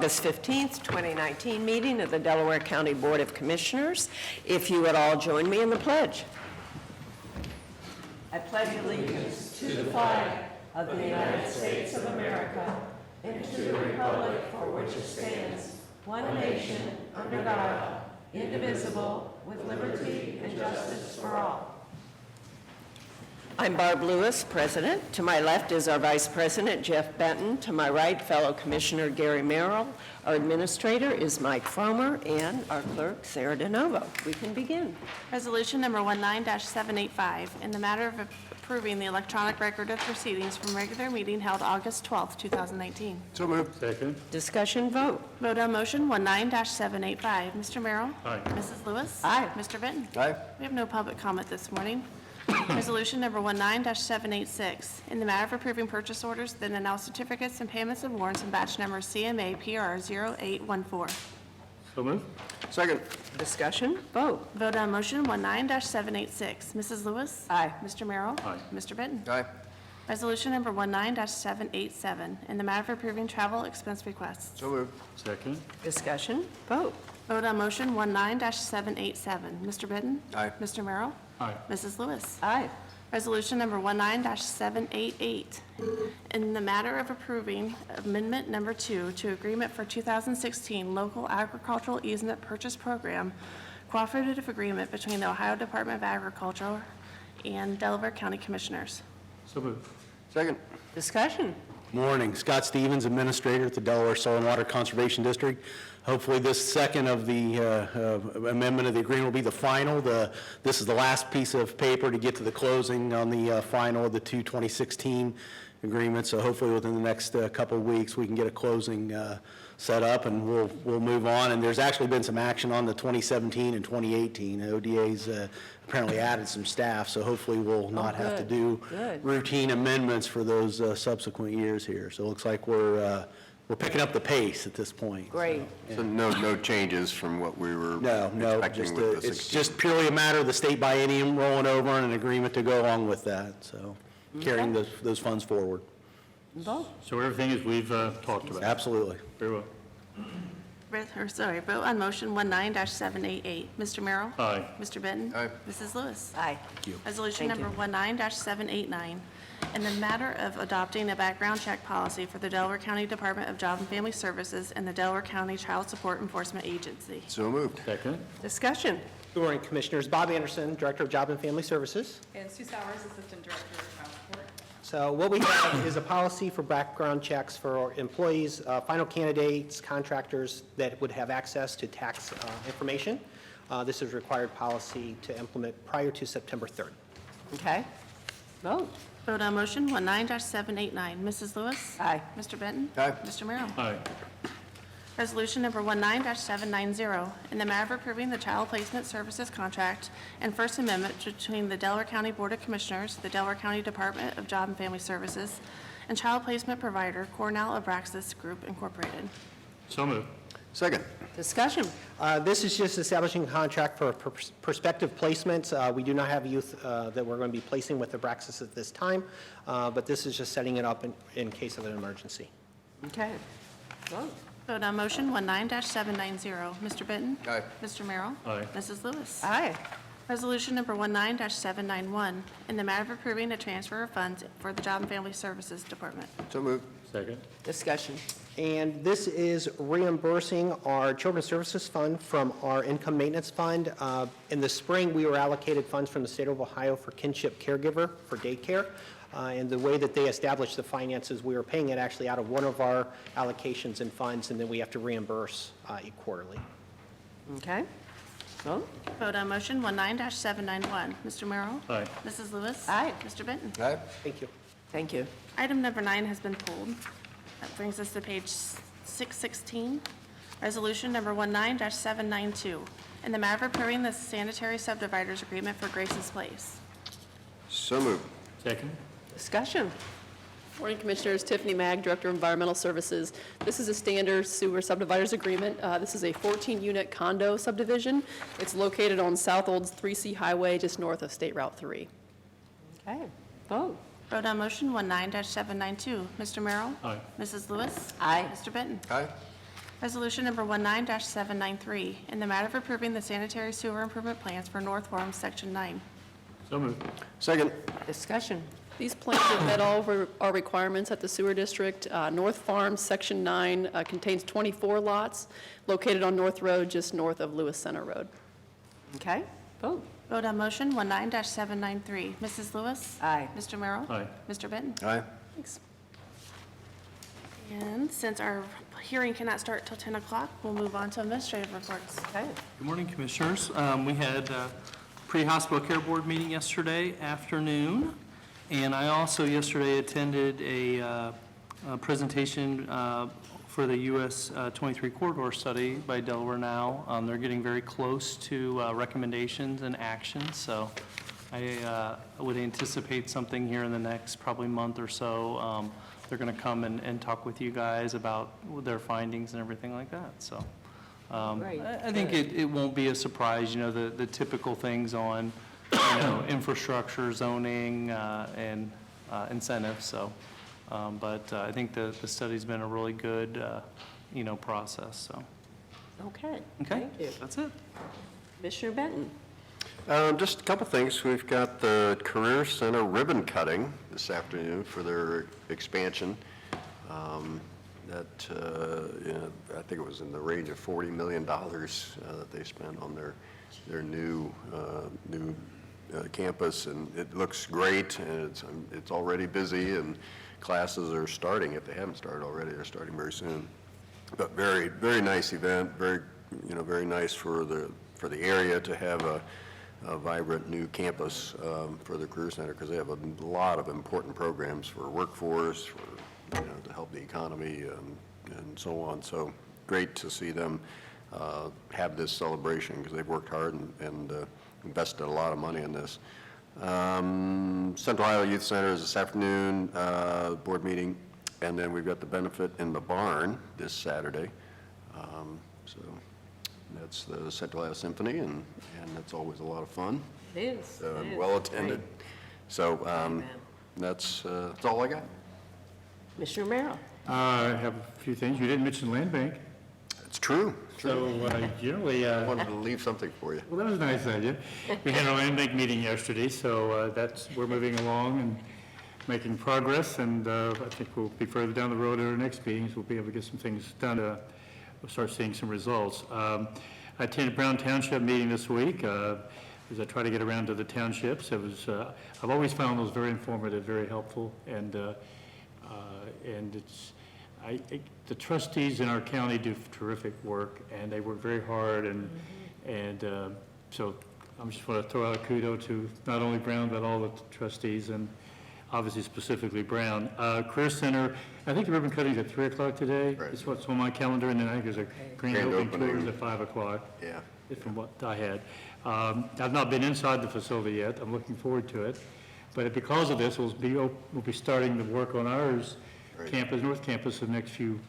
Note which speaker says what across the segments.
Speaker 1: August 15th, 2019 meeting of the Delaware County Board of Commissioners. If you would all join me in the pledge. I pledge allegiance to the flag of the United States of America and to the republic for which it stands, one nation, under God, indivisible, with liberty and justice for all. I'm Barb Lewis, President. To my left is our Vice President, Jeff Benton. To my right, fellow Commissioner Gary Merrill. Our Administrator is Mike Fromer, and our Clerk, Sarah DeNovo. We can begin.
Speaker 2: Resolution number 19-785, in the matter of approving the electronic record of proceedings from regular meeting held August 12, 2019.
Speaker 3: So moved.
Speaker 4: Second.
Speaker 1: Discussion vote.
Speaker 2: Vote on motion 19-785. Mr. Merrill?
Speaker 4: Aye.
Speaker 2: Mrs. Lewis?
Speaker 1: Aye.
Speaker 2: Mr. Benton?
Speaker 3: Aye.
Speaker 2: We have no public comment this morning. Resolution number 19-786, in the matter of approving purchase orders, then and now certificates and payments of warrants in batch number CMA PR 0814.
Speaker 4: So moved.
Speaker 3: Second.
Speaker 1: Discussion vote.
Speaker 2: Vote on motion 19-786. Mrs. Lewis?
Speaker 1: Aye.
Speaker 2: Mr. Merrill?
Speaker 4: Aye.
Speaker 2: Mr. Benton?
Speaker 3: Aye.
Speaker 2: Resolution number 19-787, in the matter of approving travel expense requests.
Speaker 3: So moved.
Speaker 4: Second.
Speaker 1: Discussion vote.
Speaker 2: Vote on motion 19-787. Mr. Benton?
Speaker 3: Aye.
Speaker 2: Mr. Merrill?
Speaker 4: Aye.
Speaker 2: Mrs. Lewis?
Speaker 1: Aye.
Speaker 2: Resolution number 19-788, in the matter of approving amendment number 2 to agreement for 2016 local agricultural easement purchase program, cooperative agreement between the Ohio Department of Agriculture and Delaware County Commissioners.
Speaker 4: So moved.
Speaker 3: Second.
Speaker 1: Discussion.
Speaker 5: Morning, Scott Stevens, Administrator at the Delaware Soil and Water Conservation District. Hopefully this second of the amendment of the agreement will be the final. This is the last piece of paper to get to the closing on the final of the 2016 agreement. So hopefully within the next couple of weeks we can get a closing set up and we'll move on. And there's actually been some action on the 2017 and 2018. ODA's apparently added some staff, so hopefully we'll not have to do routine amendments for those subsequent years here. So it looks like we're picking up the pace at this point.
Speaker 1: Great.
Speaker 3: So no changes from what we were
Speaker 5: No,
Speaker 3: expecting
Speaker 5: just,
Speaker 3: with the
Speaker 5: it's
Speaker 3: 16.
Speaker 5: just purely a matter of the state biennium rolling over and an agreement to go along with that, so carrying those funds forward.
Speaker 1: Vote.
Speaker 4: So everything is we've talked about.
Speaker 5: Absolutely.
Speaker 4: Very well.
Speaker 2: Vote on motion 19-788. Mr. Merrill?
Speaker 4: Aye.
Speaker 2: Mr. Benton?
Speaker 3: Aye.
Speaker 2: Mrs. Lewis?
Speaker 1: Aye.
Speaker 2: Resolution
Speaker 1: Thank
Speaker 2: number 19-789, in the matter of adopting a background check policy for the Delaware County Department of Job and Family Services and the Delaware County Child Support Enforcement Agency.
Speaker 3: So moved.
Speaker 4: Second.
Speaker 1: Discussion.
Speaker 6: Good morning, Commissioners. Bob Anderson, Director of Job and Family Services.
Speaker 7: And Sue Sowers, Assistant Director of Child Support.
Speaker 6: So what we have is a policy for background checks for employees, final candidates, contractors that would have access to tax information. This is required policy to implement prior to September 3rd.
Speaker 1: Okay. Vote.
Speaker 2: Vote on motion 19-789. Mrs. Lewis?
Speaker 1: Aye.
Speaker 2: Mr. Benton?
Speaker 3: Aye.
Speaker 2: Mr. Merrill?
Speaker 4: Aye.
Speaker 2: Resolution number 19-790, in the matter of approving the Child Placement Services contract and First Amendment between the Delaware County Board of Commissioners, the Delaware County Department of Job and Family Services, and child placement provider Cornell Abraxas Group Incorporated.
Speaker 4: So moved.
Speaker 3: Second.
Speaker 1: Discussion.
Speaker 6: This is just establishing a contract for prospective placements. We do not have youth that we're going to be placing with Abraxas at this time, but this is just setting it up in case of an emergency.
Speaker 1: Okay. Vote.
Speaker 2: Vote on motion 19-790. Mr. Benton?
Speaker 3: Aye.
Speaker 2: Mr. Merrill?
Speaker 4: Aye.
Speaker 2: Mrs. Lewis?
Speaker 1: Aye.
Speaker 2: Resolution number 19-791, in the matter of approving a transfer of funds for the Job and Family Services Department.
Speaker 3: So moved.
Speaker 4: Second.
Speaker 1: Discussion.
Speaker 6: And this is reimbursing our Children's Services Fund from our Income Maintenance Fund. In the spring, we were allocated funds from the state of Ohio for kinship caregiver for daycare. And the way that they established the finances, we were paying it actually out of one of our allocations and funds, and then we have to reimburse quarterly.
Speaker 1: Okay. Vote.
Speaker 2: Vote on motion 19-791. Mr. Merrill?
Speaker 4: Aye.
Speaker 2: Mrs. Lewis?
Speaker 1: Aye.
Speaker 2: Mr. Benton?
Speaker 3: Aye.
Speaker 6: Thank you.
Speaker 1: Thank you.
Speaker 2: Item number 9 has been pulled. That brings us to page 616. Resolution number 19-792, in the matter of approving the sanitary subdividers agreement for Grace's Place.
Speaker 3: So moved.
Speaker 4: Second.
Speaker 1: Discussion.
Speaker 8: Morning, Commissioners. Tiffany Mag, Director of Environmental Services. This is a standard sewer subdividers agreement. This is a 14-unit condo subdivision. It's located on South Olds 3C Highway, just north of State Route 3.
Speaker 1: Okay. Vote.
Speaker 2: Vote on motion 19-792. Mr. Merrill?
Speaker 4: Aye.
Speaker 2: Mrs. Lewis?
Speaker 1: Aye.
Speaker 2: Mr. Benton?
Speaker 3: Aye.
Speaker 2: Resolution number 19-793, in the matter of approving the sanitary sewer improvement plans for North Farms, Section 9.
Speaker 4: So moved.
Speaker 3: Second.
Speaker 1: Discussion.
Speaker 8: These plans have met all of our requirements at the sewer district. North Farms, Section 9, contains 24 lots located on North Road, just north of Lewis Center Road.
Speaker 1: Okay, vote.
Speaker 2: Vote on motion 19-793. Mrs. Lewis?
Speaker 1: Aye.
Speaker 2: Mr. Merrill?
Speaker 4: Aye.
Speaker 2: Mr. Benton?
Speaker 3: Aye.
Speaker 8: Thanks.
Speaker 2: And since our hearing cannot start till 10 o'clock, we'll move on to administrative reports.
Speaker 1: Okay.
Speaker 9: Good morning, Commissioners. We had a pre-hospital care board meeting yesterday afternoon, and I also yesterday attended a presentation for the US 23 corridor study by Delaware Now. They're getting very close to recommendations and actions, so I would anticipate something here in the next probably month or so. They're going to come and talk with you guys about their findings and everything like that, so.
Speaker 1: Great.
Speaker 9: I think it won't be a surprise, the typical things on, infrastructure, zoning, and incentives, so. But I think the study's been a really good, process, so.
Speaker 1: Okay.
Speaker 9: Okay,
Speaker 1: Thank you.
Speaker 9: that's it.
Speaker 1: Commissioner Benton.
Speaker 3: Just a couple things. We've got the Career Center ribbon cutting this afternoon for their expansion. I think it was in the range of $40 million that they spent on their new campus, and it looks great, and it's already busy, and classes are starting. If they haven't started already, they're starting very soon. But very, very nice event. Very nice for the area to have a vibrant new campus for the Career Center, because they have a lot of important programs for workforce, to help the economy and so on. So great to see them have this celebration, because they've worked hard and invested a lot of money in this. Central Iowa Youth Center is this afternoon, board meeting, and then we've got the benefit in the barn this Saturday. So that's the Central Iowa Symphony, and that's always a lot of fun.
Speaker 1: It is. It is.
Speaker 3: Well attended.
Speaker 1: Great.
Speaker 3: So
Speaker 1: Amen.
Speaker 3: that's all I got.
Speaker 1: Commissioner Merrill.
Speaker 4: I have a few things. You didn't mention land bank.
Speaker 3: It's true.
Speaker 4: So generally,
Speaker 3: I wanted to leave something for you.
Speaker 4: well, that was nice of you. We had a land bank meeting yesterday, so we're moving along and making progress, and I think we'll be further down the road at our next meetings. We'll be able to get some things done. We'll start seeing some results. I attended Brown Township meeting this week as I try to get around to the townships. I've always found those very informative, very helpful, and the trustees in our county do terrific work, and they work very hard, and so I just want to throw out a kudo to not only Brown, but all the trustees, and obviously specifically Brown. Career Center, I think the ribbon cutting is at 3 o'clock today.
Speaker 3: Right.
Speaker 4: It's what's on my calendar, and then I think there's a grand opening tours at 5 o'clock.
Speaker 3: Yeah.
Speaker 4: From what I had. I've not been inside the facility yet. I'm looking forward to it. But because of this, we'll be starting the work on ours,
Speaker 3: Right.
Speaker 4: campus, North Campus, the next few,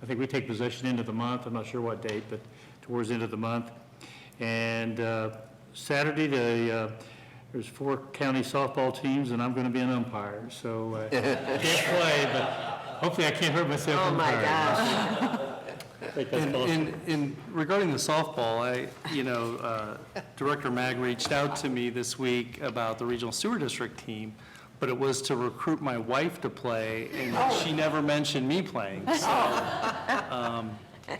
Speaker 4: I think we take possession end of the month. I'm not sure what date, but towards the end of the month. And Saturday, there's 4 county softball teams, and I'm going to be an umpire. So can't play, but hopefully I can't hurt myself.
Speaker 1: Oh, my
Speaker 4: umpiring.
Speaker 1: gosh.
Speaker 4: I think that's possible.
Speaker 9: And regarding the softball, Director Mag reached out to me this week about the regional sewer district team, but it was to recruit my wife to play, and she never mentioned me playing.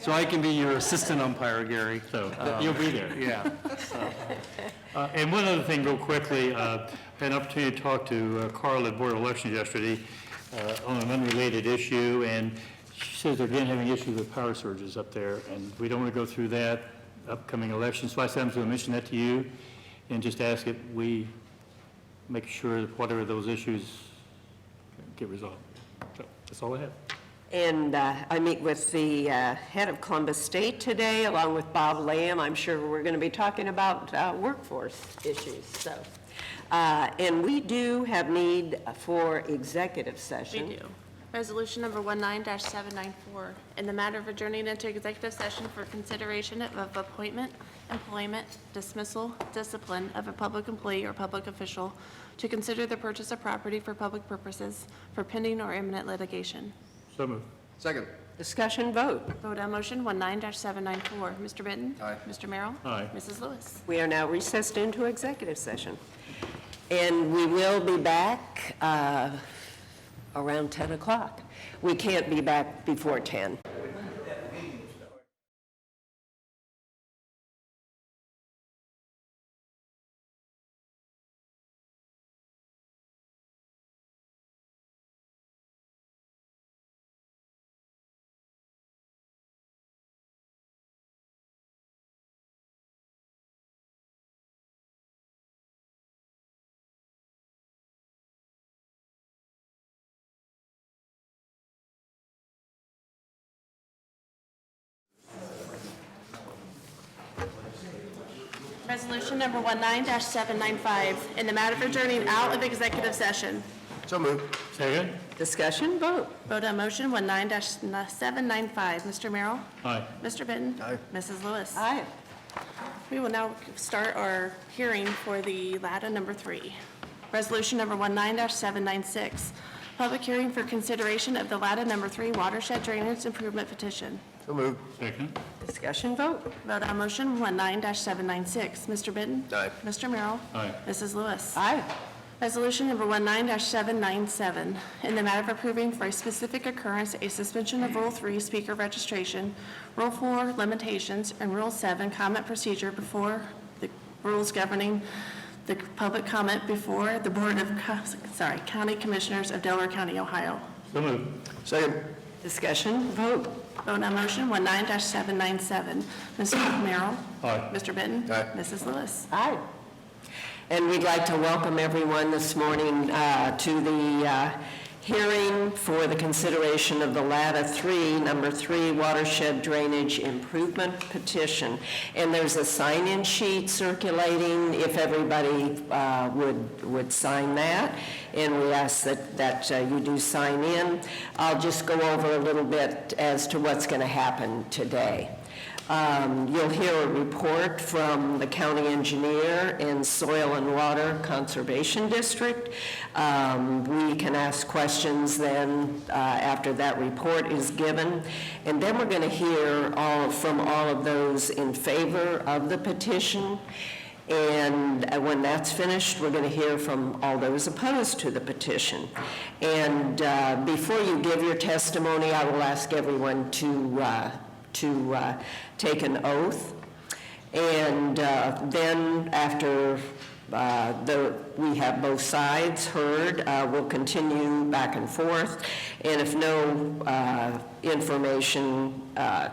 Speaker 9: So I can be your assistant umpire, Gary.
Speaker 4: So you'll be there.
Speaker 9: Yeah.
Speaker 4: And one other thing real quickly, I had an opportunity to talk to Carl at Board of Elections yesterday on an unrelated issue, and she says they're again having issues with power surges up there, and we don't want to go through that upcoming election. So I said I'm going to mention that to you and just ask that we make sure that whatever those issues get resolved. So that's all I have.
Speaker 1: And I meet with the head of Columbus State today, along with Bob Lamb. I'm sure we're going to be talking about workforce issues. So, and we do have need for executive
Speaker 2: We
Speaker 1: session.
Speaker 2: do. Resolution number 19-794, in the matter of adjourning into executive session for consideration of appointment, employment, dismissal, discipline of a public employee or public official, to consider the purchase of property for public purposes for pending or imminent litigation.
Speaker 4: So moved.
Speaker 3: Second.
Speaker 1: Discussion vote.
Speaker 2: Vote on motion 19-794. Mr. Benton?
Speaker 3: Aye.
Speaker 2: Mr. Merrill?
Speaker 4: Aye.
Speaker 2: Mrs. Lewis?
Speaker 1: We are now recessed into executive session. And we will be back around 10 o'clock. We can't be back before 10.
Speaker 2: Resolution number 19-795, in the matter of adjourning out of executive session.
Speaker 3: So moved.
Speaker 4: Second?
Speaker 1: Discussion vote.
Speaker 2: Vote on motion 19-795. Mr. Merrill?
Speaker 4: Aye.
Speaker 2: Mr. Benton?
Speaker 3: Aye.
Speaker 2: Mrs. Lewis?
Speaker 1: Aye.
Speaker 2: We will now start our hearing for the LADA number 3. Resolution number 19-796, public hearing for consideration of the LADA number 3 watershed drainage improvement petition.
Speaker 3: So moved.
Speaker 4: Second?
Speaker 1: Discussion vote.
Speaker 2: Vote on motion 19-796. Mr. Benton?
Speaker 3: Aye.
Speaker 2: Mr. Merrill?
Speaker 4: Aye.
Speaker 2: Mrs. Lewis?
Speaker 1: Aye.
Speaker 2: Resolution number 19-797, in the matter of approving for a specific occurrence a suspension of Rule 3 speaker registration, Rule 4 limitations, and Rule 7 comment procedure before the rules governing the public comment before the Board of County Commissioners of Delaware County, Ohio.
Speaker 4: So moved.
Speaker 3: Second.
Speaker 1: Discussion vote.
Speaker 2: Vote on motion 19-797. Mr. Merrill?
Speaker 4: Aye.
Speaker 2: Mr. Benton?
Speaker 3: Aye.
Speaker 2: Mrs. Lewis?
Speaker 1: Aye. And we'd like to welcome everyone this morning to the hearing for the consideration of the LADA 3, number 3 watershed drainage improvement petition. And there's a sign-in sheet circulating if everybody would sign that. And we ask that you do sign in. I'll just go over a little bit as to what's going to happen today. You'll hear a report from the county engineer and Soil and Water Conservation District. We can ask questions then after that report is given. And then we're going to hear from all of those in favor of the petition. And when that's finished, we're going to hear from all those opposed to the petition. And before you give your testimony, I will ask everyone to take an oath. And then after we have both sides heard, we'll continue back and forth. And if no information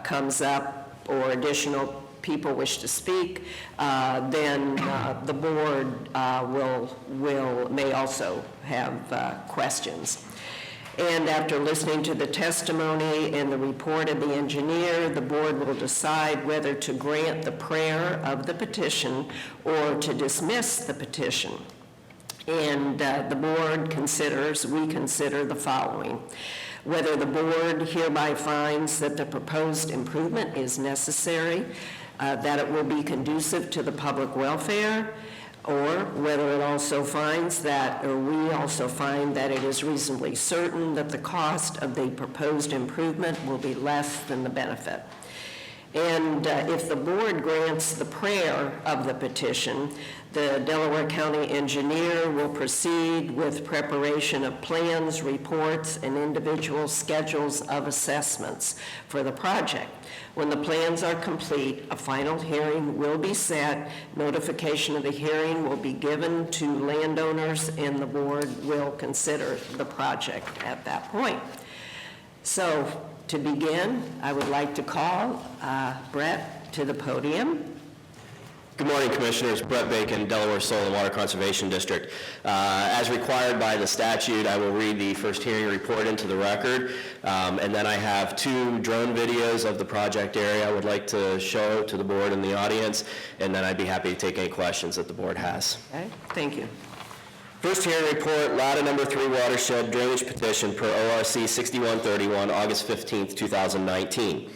Speaker 1: comes up or additional people wish to speak, then the board may also have questions. And after listening to the testimony and the report of the engineer, the board will decide whether to grant the prayer of the petition or to dismiss the petition. And the board we consider the following: whether the board hereby finds that the proposed improvement is necessary, that it will be conducive to the public welfare, or whether it also finds that, or we also find that it is reasonably certain that the cost of the proposed improvement will be less than the benefit. And if the board grants the prayer of the petition, the Delaware County engineer will proceed with preparation of plans, reports, and individual schedules of assessments for the project. When the plans are complete, a final hearing will be set. Notification of the hearing will be given to landowners, and the board will consider the project at that point. So, to begin, I would like to call Brett to the podium.
Speaker 10: Good morning, Commissioners. Brett Bacon, Delaware Soil and Water Conservation District. As required by the statute, I will read the first hearing report into the record, and then I have 2 drone videos of the project area I would like to show to the board and the audience, and then I'd be happy to take any questions that the board has.
Speaker 1: Okay, thank you.
Speaker 10: First hearing report, LADA number 3 watershed drainage petition per ORC 6131, August 15th, 2019.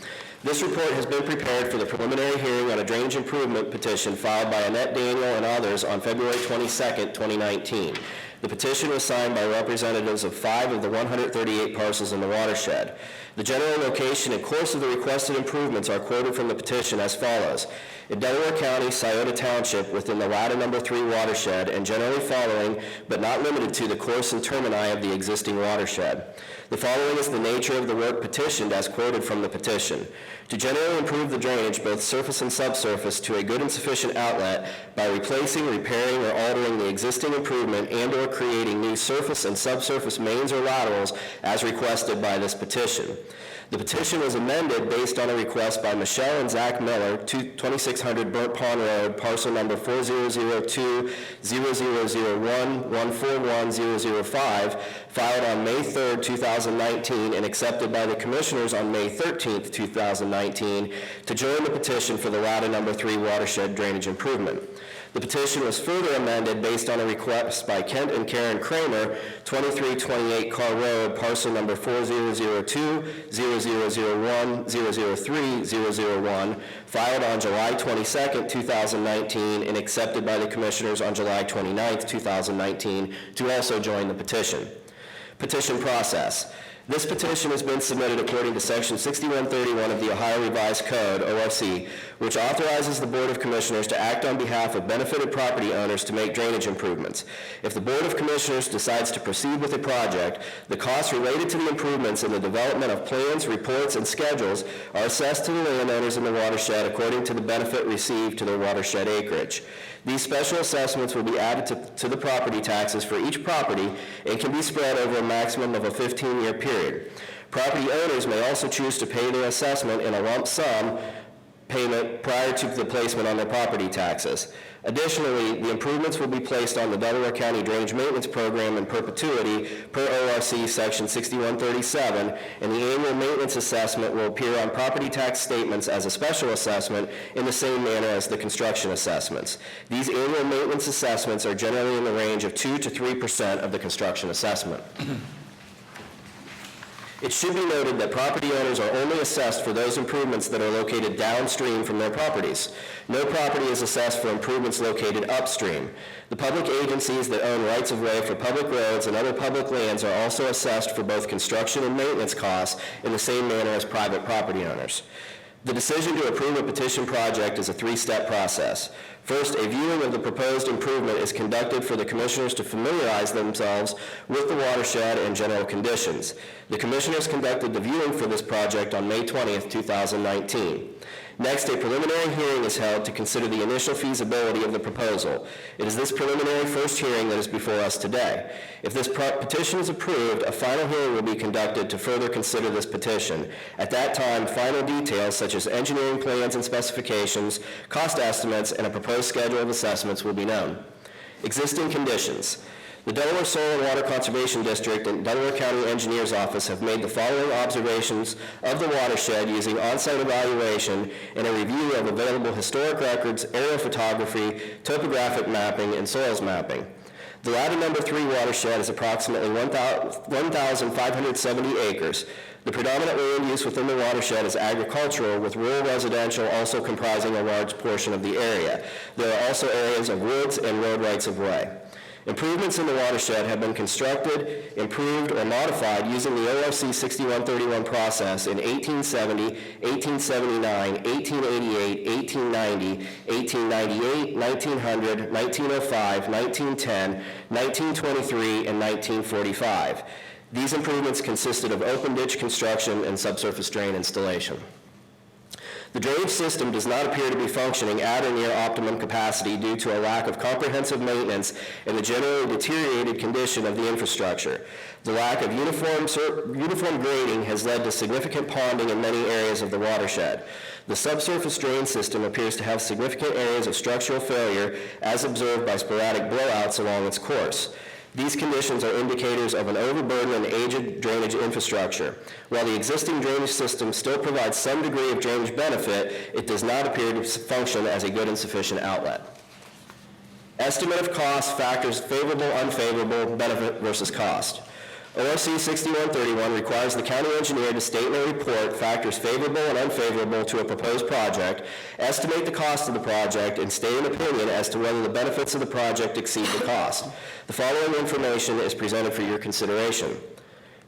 Speaker 10: This report has been prepared for the preliminary hearing on a drainage improvement petition filed by Annette Daniel and others on February 22nd, 2019. The petition was signed by representatives of 5 of the 138 parcels in the watershed. The general location and course of the requested improvements are quoted from the petition as follows. In Delaware County, Scioto Township, within the LATA No. 3 watershed, and generally following, but not limited to, the course and termini of the existing watershed. The following is the nature of the work petitioned as quoted from the petition. To generally improve the drainage, both surface and subsurface, to a good and sufficient outlet by replacing, repairing, or altering the existing improvement and/or creating new surface and subsurface mains or laterals as requested by this petition. The petition was amended based on a request by Michelle and Zach Miller, 2600 Burnt Pond Road, parcel number 4002-0001-141005, filed on May 3rd, 2019, and accepted by the Commissioners on May 13th, 2019, to join the petition for the LATA No. 3 watershed drainage improvement. The petition was further amended based on a request by Kent and Karen Kramer, 2328 Carr Road, parcel number 4002-0001-003-001, filed on July 22nd, 2019, and accepted by the Commissioners on July 29th, 2019, to also join the petition. Petition process. This petition has been submitted according to Section 6131 of the Ohio Revised Code, ORC, which authorizes the Board of Commissioners to act on behalf of benefited property owners to make drainage improvements. If the Board of Commissioners decides to proceed with a project, the costs related to the improvements and the development of plans, reports, and schedules are assessed to the landowners in the watershed according to the benefit received to their watershed acreage. These special assessments will be added to the property taxes for each property and can be spread over a maximum of a 15-year period. Property owners may also choose to pay their assessment in a lump sum payment prior to the placement on their property taxes. Additionally, the improvements will be placed on the Delaware County Drainage Maintenance Program in perpetuity per ORC Section 6137, and the annual maintenance assessment will appear on property tax statements as a special assessment in the same manner as the construction assessments. These annual maintenance assessments are generally in the range of 2 to 3% of the construction assessment. It should be noted that property owners are only assessed for those improvements that are located downstream from their properties. No property is assessed for improvements located upstream. The public agencies that own rights-of-way for public roads and other public lands are also assessed for both construction and maintenance costs in the same manner as private property owners. The decision to approve a petition project is a three-step process. First, a viewing of the proposed improvement is conducted for the Commissioners to familiarize themselves with the watershed and general conditions. The Commissioners conducted the viewing for this project on May 20th, 2019. Next, a preliminary hearing is held to consider the initial feasibility of the proposal. It is this preliminary first hearing that is before us today. If this petition is approved, a final hearing will be conducted to further consider this petition. At that time, final details such as engineering plans and specifications, cost estimates, and a proposed schedule of assessments will be known. Existing conditions. The Delaware Soil and Water Conservation District and Delaware County Engineers Office have made the following observations of the watershed using on-site evaluation and a review of available historic records, aerial photography, topographic mapping, and soils mapping. The LATA No. 3 watershed is approximately 1,570 acres. The predominant land use within the watershed is agricultural, with rural residential also comprising a large portion of the area. There are also areas of woods and road rights-of-way. Improvements in the watershed have been constructed, improved, or modified using the ORC 6131 process in 1870, 1879, 1888, 1890, 1898, 1900, 1905, 1910, 1923, and 1945. These improvements consisted of open ditch construction and subsurface drain installation. The drainage system does not appear to be functioning at or near optimum capacity due to a lack of comprehensive maintenance and the generally deteriorated condition of the infrastructure. The lack of uniform grading has led to significant ponding in many areas of the watershed. The subsurface drain system appears to have significant areas of structural failure as observed by sporadic blowouts along its course. These conditions are indicators of an overburdened and aged drainage infrastructure. While the existing drainage system still provides some degree of drainage benefit, it does not appear to function as a good and sufficient outlet. Estimate of cost factors favorable, unfavorable, benefit versus cost. ORC 6131 requires the county engineer to state in a report factors favorable and unfavorable to a proposed project, estimate the cost of the project, and state an opinion as to whether the benefits of the project exceed the cost. The following information is presented for your consideration.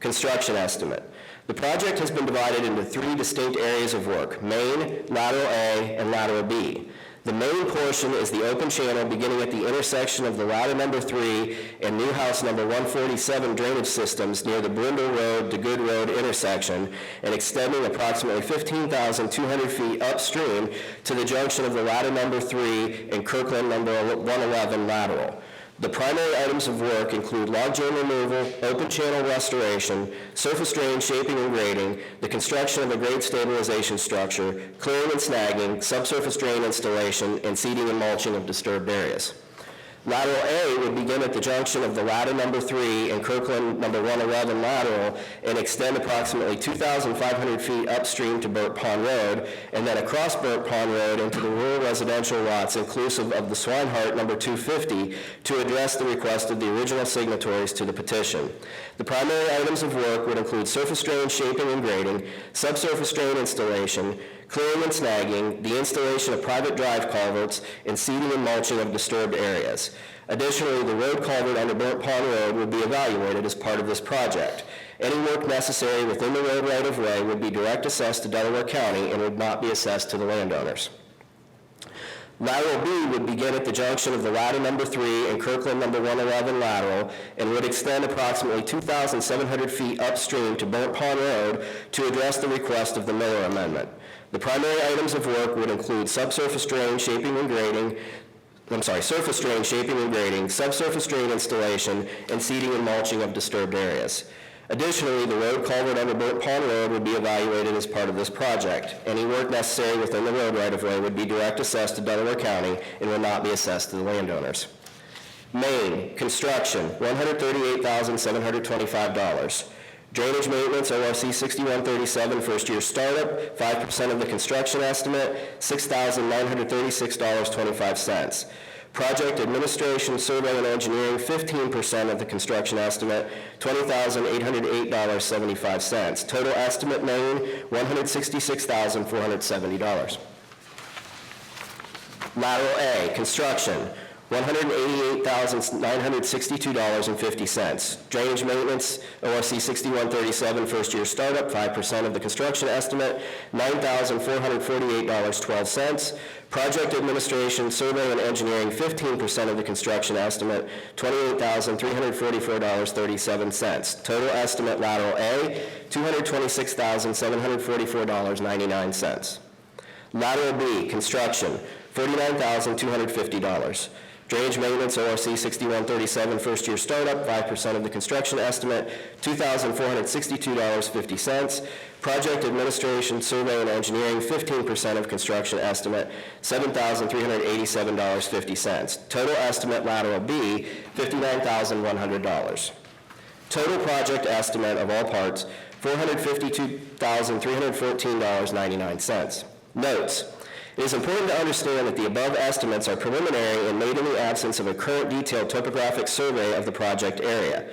Speaker 10: Construction estimate. The project has been divided into 3 distinct areas of work: main, lateral A, and lateral B. The main portion is the open channel beginning at the intersection of the ladder number 3 and Newhouse number 147 drainage systems near the Brindle Road to Good Road intersection and extending approximately 15,200 feet upstream to the junction of the ladder number 3 and Kirkland number 111 lateral. The primary items of work include log jam removal, open channel restoration, surface drain shaping and grading, the construction of a grade stabilization structure, clearing and snagging, subsurface drain installation, and seeding and mulching of disturbed areas. Lateral A would begin at the junction of the ladder number 3 and Kirkland number 111 lateral and extend approximately 2,500 feet upstream to Burt Pond Road and then across Burt Pond Road into the rural residential lots inclusive of the Swinehart number 250 to address the request of the original signatories to the petition. The primary items of work would include surface drain shaping and grading, subsurface drain installation, clearing and snagging, the installation of private drive culverts, and seeding and mulching of disturbed areas. Additionally, the road culvert under Burnt Pond Road would be evaluated as part of this project. Any work necessary within the road right-of-way would be direct assessed to Delaware County and would not be assessed to the landowners. Lateral B would begin at the junction of the ladder number 3 and Kirkland number 111 lateral and would extend approximately 2,700 feet upstream to Burnt Pond Road to address the request of the Miller Amendment. The primary items of work would include surface drain shaping and grading, subsurface drain installation, and seeding and mulching of disturbed areas. Additionally, the road culvert under Burnt Pond Road would be evaluated as part of this project. Any work necessary within the road right-of-way would be direct assessed to Delaware County and will not be assessed to the landowners. Main, construction, $138,725. Drainage maintenance, ORC 6137, first year startup, 5% of the construction estimate, $6,936.25. Project administration, survey and engineering, 15% of the construction estimate, $20,808.75. Total estimate main, $166,470. Lateral A, construction, $188,962.50. Drainage maintenance, ORC 6137, first year startup, 5% of the construction estimate, $9,448.12. Project administration, survey and engineering, 15% of the construction estimate, $28,344.37. Total estimate lateral A, $226,744.99. Lateral B, construction, $49,250. Drainage maintenance, ORC 6137, first year startup, 5% of the construction estimate, $2,462.50. Project administration, survey and engineering, 15% of construction estimate, $7,387.50. Total estimate lateral B, $59,100. Total project estimate of all parts, $452,314.99. Notes. It is important to understand that the above estimates are preliminary and made in the absence of a current detailed topographic survey of the project area.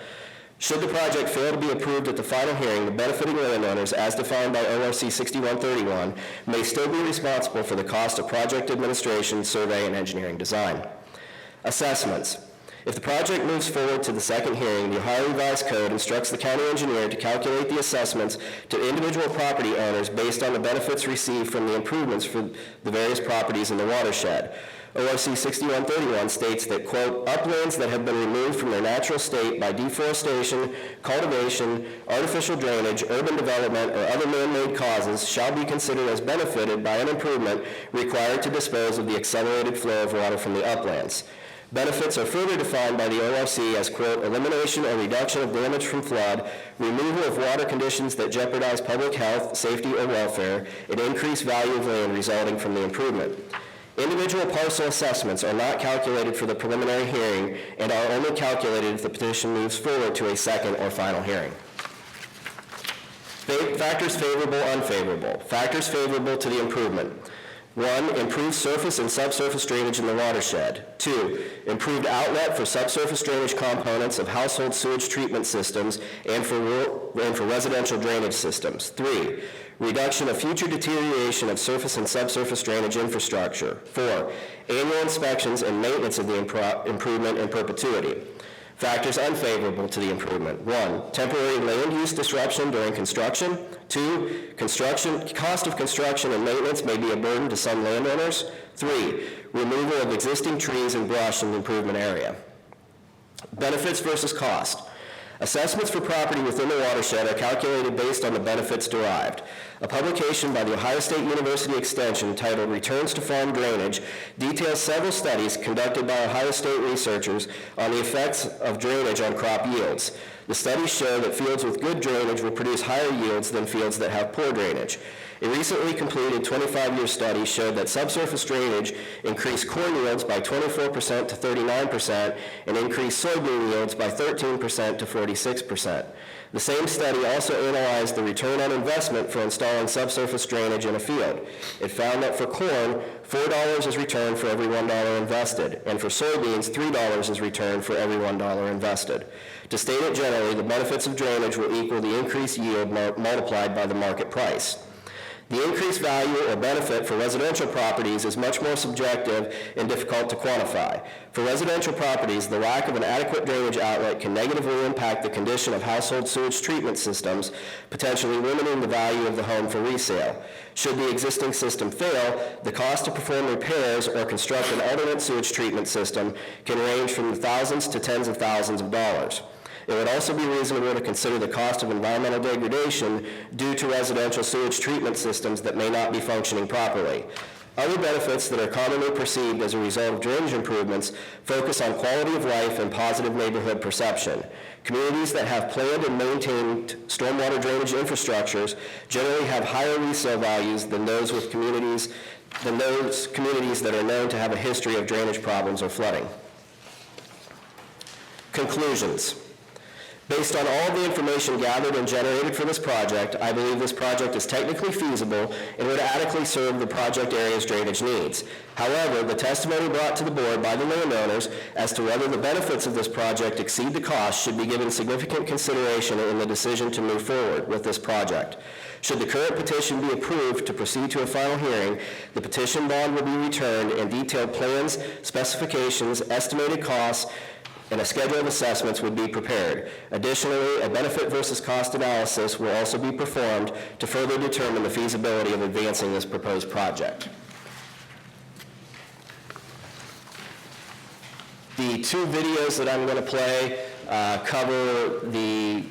Speaker 10: Should the project fail to be approved at the final hearing, the benefiting landowners, as defined by ORC 6131, may still be responsible for the cost of project administration, survey, and engineering design. Assessments. If the project moves forward to the second hearing, the Ohio Revised Code instructs the county engineer to calculate the assessments to individual property owners based on the benefits received from the improvements for the various properties in the watershed. ORC 6131 states that, quote, uplands that have been removed from their natural state by deforestation, cultivation, artificial drainage, urban development, or other man-made causes shall be considered as benefited by an improvement required to dispose of the accelerated flow of water from the uplands. Benefits are further defined by the ORC as, quote, elimination or reduction of damage from flood, removal of water conditions that jeopardize public health, safety, or welfare, and increased value of land resulting from the improvement. Individual parcel assessments are not calculated for the preliminary hearing and are only calculated if the petition moves forward to a second or final hearing. Factors favorable, unfavorable. Factors favorable to the improvement. 1, improved surface and subsurface drainage in the watershed. 2, improved outlet for subsurface drainage components of household sewage treatment systems and for residential drainage systems. 3, reduction of future deterioration of surface and subsurface drainage infrastructure. 4, annual inspections and maintenance of the improvement in perpetuity. Factors unfavorable to the improvement. 1, temporary land use disruption during construction. 2, cost of construction and maintenance may be a burden to some landowners. 3, removal of existing trees and brush in the improvement area. Benefits versus cost. Assessments for property within the watershed are calculated based on the benefits derived. A publication by the Ohio State University Extension titled Returns to Farm Drainage details several studies conducted by Ohio State researchers on the effects of drainage on crop yields. The studies show that fields with good drainage will produce higher yields than fields that have poor drainage. A recently completed 25-year study showed that subsurface drainage increased corn yields by 24% to 39% and increased soybean yields by 13% to 46%. The same study also analyzed the return on investment for installing subsurface drainage in a field. It found that for corn, $4 is returned for every $1 invested, and for soybeans, $3 is returned for every $1 invested. To state it generally, the benefits of drainage will equal the increased yield multiplied by the market price. The increased value or benefit for residential properties is much more subjective and difficult to quantify. For residential properties, the lack of an adequate drainage outlet can negatively impact the condition of household sewage treatment systems, potentially limiting the value of the home for resale. Should the existing system fail, the cost to perform repairs or construct an alternate sewage treatment system can range from the thousands to tens of thousands of dollars. It would also be reasonable to consider the cost of environmental degradation due to residential sewage treatment systems that may not be functioning properly. Other benefits that are commonly perceived as a result of drainage improvements focus on quality of life and positive neighborhood perception. Communities that have planned and maintained stormwater drainage infrastructures generally have higher resale values than those communities that are known to have a history of drainage problems or flooding. Conclusions. Based on all the information gathered and generated for this project, I believe this project is technically feasible and would adequately serve the project area's drainage needs. However, the testimony brought to the board by the landowners as to whether the benefits of this project exceed the cost should be given significant consideration in the decision to move forward with this project. Should the current petition be approved to proceed to a final hearing, the petition bond will be returned and detailed plans, specifications, estimated costs, and a schedule of assessments would be prepared. Additionally, a benefit versus cost analysis will also be performed to further determine the feasibility of advancing this proposed project. The two videos that I'm going to play cover the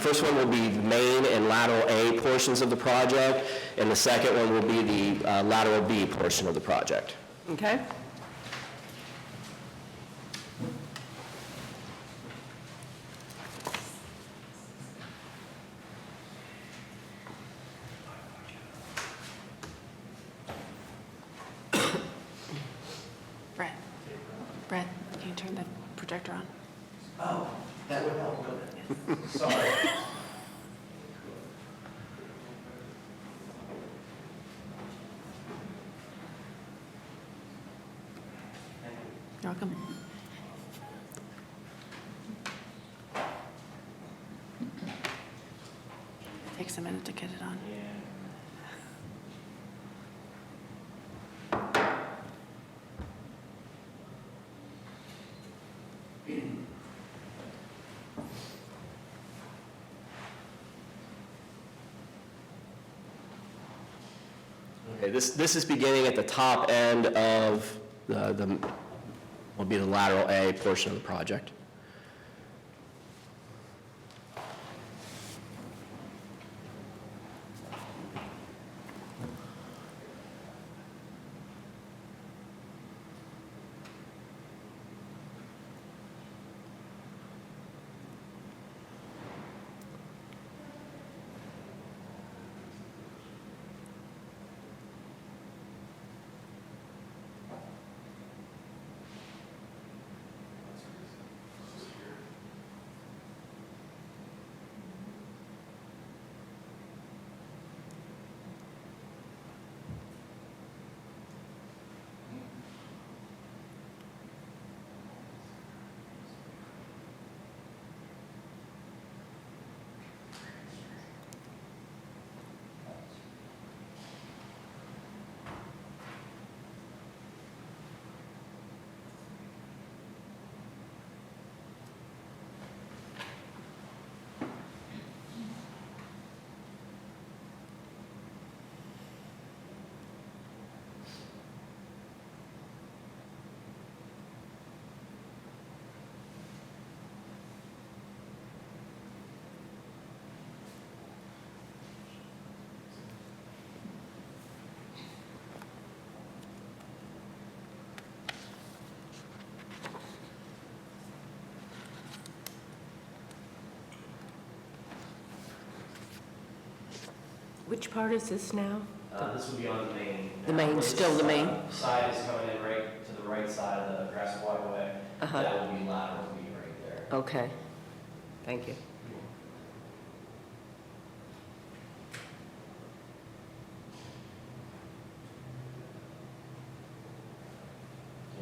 Speaker 10: first one will be the main and lateral A portions of the project, and the second one will be the lateral B portion of the project.
Speaker 2: Okay? Brett, can you turn the projector on?
Speaker 5: Oh, that would help, wouldn't it? Sorry.
Speaker 2: You're welcome. Takes a minute to get it on.
Speaker 10: Okay, this is beginning at the top end of will be the lateral A portion of the project.
Speaker 1: Which part is this now?
Speaker 10: This would be on the main.
Speaker 1: The main, still the main?
Speaker 10: Side is coming in right to the right side of the grass waterway.
Speaker 1: Uh-huh.
Speaker 10: That would be lateral, would be right there.
Speaker 1: Okay. Thank you.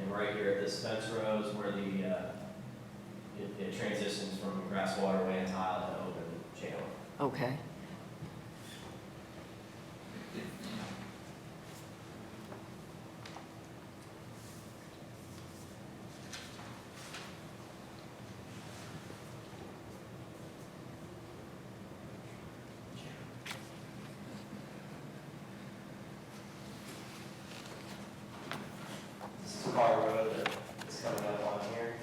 Speaker 10: And right here at this fence row is where it transitions from grass waterway and tile to open channel.
Speaker 1: Okay.
Speaker 10: This is Carr Road that's coming up on here.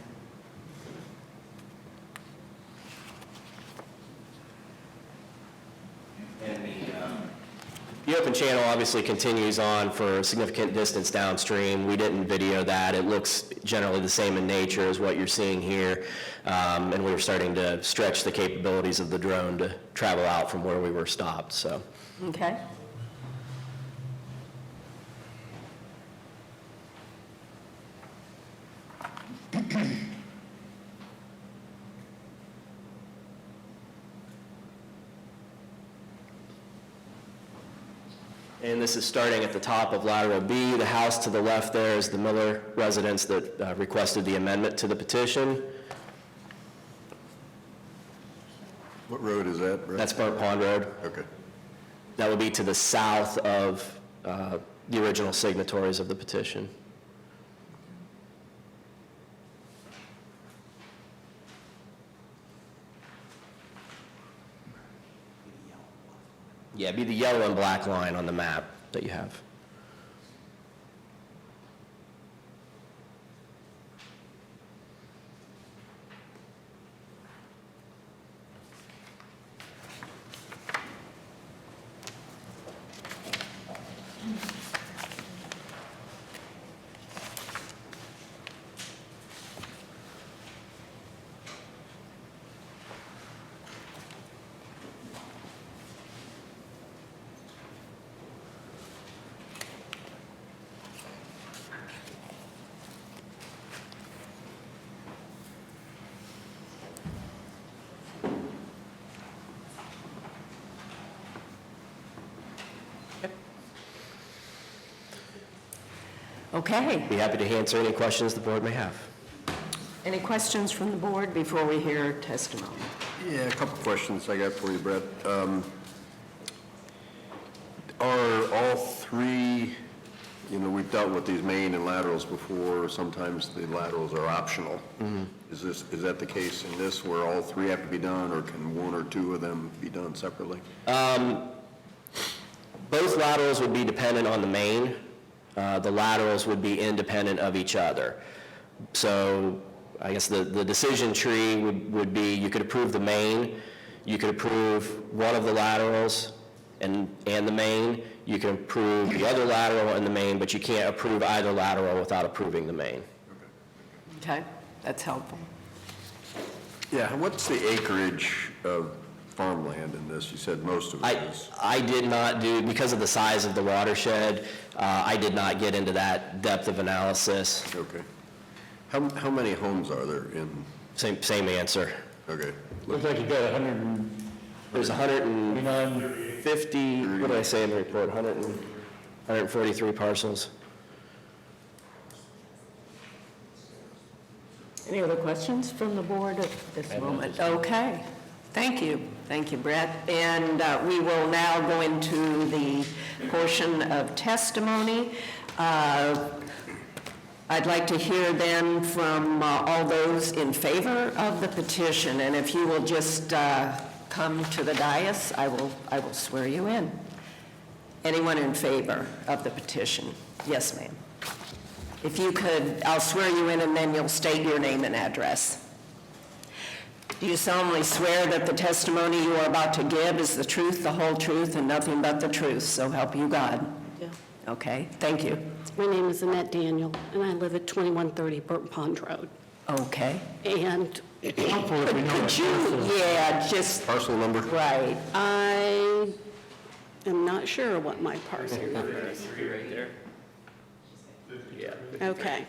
Speaker 10: And the open channel obviously continues on for a significant distance downstream. We didn't video that. It looks generally the same in nature as what you're seeing here. And we're starting to stretch the capabilities of the drone to travel out from where we were stopped, so.
Speaker 1: Okay.
Speaker 10: And this is starting at the top of lateral B. The house to the left there is the Miller residence that requested the amendment to the petition.
Speaker 3: What road is that, Brett?
Speaker 10: That's Burnt Pond Road.
Speaker 3: Okay.
Speaker 10: That would be to the south of the original signatories of the petition. Yeah, it'd be the yellow and black line on the map that you have.
Speaker 1: Okay.
Speaker 10: Be happy to answer any questions the board may have.
Speaker 1: Any questions from the board before we hear testimony?
Speaker 3: Yeah, a couple questions I got for you, Brett. Are all three, we've dealt with these main and laterals before. Sometimes the laterals are optional. Is that the case in this, where all three have to be done, or can one or two of them be done separately?
Speaker 10: Both laterals would be dependent on the main. The laterals would be independent of each other. So I guess the decision tree would be, you could approve the main, you could approve one of the laterals and the main, you can approve the other lateral and the main, but you can't approve either lateral without approving the main.
Speaker 1: Okay, that's helpful.
Speaker 3: Yeah, what's the acreage of farmland in this? You said most of it is.
Speaker 10: I did not do, because of the size of the watershed, I did not get into that depth of analysis.
Speaker 3: Okay. How many homes are there in?
Speaker 10: Same answer.
Speaker 3: Okay.
Speaker 4: Looks like you got 100
Speaker 10: There's 150, what did I say in the report, 143 parcels.
Speaker 1: Any other questions from the board at this moment? Okay, thank you. Thank you, Brett. And we will now go into the portion of testimony. I'd like to hear then from all those in favor of the petition, and if you will just come to the dais, I will swear you in. Anyone in favor of the petition? Yes, ma'am. If you could, I'll swear you in and then you'll state your name and address. Do you solemnly swear that the testimony you are about to give is the truth, the whole truth, and nothing but the truth, so help you God?
Speaker 11: Yeah.
Speaker 1: Okay, thank you.
Speaker 11: My name is Annette Daniel, and I live at 2130 Burton Pond Road.
Speaker 1: Okay.
Speaker 11: And
Speaker 4: helpful if we know
Speaker 1: Could you, yeah, just,
Speaker 3: Parcel number?
Speaker 1: right.
Speaker 11: I am not sure what my parcel number is.
Speaker 10: Right there. Yeah.
Speaker 11: Okay.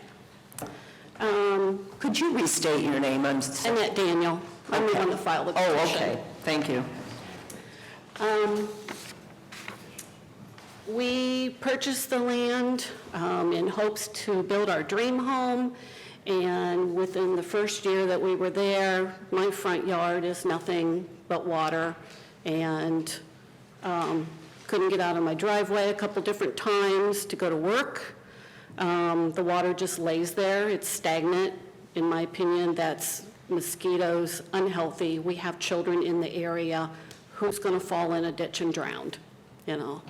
Speaker 1: Could you restate your name?
Speaker 11: Annette Daniel. I'm the one that filed the petition.
Speaker 1: Oh, okay, thank you.
Speaker 11: We purchased the land in hopes to build our dream home, and within the first year that we were there, my front yard is nothing but water, and couldn't get out of my driveway a couple different times to go to work. The water just lays there. It's stagnant. In my opinion, that's mosquitoes, unhealthy. We have children in the area. Who's going to fall in a ditch and drown, you know?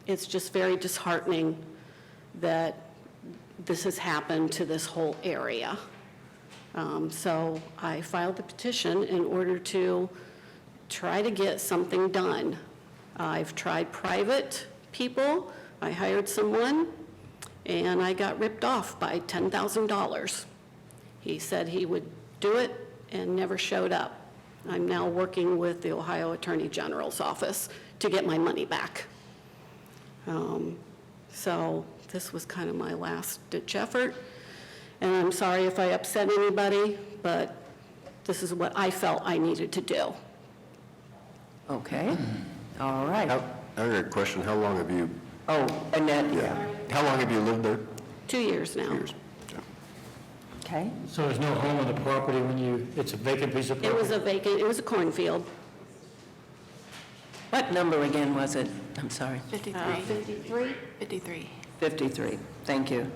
Speaker 11: It's just very disheartening that this has happened to this whole area. So I filed the petition in order to try to get something done. I've tried private people. I hired someone, and I got ripped off by $10,000. He said he would do it and never showed up. I'm now working with the Ohio Attorney General's office to get my money back. So this was kind of my last-ditch effort, and I'm sorry if I upset anybody, but this is what I felt I needed to do.
Speaker 1: Okay, all right.
Speaker 3: I got a question. How long have you,
Speaker 1: Oh, Annette,
Speaker 3: how long have you lived there?
Speaker 11: 2 years now.
Speaker 3: Years.
Speaker 1: okay.
Speaker 4: So there's no home on the property when it's a vacant piece of
Speaker 11: It
Speaker 4: property?
Speaker 11: was a cornfield.
Speaker 1: What number again was it? I'm sorry.
Speaker 11: 53?
Speaker 2: 53.
Speaker 1: 53, thank you.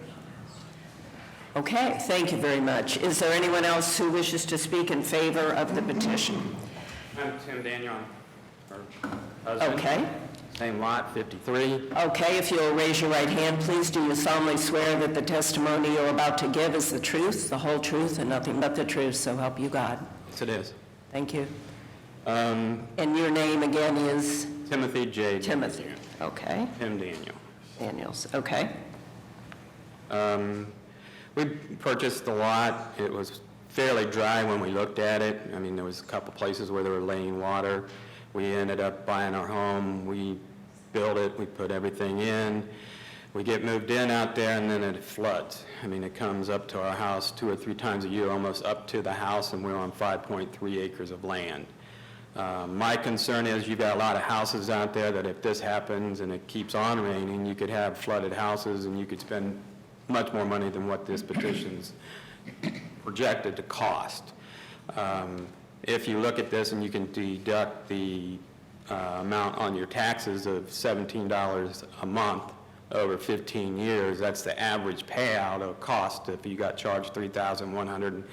Speaker 1: Okay, thank you very much. Is there anyone else who wishes to speak in favor of the petition?
Speaker 12: I'm Tim Daniel, her husband.
Speaker 1: Okay.
Speaker 12: Same lot, 53.
Speaker 1: Okay, if you'll raise your right hand, please. Do you solemnly swear that the testimony you're about to give is the truth, the whole truth, and nothing but the truth, so help you God?
Speaker 12: Yes, it is.
Speaker 1: Thank you. And your name again is?
Speaker 12: Timothy J.
Speaker 1: Timothy. Okay.
Speaker 12: Tim Daniel.
Speaker 1: Daniels, okay.
Speaker 12: We purchased the lot. It was fairly dry when we looked at it. I mean, there was a couple places where they were laying water. We ended up buying our home. We built it. We put everything in. We get moved in out there, and then it floods. I mean, it comes up to our house 2 or 3 times a year, almost up to the house, and we're on 5.3 acres of land. My concern is you've got a lot of houses out there that if this happens and it keeps on raining, you could have flooded houses, and you could spend much more money than what this petition's projected to cost. If you look at this and you can deduct the amount on your taxes of $17 a month over 15 years, that's the average payout of cost. If you got charged $3,180,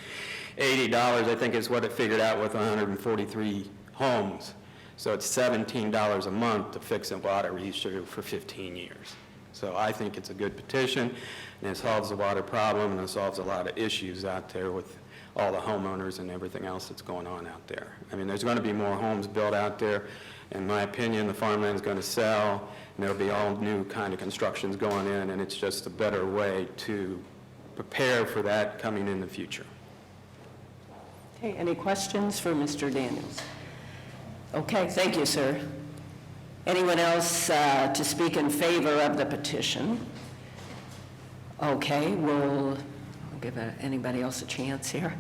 Speaker 12: I think is what it figured out with 143 homes. So it's $17 a month to fix a water issue for 15 years. So I think it's a good petition, and it solves the water problem, and it solves a lot of issues out there with all the homeowners and everything else that's going on out there. I mean, there's going to be more homes built out there. In my opinion, the farmland's going to sell, and there'll be all new kind of constructions going in, and it's just a better way to prepare for that coming in the future.
Speaker 1: Okay, any questions for Mr. Daniels? Okay, thank you, sir. Anyone else to speak in favor of the petition? Okay, we'll give anybody else a chance here.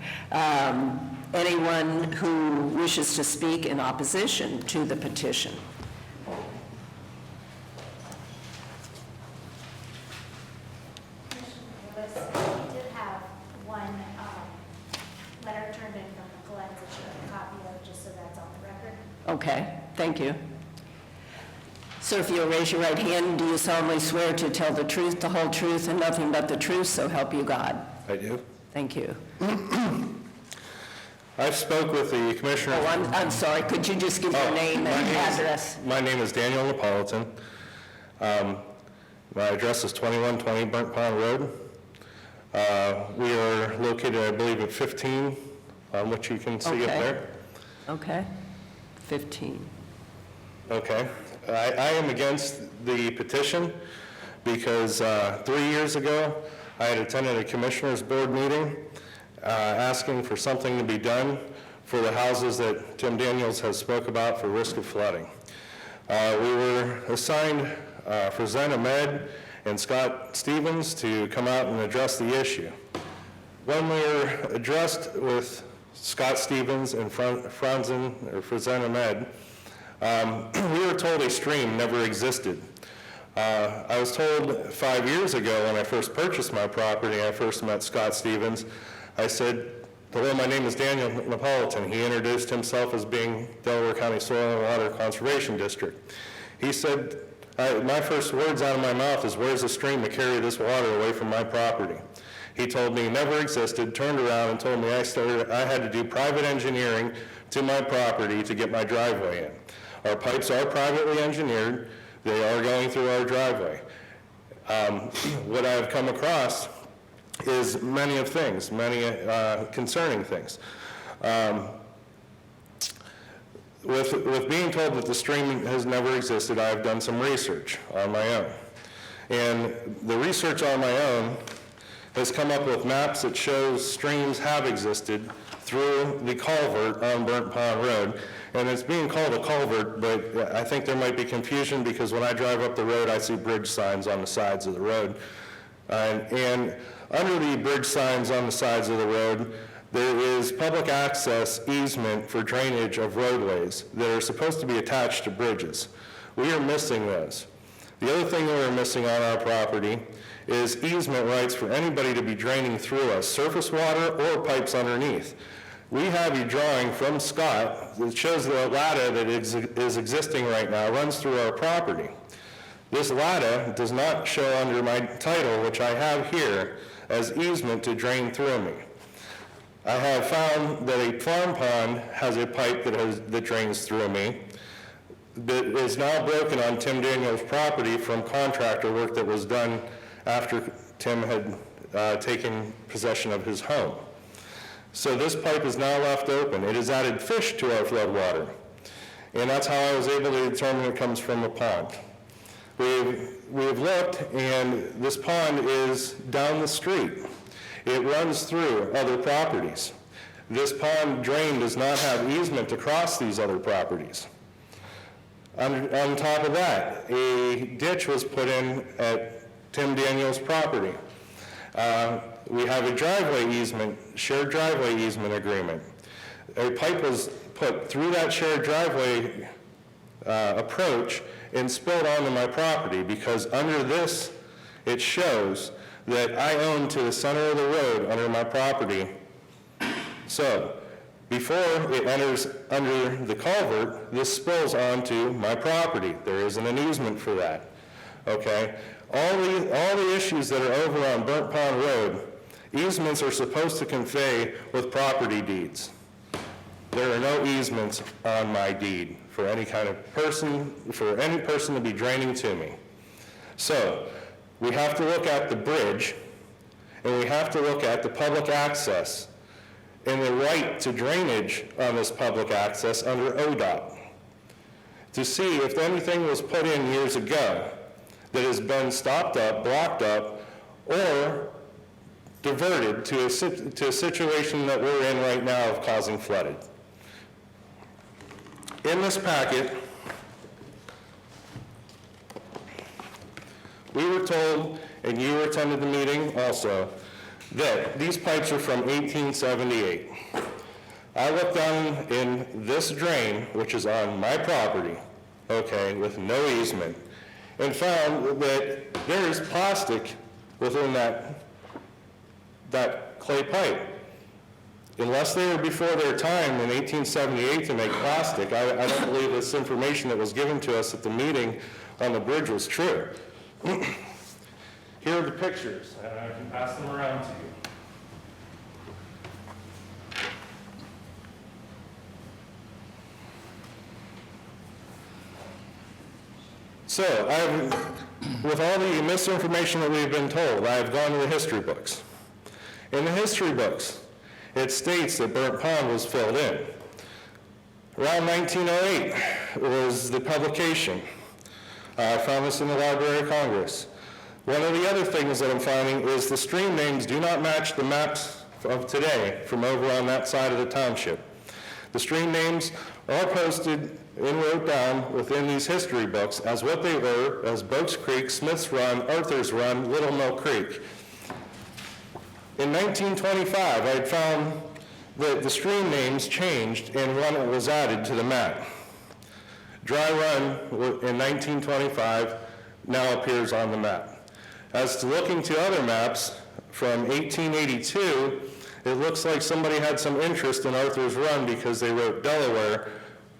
Speaker 1: Anyone who wishes to speak in opposition to the petition?
Speaker 13: We did have one letter turned in from the Glenns that you have a copy of, just so that's on the record.
Speaker 1: Okay, thank you. Sir, if you'll raise your right hand, do you solemnly swear to tell the truth, the whole truth, and nothing but the truth, so help you God?
Speaker 14: I do.
Speaker 1: Thank you.
Speaker 14: I've spoke with the commissioner.
Speaker 1: Oh, I'm sorry, could you just give your name and address?
Speaker 14: My name is Daniel Napolitan. My address is 2120 Burnt Pond Road. We are located, I believe, at 15, on which you can see up
Speaker 1: Okay.
Speaker 14: there.
Speaker 1: Okay, 15.
Speaker 14: Okay. I am against the petition because 3 years ago, I had attended a commissioners board meeting asking for something to be done for the houses that Tim Daniels has spoke about for risk of flooding. We were assigned Fresenius Med and Scott Stevens to come out and address the issue. When we were addressed with Scott Stevens and Fresenius Med, we were told a stream never existed. I was told 5 years ago when I first purchased my property, I first met Scott Stevens, I said, "Hello, my name is Daniel Napolitan." He introduced himself as being Delaware County Soil and Water Conservation District. He said, my first words out of my mouth is, "Where's the stream to carry this water away from my property?" He told me never existed, turned around and told me I had to do private engineering to my property to get my driveway in. Our pipes are privately engineered. They are going through our driveway. What I have come across is many concerning things. With being told that the stream has never existed, I have done some research on my own. And the research on my own has come up with maps that shows streams have existed through the culvert on Burnt Pond Road. And it's being called a culvert, but I think there might be confusion because when I drive up the road, I see bridge signs on the sides of the road. And under the bridge signs on the sides of the road, there is public access easement for drainage of roadways that are supposed to be attached to bridges. We are missing those. The other thing that we're missing on our property is easement rights for anybody to be draining through us, surface water or pipes underneath. We have a drawing from Scott that shows the ladder that is existing right now runs through our property. This ladder does not show under my title, which I have here, as easement to drain through me. I have found that a farm pond has a pipe that drains through me that is now broken on Tim Daniels' property from contractor work that was done after Tim had taken possession of his home. So this pipe is now left open. It has added fish to our floodwater. And that's how I was able to determine it comes from a pond. We've looked, and this pond is down the street. It runs through other properties. This pond drain does not have easement to cross these other properties. On top of that, a ditch was put in at Tim Daniels' property. We have a driveway easement, shared driveway easement agreement. A pipe was put through that shared driveway approach and spilled onto my property because under this, it shows that I own to the center of the road under my property. So before it enters under the culvert, this spills onto my property. There isn't an easement for that, okay? All the issues that are over on Burnt Pond Road, easements are supposed to convey with property deeds. There are no easements on my deed for any kind of person, for any person to be draining to me. So we have to look at the bridge, and we have to look at the public access and the right to drainage on this public access under ODOT to see if anything was put in years ago that has been stopped up, blocked up, or diverted to a situation that we're in right now of causing flooding. In this packet, we were told, and you attended the meeting also, that these pipes are from 1878. I looked down in this drain, which is on my property, okay, with no easement, and found that there is plastic within that clay pipe. Unless they were before their time in 1878 to make plastic, I don't believe this information that was given to us at the meeting on the bridge was true. Here are the pictures, and I can pass them around to you. So, with all the misinformation that we've been told, I have gone to the history books. In the history books, it states that Burnt Pond was filled in. Around 1908 was the publication. I found this in the Library of Congress. One of the other things that I'm finding is the stream names do not match the maps of today from over on that side of the township. The stream names are posted and wrote down within these history books as what they were as Boats Creek, Smith's Run, Arthur's Run, Little Mill Creek. In 1925, I had found that the stream names changed and one was added to the map. Dry Run in 1925 now appears on the map. As to looking to other maps from 1882, it looks like somebody had some interest in Arthur's Run because they wrote Delaware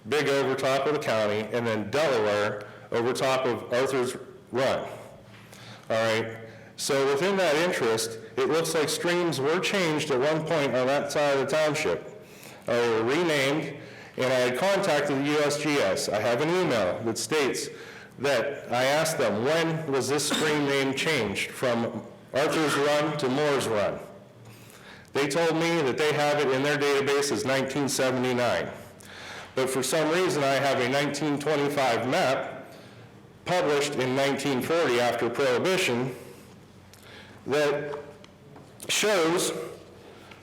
Speaker 14: big over top of the county, and then Delaware over top of Arthur's Run. All right, so within that interest, it looks like streams were changed at one point on that side of the township. They were renamed, and I had contacted the USGS. I have an email that states that I asked them, when was this stream name changed from Arthur's Run to Moore's Run? They told me that they have it in their database as 1979. But for some reason, I have a 1925 map published in 1940 after Prohibition that shows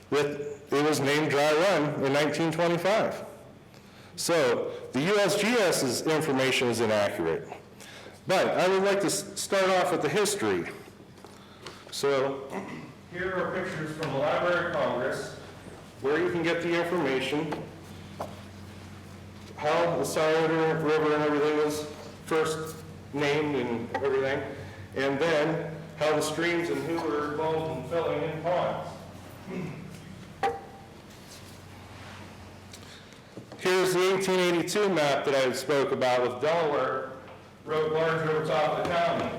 Speaker 14: that it was named Dry Run in 1925. So the USGS's information is inaccurate. But I would like to start off with the history. So here are pictures from the Library of Congress where you can get the information, how the Scioto River and everything was first named and everything, and then how the streams and who were involved in filling in ponds. Here's the 1882 map that I spoke about with Delaware wrote large over top of the county,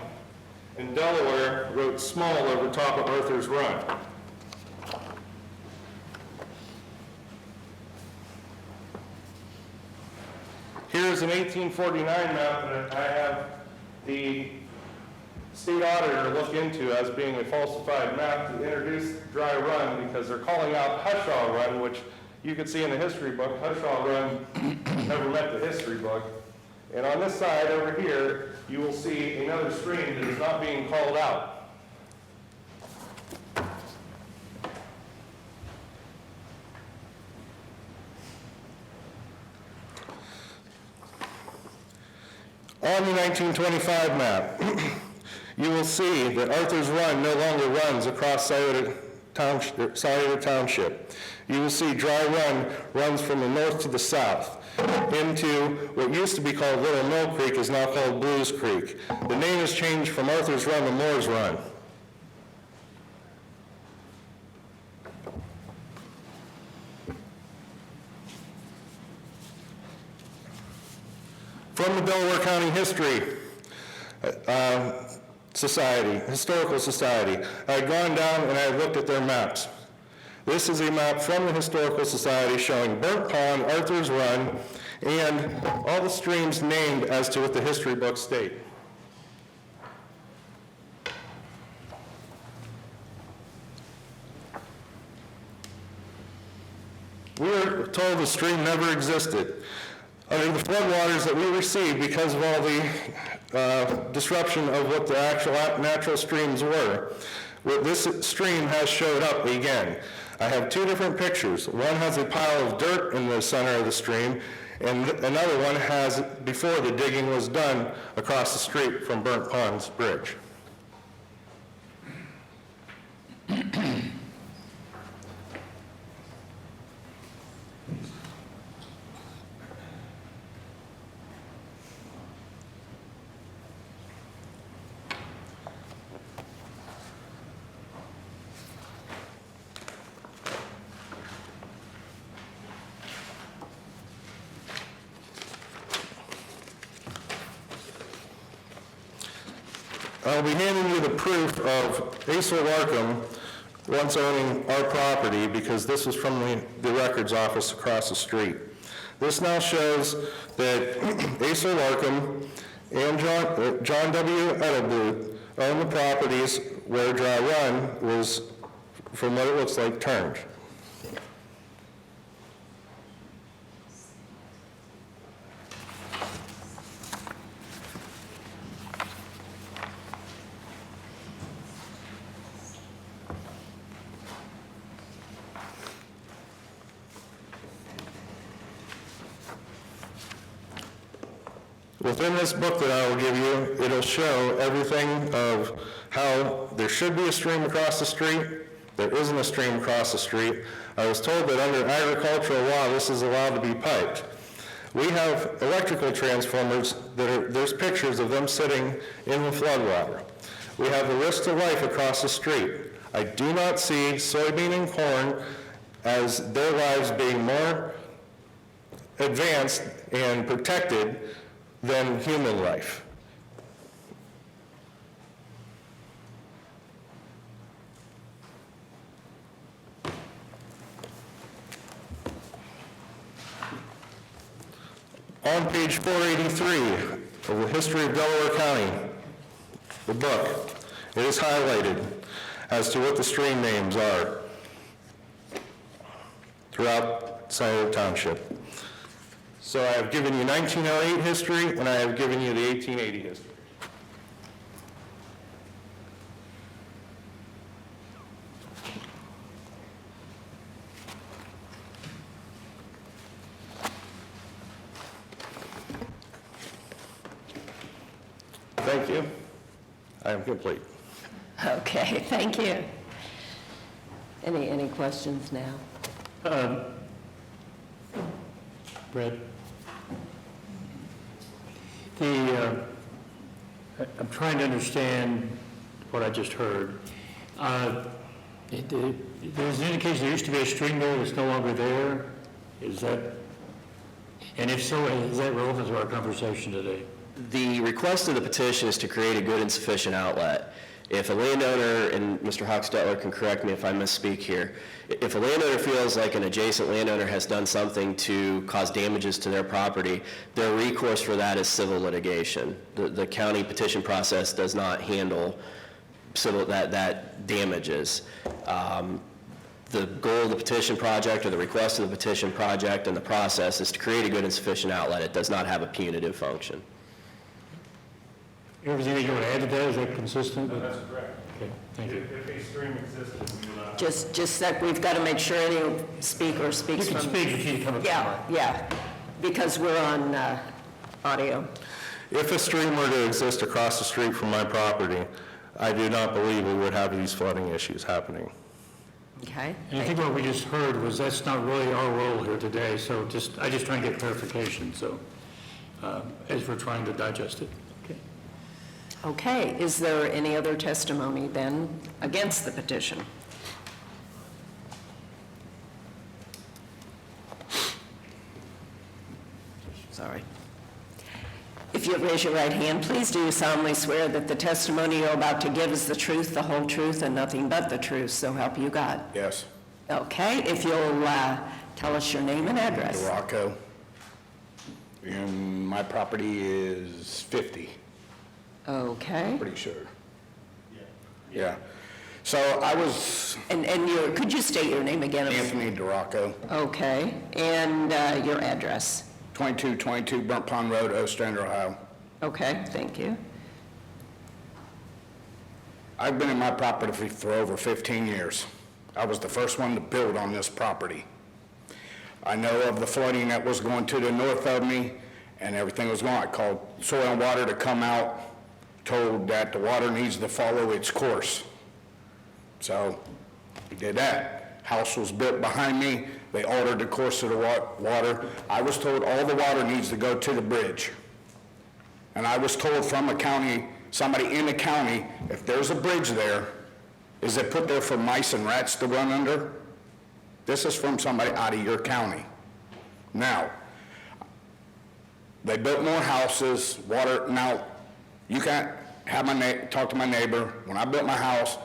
Speaker 14: and Delaware wrote small over top of Arthur's Run. Here's an 1849 map that I have the state auditor look into as being a falsified map to introduce Dry Run because they're calling out Hushaw Run, which you can see in the history book. Hushaw Run never met the history book. And on this side over here, you will see another stream that is not being called out. On the 1925 map, you will see that Arthur's Run no longer runs across Scioto Township. You will see Dry Run runs from the north to the south into what used to be called Little Mill Creek is now called Blues Creek. The name has changed from Arthur's Run to Moore's Run. From the Delaware County History Society, Historical Society, I had gone down and I had looked at their maps. This is a map from the Historical Society showing Burnt Pond, Arthur's Run, and all the streams named as to what the history books state. We were told the stream never existed. Under the floodwaters that we received because of all the disruption of what the actual natural streams were, this stream has showed up again. I have two different pictures. One has a pile of dirt in the center of the stream, and another one has before the digging was done across the street from Burnt Ponds Bridge. I'll be handing you the proof of Asa Larkham once owning our property because this was from the records office across the street. This now shows that Asa Larkham and John W. Edelblut own the properties where Dry Run was, from what it looks like, turned. Within this book that I will give you, it'll show everything of how there should be a stream across the street, there isn't a stream across the street. I was told that under agricultural law, this is allowed to be piped. We have electrical transformers there's pictures of them sitting in the floodwater. We have the risk to life across the street. I do not see soybean and corn as their lives being more advanced and protected than human life. On page 483 of the History of Delaware County, the book, it is highlighted as to what the stream names are throughout Scioto Township. So I have given you 1908 history, and I have given you the 1880 history. Thank you. I am complete.
Speaker 1: Okay, thank you. Any questions now?
Speaker 4: Brett? I'm trying to understand what I just heard. There's an indication there used to be a stream there that's no longer there. Is that, and if so, is that relevant to our conversation today?
Speaker 10: The request of the petition is to create a good and sufficient outlet. If a landowner, and Mr. Hochstetler can correct me if I misspeak here, if a landowner feels like an adjacent landowner has done something to cause damages to their property, their recourse for that is civil litigation. The county petition process does not handle civil that damages. The goal of the petition project, or the request of the petition project and the process, is to create a good and sufficient outlet. It does not have a punitive function.
Speaker 4: Everything that you want to add to that, is that consistent?
Speaker 14: That's correct.
Speaker 4: Okay, thank you.
Speaker 14: If a stream existed, we would not.
Speaker 1: Just that we've got to make sure any speaker speaks
Speaker 4: You
Speaker 1: from...
Speaker 4: can speak if you come up.
Speaker 1: Yeah, because we're on audio.
Speaker 14: If a stream were to exist across the street from my property, I do not believe we would have these flooding issues happening.
Speaker 1: Okay?
Speaker 4: And I think what we just heard was that's not really our role here today, so I just try and get clarification, so, as we're trying to digest it. Okay.
Speaker 1: Okay, is there any other testimony then against the petition? Sorry. If you'll raise your right hand, please do solemnly swear that the testimony you're about to give is the truth, the whole truth, and nothing but the truth, so help you God.
Speaker 15: Yes.
Speaker 1: Okay, if you'll tell us your name and address.
Speaker 15: Duraco. And my property is 50,
Speaker 1: Okay.
Speaker 15: pretty sure. Yeah. So I was
Speaker 1: And could you state your name again?
Speaker 15: Anthony Duraco,
Speaker 1: Okay, and your address.
Speaker 15: 2222 Burnt Pond Road, Ostrander, Ohio.
Speaker 1: Okay, thank you.
Speaker 15: I've been in my property for over 15 years. I was the first one to build on this property. I know of the flooding that was going to the north of me, and everything was going. I called Soil and Water to come out, told that the water needs to follow its course. So we did that. House was built behind me. They altered the course of the water. I was told all the water needs to go to the bridge. And I was told from a county, somebody in the county, if there's a bridge there, is it put there for mice and rats to run under? This is from somebody out of your county. Now, they built more houses, water. Now, you can't have talk to my neighbor. When I built my house,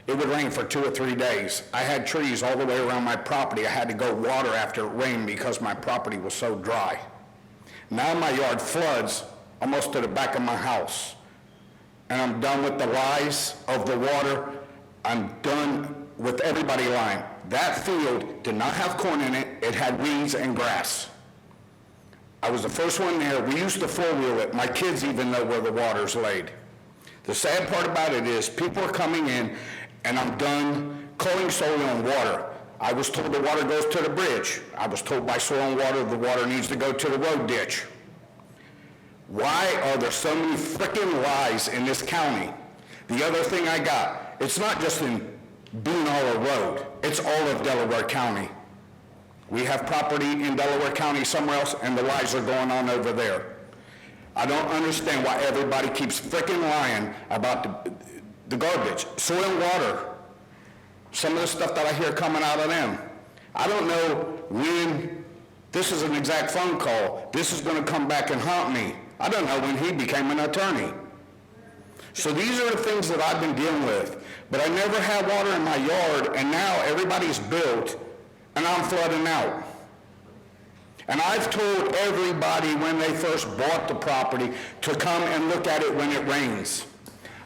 Speaker 15: it would rain for 2 or 3 days. I had trees all the way around my property. I had to go water after it rained because my property was so dry. Now my yard floods almost to the back of my house. And I'm done with the lies of the water. I'm done with everybody lying. That field did not have corn in it. It had weeds and grass. I was the first one there. We used to four-wheel it. My kids even know where the water's laid. The sad part about it is people are coming in, and I'm done calling Soil and Water. I was told the water goes to the bridge. I was told by Soil and Water the water needs to go to the road ditch. Why are there so many frickin' lies in this county? The other thing I got, it's not just in Beanhall Road, it's all of Delaware County. We have property in Delaware County somewhere else, and the lies are going on over there. I don't understand why everybody keeps frickin' lying about the garbage, soil and water, some of the stuff that I hear coming out of them. I don't know when this is an exact phone call. This is going to come back and haunt me. I don't know when he became an attorney. So these are the things that I've been dealing with. But I never had water in my yard, and now everybody's built, and I'm flooding out. And I've told everybody when they first bought the property to come and look at it when it rains.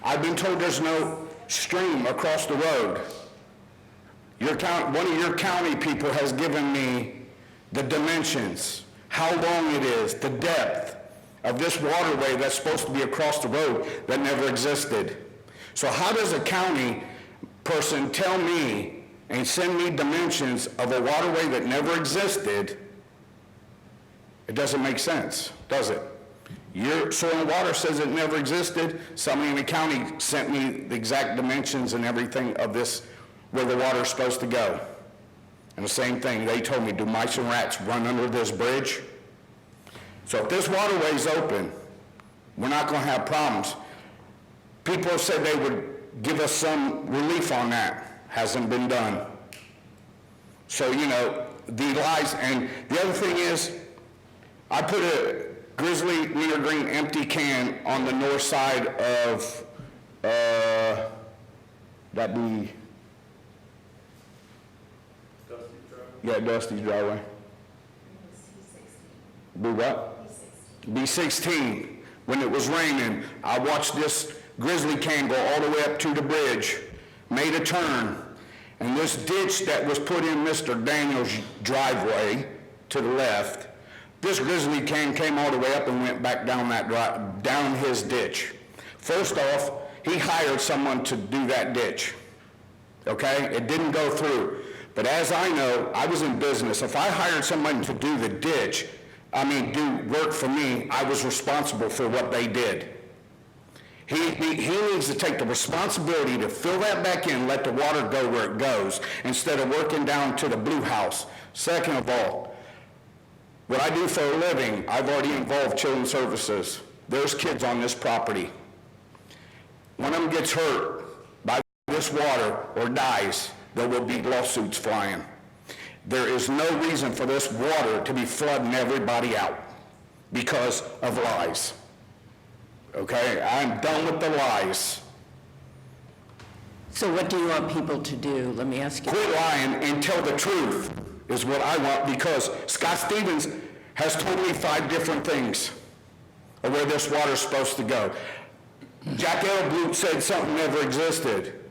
Speaker 15: I've been told there's no stream across the road. One of your county people has given me the dimensions, how long it is, the depth of this waterway that's supposed to be across the road that never existed. So how does a county person tell me and send me dimensions of a waterway that never existed? It doesn't make sense, does it? Your soil and water says it never existed. Somebody in the county sent me the exact dimensions and everything of this, where the water's supposed to go. And the same thing, they told me, do mice and rats run under this bridge? So if this waterway's open, we're not going to have problems. People have said they would give us some relief on that. Hasn't been done. So, you know, the lies, and the other thing is, I put a Grizzly wintergreen empty can on the north side of, that'd be, Dusty's driveway. Be what? B16. When it was raining, I watched this Grizzly can go all the way up to the bridge, made a turn, and this ditch that was put in Mr. Daniel's driveway to the left, this Grizzly can came all the way up and went back down down his ditch. First off, he hired someone to do that ditch. Okay? It didn't go through. But as I know, I was in business. If I hired someone to do the ditch, do work for me, I was responsible for what they did. He needs to take the responsibility to fill that back in, let the water go where it goes, instead of working down to the blue house. Second of all, what I do for a living, I've already involved Children's Services. There's kids on this property. One of them gets hurt by this water or dies, there will be lawsuits flying. There is no reason for this water to be flooding everybody out because of lies. Okay, I'm done with the lies.
Speaker 1: So what do you want people to do? Let me ask you.
Speaker 15: Quit lying and tell the truth is what I want, because Scott Stevens has told me 5 different things of where this water's supposed to go. Jack Edelblut said something never existed.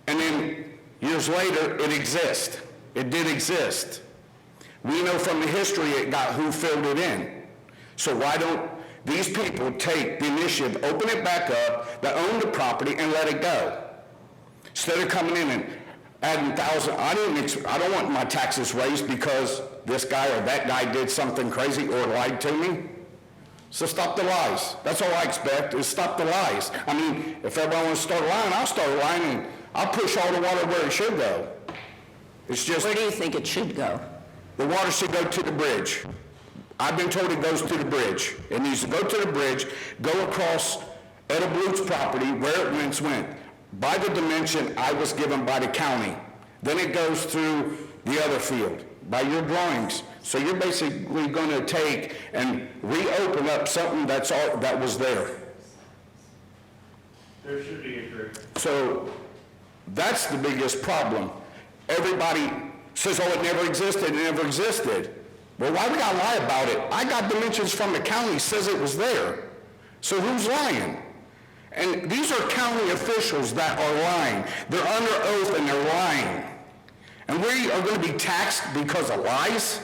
Speaker 15: And then years later, it exists. It did exist. We know from the history it got who filled it in. So why don't these people take the initiative, open it back up, that own the property, and let it go? Instead of coming in and adding thousands, I don't want my taxes raised because this guy or that guy did something crazy or lied to me. So stop the lies. That's all I expect, is stop the lies. I mean, if everyone wants to start lying, I'll start lying and I'll push all the water where it should go. It's just...
Speaker 1: Where do you think it should go?
Speaker 15: The water should go to the bridge. I've been told it goes to the bridge. It needs to go to the bridge, go across Edelblut's property where it once went, by the dimension I was given by the county. Then it goes through the other field, by your drawings. So you're basically going to take and reopen up something that was there.
Speaker 4: There should be a group.
Speaker 15: So that's the biggest problem. Everybody says, oh, it never existed, it never existed. Well, why would I lie about it? I got dimensions from the county, says it was there. So who's lying? And these are county officials that are lying. They're under oath and they're lying. And we are going to be taxed because of lies?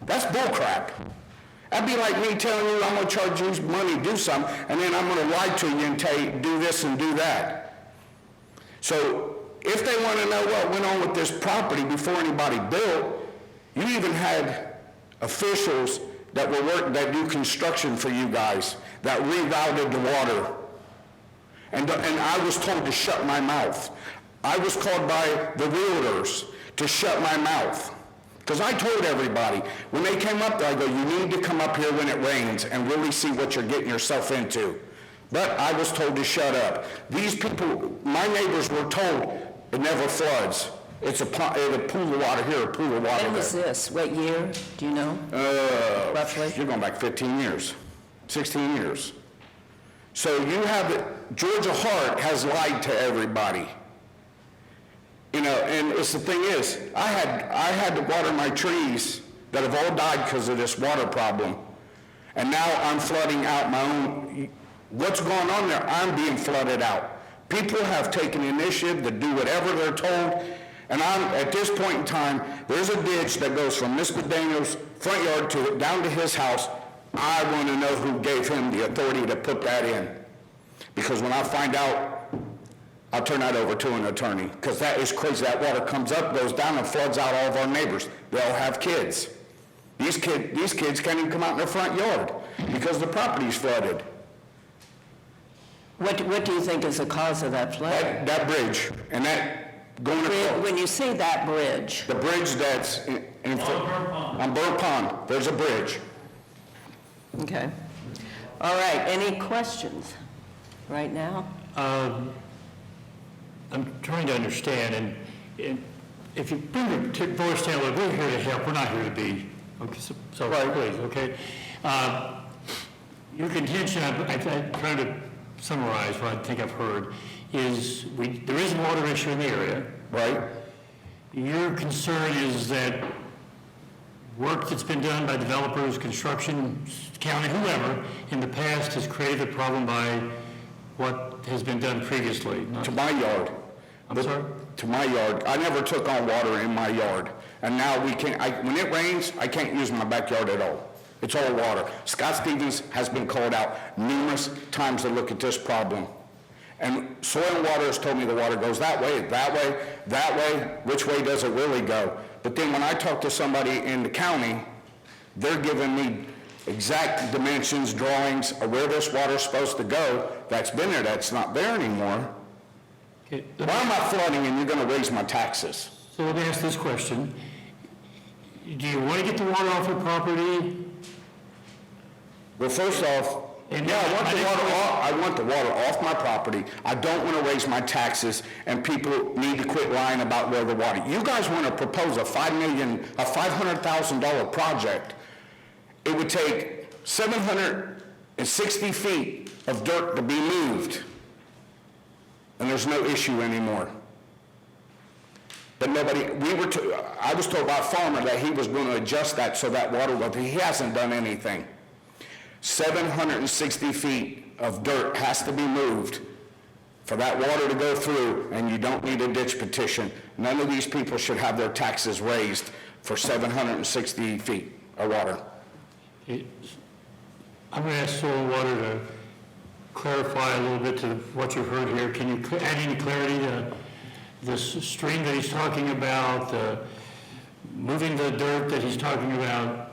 Speaker 15: That's bullcrap. That'd be like me telling you I'm going to charge you money to do something, and then I'm going to lie to you and tell you do this and do that. So if they want to know what went on with this property before anybody built, you even had officials that do construction for you guys, that rerouted the water. And I was told to shut my mouth. I was called by the realtors to shut my mouth. Because I told everybody, when they came up there, I go, you need to come up here when it rains and really see what you're getting yourself into. But I was told to shut up. These people, my neighbors were told, it never floods. It's a pool of water here, a pool of water there.
Speaker 1: When was this? What year? Do you know? Roughly?
Speaker 15: You're going back 15 years, 16 years. So you have, Georgia Hart has lied to everybody. You know, and it's the thing is, I had to water my trees that have all died because of this water problem. And now I'm flooding out my own, what's going on there? I'm being flooded out. People have taken initiative to do whatever they're told. And at this point in time, there's a ditch that goes from Mr. Daniels' front yard down to his house. I want to know who gave him the authority to put that in. Because when I find out, I'll turn that over to an attorney. Because that is crazy. That water comes up, goes down, and floods out all of our neighbors. They all have kids. These kids can't even come out in their front yard because the property's flooded.
Speaker 1: What do you think is the cause of that flood?
Speaker 15: That bridge, and that going across.
Speaker 1: When you say that bridge.
Speaker 15: The bridge that's on Burnt Pond, there's a bridge.
Speaker 1: Okay. All right, any questions right now?
Speaker 4: I'm trying to understand, and if you bring your voice down, we're here to help, we're not here to be, okay, so please, okay? Your contention, I'm trying to summarize what I think I've heard, is there is a water issue in the area.
Speaker 15: Right.
Speaker 4: Your concern is that work that's been done by developers, construction, county, whoever, in the past has created a problem by what has been done previously.
Speaker 15: To my yard.
Speaker 4: I'm sorry?
Speaker 15: To my yard. I never took on water in my yard. And now when it rains, I can't use my backyard at all. It's all water. Scott Stevens has been called out numerous times to look at this problem. And Soil and Water has told me the water goes that way, that way, that way. Which way does it really go? But then when I talk to somebody in the county, they're giving me exact dimensions, drawings of where this water's supposed to go. That's been there, that's not there anymore.
Speaker 4: Okay.
Speaker 15: Why am I flooding and you're going to raise my taxes?
Speaker 4: So let me ask this question. Do you want to get the water off your property?
Speaker 15: Well, first off, I want the water off my property. I don't want to raise my taxes, and people need to quit lying about where the water. You guys want to propose a $500,000 project. It would take 760 feet of dirt to be moved, and there's no issue anymore. But I was told by a farmer that he was going to adjust that so that water will, he hasn't done anything. 760 feet of dirt has to be moved for that water to go through, and you don't need a ditch petition. None of these people should have their taxes raised for 760 feet of water.
Speaker 4: I'm going to ask Soil and Water to clarify a little bit to what you've heard here. Can you add any clarity to this stream that he's talking about, moving the dirt that he's talking about?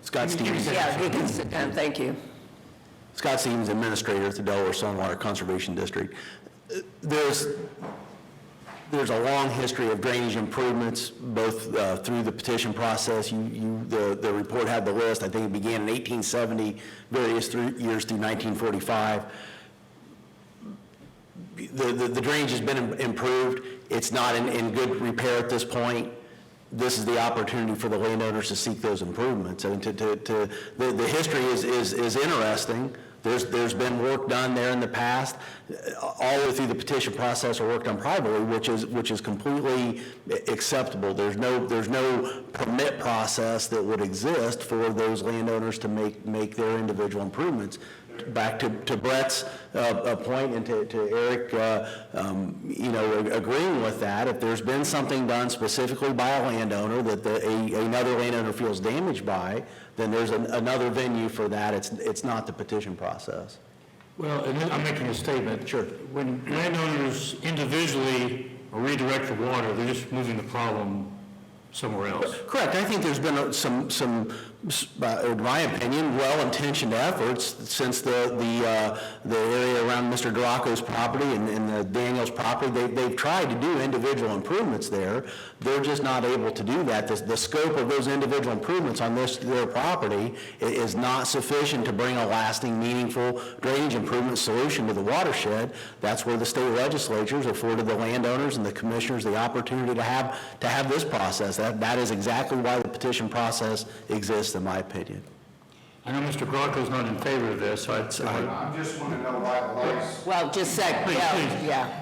Speaker 5: Scott Stevens.
Speaker 1: Yeah, you can sit down, thank you.
Speaker 5: Scott Stevens, Administrator at the Delaware Soil and Water Conservation District. There's a long history of drainage improvements, both through the petition process. The report had the list. I think it began in 1870, various years through 1945. The drainage has been improved. It's not in good repair at this point. This is the opportunity for the landowners to seek those improvements. And the history is interesting. There's been work done there in the past, all the way through the petition process or work done privately, which is completely acceptable. There's no permit process that would exist for those landowners to make their individual improvements. Back to Brett's point and to Eric, agreeing with that, if there's been something done specifically by a landowner that another landowner feels damaged by, then there's another venue for that. It's not the petition process.
Speaker 4: Well, and then I'm making a statement.
Speaker 5: Sure.
Speaker 4: When landowners individually redirect the water, they're just moving the problem somewhere else.
Speaker 5: Correct. I think there's been some, in my opinion, well-intentioned efforts since the area around Mr. Duraco's property and the Daniels property. They've tried to do individual improvements there. They're just not able to do that. The scope of those individual improvements on their property is not sufficient to bring a lasting, meaningful drainage improvement solution to the watershed. That's where the state legislatures afforded the landowners and the commissioners the opportunity to have this process. That is exactly why the petition process exists, in my opinion.
Speaker 4: I know Mr. Duraco's not in favor of this, so
Speaker 15: I just want to know why the lights.
Speaker 1: Well, just
Speaker 4: Please.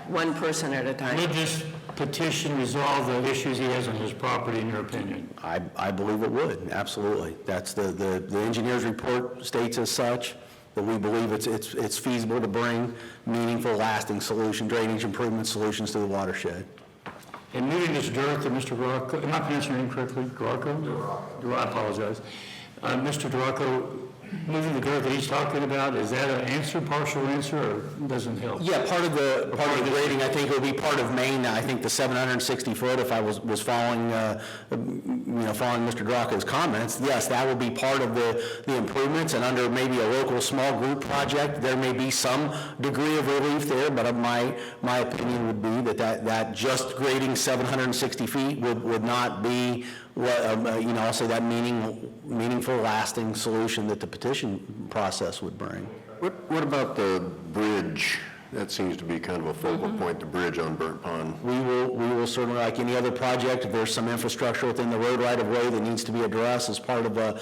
Speaker 1: one person at a time.
Speaker 4: would this petition resolve the issues he has on his property, in your opinion?
Speaker 5: I believe it would, absolutely. That's the engineer's report states as such, that we believe it's feasible to bring meaningful, lasting drainage improvement solutions to the watershed.
Speaker 4: And moving this dirt to Mr. Duraco, am I pronouncing your name correctly? Duraco? I apologize. Mr. Duraco, moving the dirt that he's talking about, is that an answer, partial answer, or doesn't help?
Speaker 5: Yeah, part of the grading, I think it would be part of Maine. I think the 760 foot, if I was following, following Mr. Duraco's comments, yes, that would be part of the improvements, and under maybe a local small group project, there may be some degree of relief there, but my opinion would be that just grading 760 feet would not be I'll say that meaningful, lasting solution that the petition process would bring.
Speaker 3: What about the bridge? That seems to be kind of a focal point, the bridge on Burnt Pond.
Speaker 5: We will certainly, like any other project, if there's some infrastructure within the road right-of-way that needs to be addressed as part of a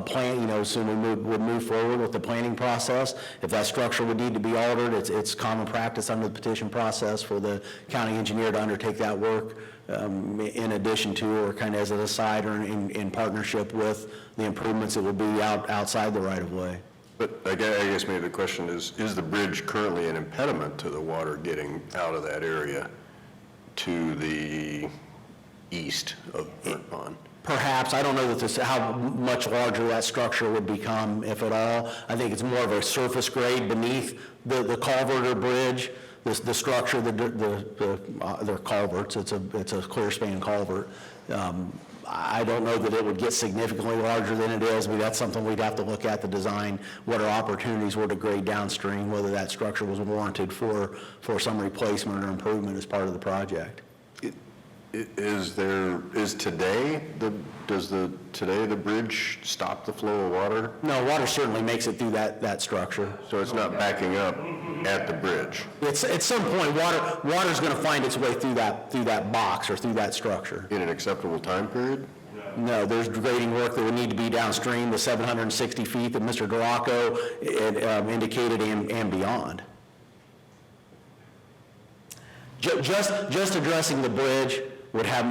Speaker 5: plan, assume we would move forward with the planning process. If that structure would need to be altered, it's common practice under the petition process for the county engineer to undertake that work in addition to, or kind of as an aside, or in partnership with the improvements that would be outside the right-of-way.
Speaker 3: But I guess maybe the question is the bridge currently an impediment to the water getting out of that area to the east of Burnt Pond?
Speaker 5: Perhaps. I don't know how much larger that structure would become, if at all. I think it's more of a surface grade beneath the culvert or bridge. The structure, they're culverts. It's a clear span culvert. I don't know that it would get significantly larger than it is, but that's something we'd have to look at the design, what our opportunities were to grade downstream, whether that structure was warranted for some replacement or improvement as part of the project.
Speaker 3: Does today the bridge stop the flow of water?
Speaker 5: No, water certainly makes it through that structure.
Speaker 3: So it's not backing up at the bridge?
Speaker 5: At some point, water's going to find its way through that box or through that structure.
Speaker 3: In an acceptable time period?
Speaker 5: No, there's grading work that would need to be downstream, the 760 feet that Mr. Duraco indicated and beyond. Just addressing the bridge would have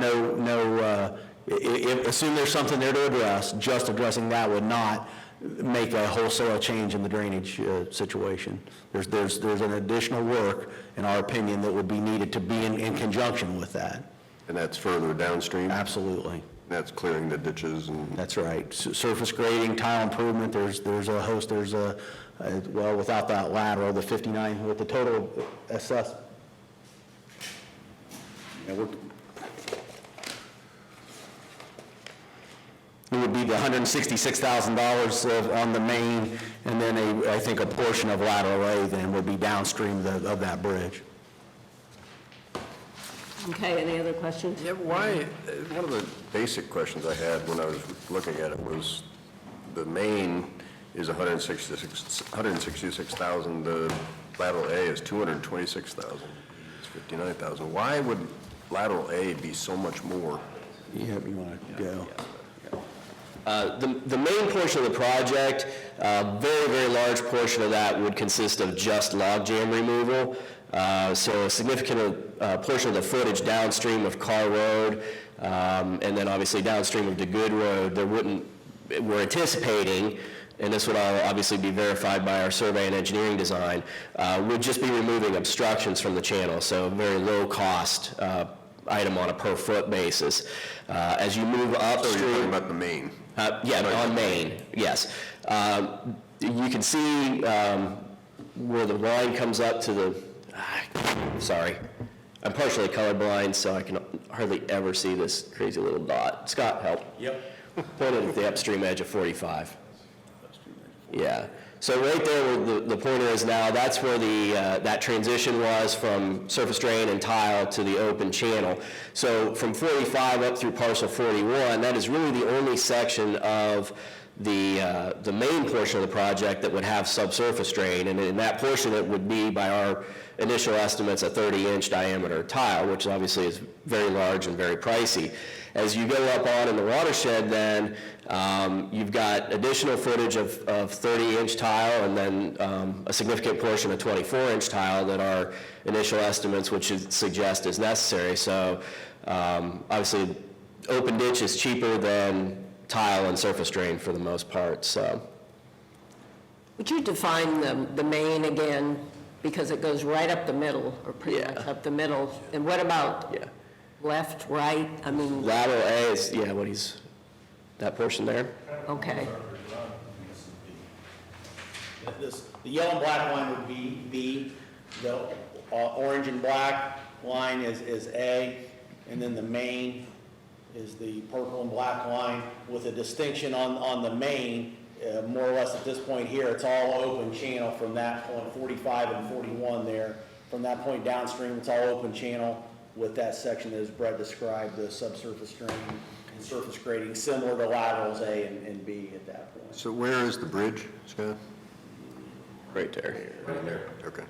Speaker 5: assume there's something there to address, just addressing that would not make a wholesale change in the drainage situation. There's an additional work, in our opinion, that would be needed to be in conjunction with that.
Speaker 3: And that's further downstream?
Speaker 5: Absolutely.
Speaker 3: That's clearing the ditches and...
Speaker 5: That's right. Surface grading, tile improvement, there's a host, without that lateral, the 59, with the total assessed. It would be the $166,000 on the main, and then I think a portion of lateral A then would be downstream of that bridge.
Speaker 1: Okay, any other questions?
Speaker 3: Yeah, why, one of the basic questions I had when I was looking at it was the main is 166,000, the lateral A is 226,000, it's 59,000. Why would lateral A be so much more?
Speaker 5: Yeah, you want to go?
Speaker 10: The main portion of the project, very, very large portion of that would consist of just log jam removal. So a significant portion of the footage downstream of Carr Road, and then obviously downstream of DeGood Road, we're anticipating, and this would all obviously be verified by our survey and engineering design, would just be removing obstructions from the channel, so a very low cost item on a per foot basis. As you move upstream...
Speaker 3: So you're talking about the main?
Speaker 10: On Main, yes. You can see where the line comes up to the... sorry. I'm partially colorblind, so I can hardly ever see this crazy little dot. Scott, help.
Speaker 5: Yep.
Speaker 10: Pointed at the upstream edge of 45. Yeah. So right there where the pointer is now, that's where that transition was from surface drain and tile to the open channel. So from 45 up through parcel 41, that is really the only section of the main portion of the project that would have subsurface drain, and in that portion it would be, by our initial estimates, a 30-inch diameter tile, which obviously is very large and very pricey. As you go up on in the watershed then, you've got additional footage of 30-inch tile and then a significant portion of 24-inch tile that our initial estimates would suggest is necessary. So obviously open ditch is cheaper than tile and surface drain for the most part, so.
Speaker 1: Would you define the main again, because it goes right up the middle, or pretty much up the middle, and what about left, right, I mean?
Speaker 10: Lateral A is, that portion there.
Speaker 1: Okay.
Speaker 5: The yellow and black line would be B, the orange and black line is A, and then the main is the purple and black line, with a distinction on the main, more or less at this point here, it's all open channel from that point, 45 and 41 there. From that point downstream, it's all open channel with that section that, as Brett described, the subsurface drain and surface grading, similar to laterals A and B at that point.
Speaker 3: So where is the bridge, Scott?
Speaker 10: Right there.
Speaker 3: Right there, okay.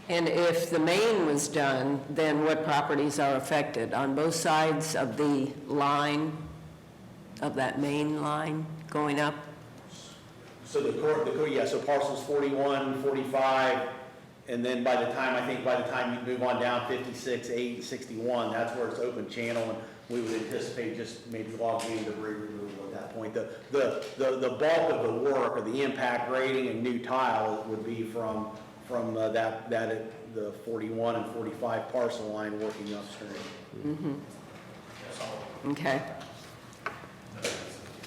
Speaker 1: And if the main was done, then what properties are affected? On both sides of the line, of that main line going up?
Speaker 5: So so parcels 41, 45, and then by the time you move on down 56, 8, 61, that's where it's open channel, and we would anticipate just maybe log jam debris removal at that point. The bulk of the work, or the impact grading and new tile, would be from the 41 and 45 parcel line working upstream.
Speaker 1: Mm-hmm. Okay.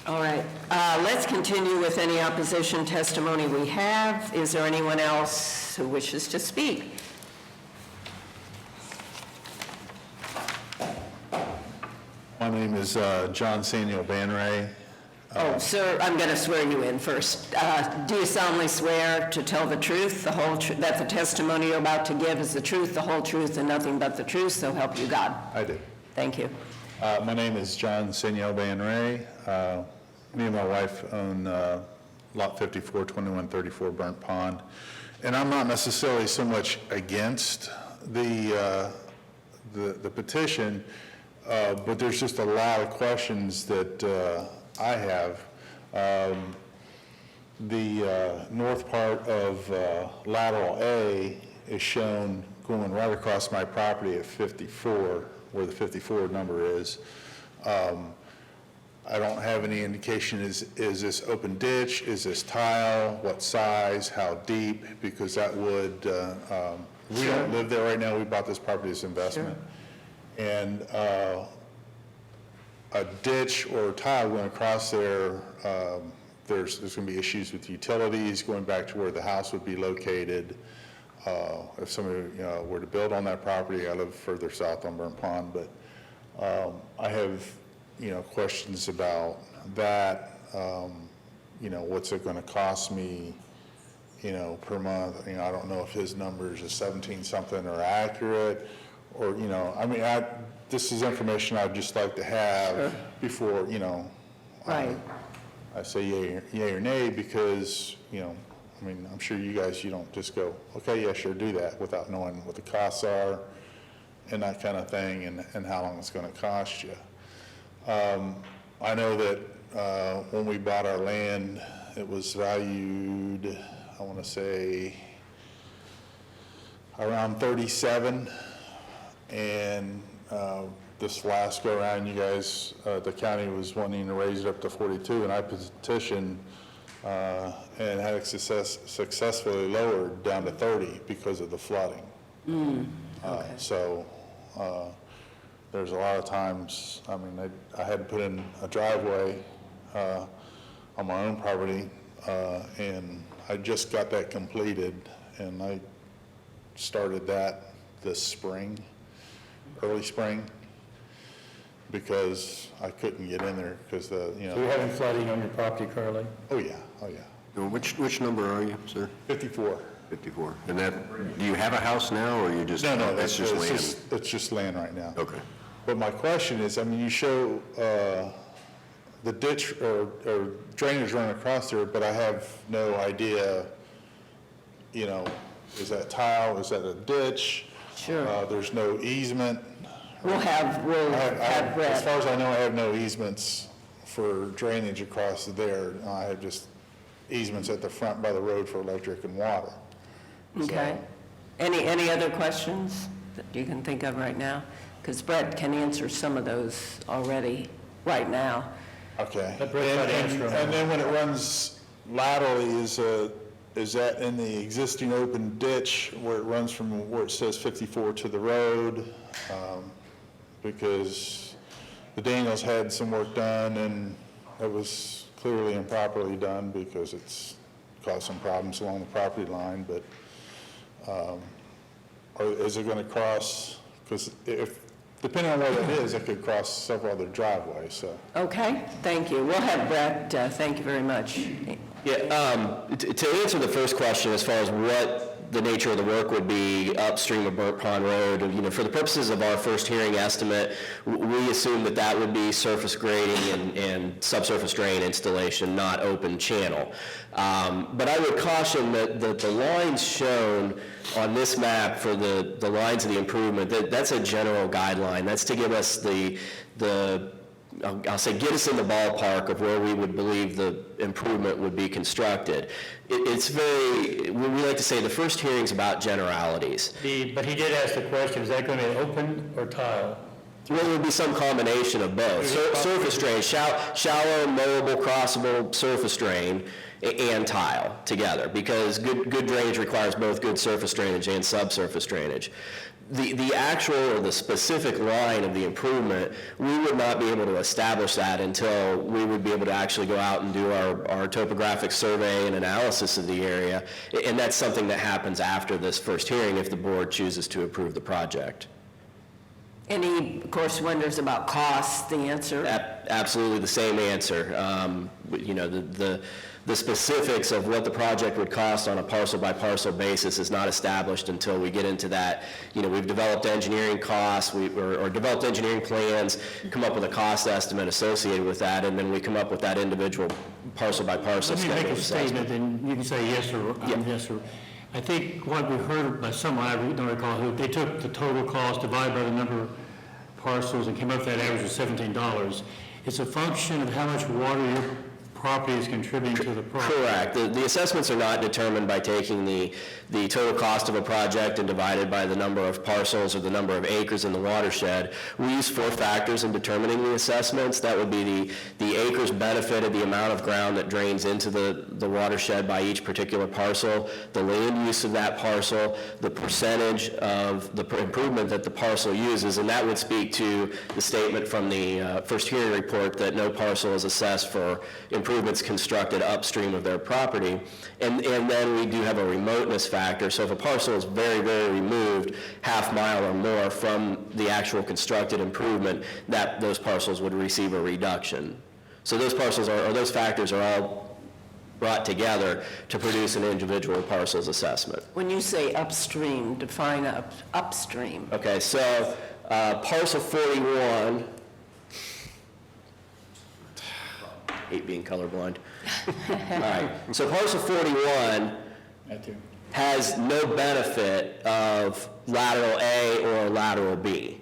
Speaker 1: All right, let's continue with any opposition testimony we have. Is there anyone else who wishes to speak?
Speaker 14: My name is John Samuel Banray.
Speaker 1: Oh, sir, I'm going to swear you in first. Do you solemnly swear to tell the truth, the whole truth, that the testimony you're about to give is the truth, the whole truth, and nothing but the truth, so help you God?
Speaker 14: I do.
Speaker 1: Thank you.
Speaker 14: My name is John Samuel Banray. Me and my wife own Lot 54, 2134 Burnt Pond. And I'm not necessarily so much against the petition, but there's just a lot of questions that I have. The north part of lateral A is shown going right across my property at 54, where the 54 number is. I don't have any indication, is this open ditch, is this tile, what size, how deep, because that would, we don't live there right now, we bought this property as investment. And a ditch or tile going across there, there's going to be issues with utilities going back to where the house would be located. If somebody were to build on that property, I live further south on Burnt Pond, but I have questions about that. What's it going to cost me, per month? I don't know if his numbers of 17 something are accurate, or this is information I'd just like to have before
Speaker 1: Right.
Speaker 14: I say yay or nay, because I'm sure you guys, you don't just go, okay, yeah, sure, do that, without knowing what the costs are and that kind of thing, and how long it's going to cost you. I know that when we bought our land, it was valued, I want to say, around 37, and this last go around, you guys, the county was wanting to raise it up to 42, and I petitioned and had it successfully lowered down to 30 because of the flooding.
Speaker 1: Okay.
Speaker 14: So there's a lot of times, I had to put in a driveway on my own property, and I just got that completed, and I started that this spring. early spring, because I couldn't get in there because
Speaker 4: So you're having flooding on your property currently?
Speaker 14: Oh, yeah, oh, yeah.
Speaker 3: Which number are you, sir?
Speaker 14: 54.
Speaker 3: 54. And that, do you have a house now, or you just?
Speaker 14: No,
Speaker 3: that's just land?
Speaker 14: It's just land right now.
Speaker 3: Okay.
Speaker 14: But my question is, I mean, you show the ditch or drainage running across there, but I have no idea, you know, is that tile, is that a ditch?
Speaker 1: Sure.
Speaker 14: There's no easement.
Speaker 1: We'll have
Speaker 14: As
Speaker 1: Brett.
Speaker 14: far as I know, I have no easements for drainage across there. I have just easements at the front by the road for electric and water.
Speaker 1: Okay. Any other questions that you can think of right now? Because Brett can answer some of those already, right now.
Speaker 14: Okay.
Speaker 4: Let Brett try to answer them.
Speaker 14: And then when it runs laterally, is that in the existing open ditch where it runs from where it says 54 to the road? Because the Daniels had some work done, and it was clearly improperly done because it's caused some problems along the property line, but or is it going to cross, because if, depending on where that is, it could cross several other driveways, so.
Speaker 1: Okay, thank you. We'll have Brett, thank you very much.
Speaker 10: Yeah, to answer the first question, as far as what the nature of the work would be upstream of Burnt Pond Road, you know, for the purposes of our first hearing estimate, we assume that that would be surface grading and subsurface drain installation, not open channel. But I would caution that the lines shown on this map for the lines of the improvement, that's a general guideline. That's to give us I'll say, get us in the ballpark of where we would believe the improvement would be constructed. It's very, we like to say the first hearing's about generalities.
Speaker 4: But he did ask the question, is that going to be open or tile?
Speaker 10: Well, it would be some combination of both. Surface drain, shallow, mowable, crossable surface drain and tile together, because good drainage requires both good surface drainage and subsurface drainage. The actual or the specific line of the improvement, we would not be able to establish that until we would be able to actually go out and do our topographic survey and analysis of the area, and that's something that happens after this first hearing if the board chooses to approve the project.
Speaker 1: Any, of course, wonders about costs, the answer?
Speaker 10: Absolutely the same answer. You know, the specifics of what the project would cost on a parcel-by-parcel basis is not established until we get into that. You know, we've developed engineering costs, or developed engineering plans, come up with a cost estimate associated with that, and then we come up with that individual parcel-by-parcel
Speaker 4: Let me make
Speaker 10: schedule
Speaker 4: a statement,
Speaker 10: assessment.
Speaker 4: and you can say yes or yes or. I think what we heard by someone, I don't recall who, they took the total cost divided by the number of parcels and came up with that average of $17. It's a function of how much water your property is contributing to the project.
Speaker 10: Correct. The assessments are not determined by taking the total cost of a project and divided by the number of parcels or the number of acres in the watershed. We use 4 factors in determining the assessments. That would be the acres benefited, the amount of ground that drains into the watershed by each particular parcel, the land use of that parcel, the percentage of the improvement that the parcel uses, and that would speak to the statement from the first hearing report that no parcel is assessed for improvements constructed upstream of their property. And then we do have a remoteness factor. So if a parcel is very, very removed, half mile or more from the actual constructed improvement, those parcels would receive a reduction. So those parcels those factors are all brought together to produce an individual parcel's assessment.
Speaker 1: When you say upstream, define upstream.
Speaker 10: Okay, so parcel 41, hate being colorblind. All right, so parcel 41 has no benefit of lateral A or lateral B.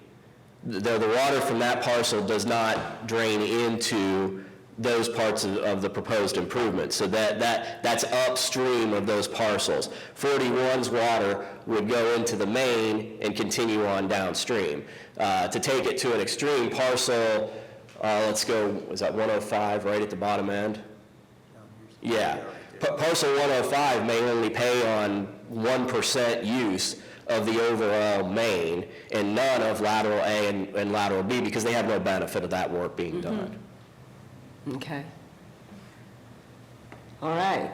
Speaker 10: The water from that parcel does not drain into those parts of the proposed improvement. So that's upstream of those parcels. 41's water would go into the main and continue on downstream. To take it to an extreme parcel, let's go, is that 105 right at the bottom end? Yeah. Parcel 105 may only pay on 1% use of the overall main and none of lateral A and lateral B because they have no benefit of that work being done.
Speaker 1: Okay. All right.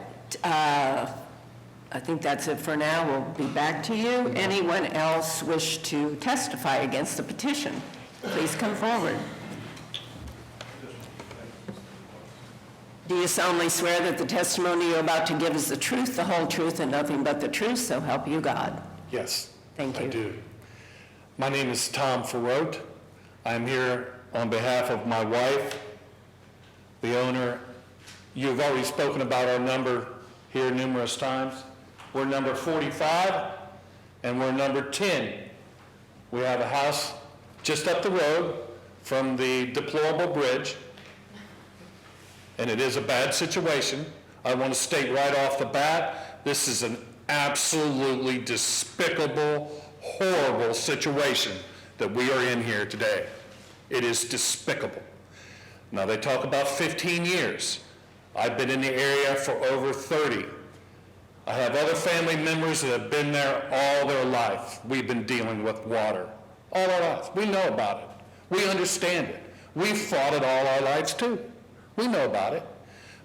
Speaker 1: I think that's it for now. We'll be back to you. Anyone else wish to testify against the petition? Please come forward. Do you solemnly swear that the testimony you're about to give is the truth, the whole truth, and nothing but the truth, so help you God?
Speaker 14: Yes.
Speaker 1: Thank you.
Speaker 14: I do. My name is Tom Farote. I'm here on behalf of my wife, the owner. You've already spoken about our number here numerous times. We're number 45, and we're number 10. We have a house just up the road from the deplorable bridge, and it is a bad situation. I want to state right off the bat, this is an absolutely despicable, horrible situation that we are in here today. It is despicable. Now, they talk about 15 years. I've been in the area for over 30. I have other family members that have been there all their life. We've been dealing with water all our lives. We know about it. We understand it. We've fought it all our lives too. We know about it.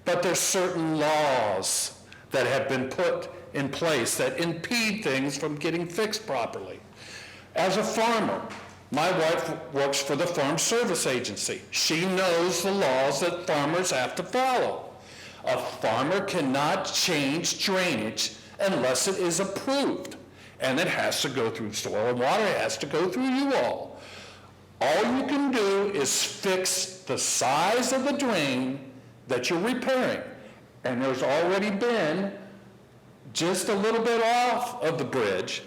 Speaker 14: But there's certain laws that have been put in place that impede things from getting fixed properly. As a farmer, my wife works for the Farm Service Agency. She knows the laws that farmers have to follow. A farmer cannot change drainage unless it is approved. And it has to go through soil and water, it has to go through you all. All you can do is fix the size of the drain that you're repairing. And there's already been just a little bit off of the bridge.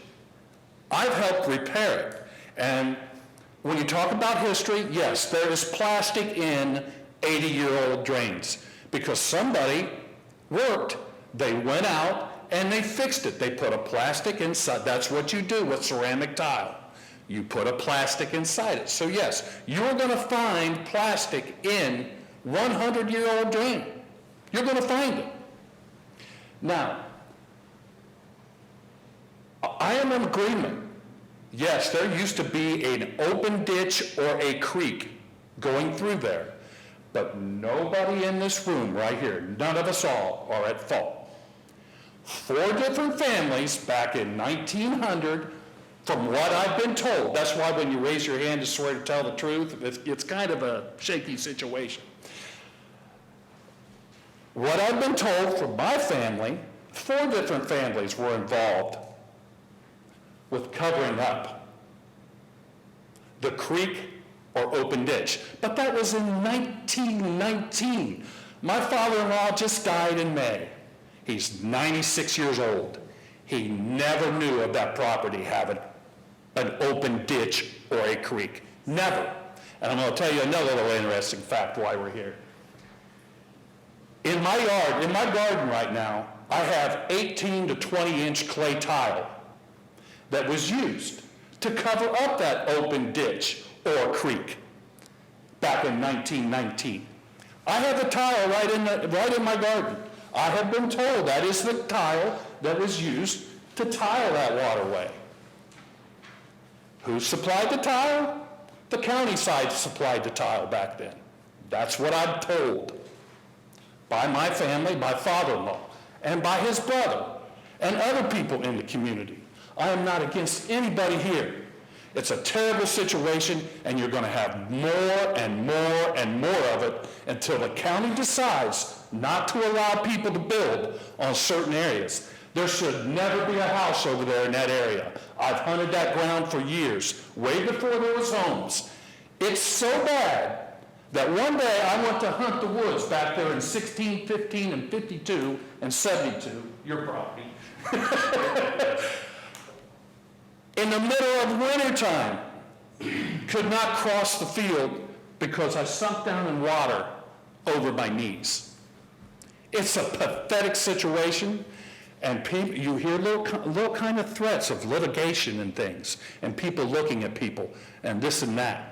Speaker 14: I've helped repair it. And when you talk about history, yes, there is plastic in 80-year-old drains because somebody worked, they went out and they fixed it. They put a plastic inside. That's what you do with ceramic tile. You put a plastic inside it. So yes, you're going to find plastic in 100-year-old drain. You're going to find it. Now, I am in agreement. Yes, there used to be an open ditch or a creek going through there, but nobody in this room right here, none of us all, are at fault. 4 different families back in 1900, from what I've been told, that's why when you raise your hand to swear to tell the truth, it's kind of a shaky situation. What I've been told from my family, 4 different families were involved with covering up the creek or open ditch. But that was in 1919. My father-in-law just died in May. He's 96 years old. He never knew of that property having an open ditch or a creek. Never. And I'm going to tell you another little interesting fact why we're here. In my yard, in my garden right now, I have 18 to 20-inch clay tile that was used to cover up that open ditch or creek back in 1919. I have a tile right in my garden. I have been told that is the tile that was used to tile that waterway. Who supplied the tile? The county side supplied the tile back then. That's what I'm told by my family, my father-in-law, and by his brother, and other people in the community. I am not against anybody here. It's a terrible situation, and you're going to have more and more and more of it until the county decides not to allow people to build on certain areas. There should never be a house over there in that area. I've hunted that ground for years, way before there was homes. It's so bad that one day I went to hunt the woods back there in 16, 15, and 52, and 72, your property. In the middle of wintertime, could not cross the field because I sunk down in water over my knees. It's a pathetic situation, and people, you hear little kind of threats of litigation and things, and people looking at people, and this and that.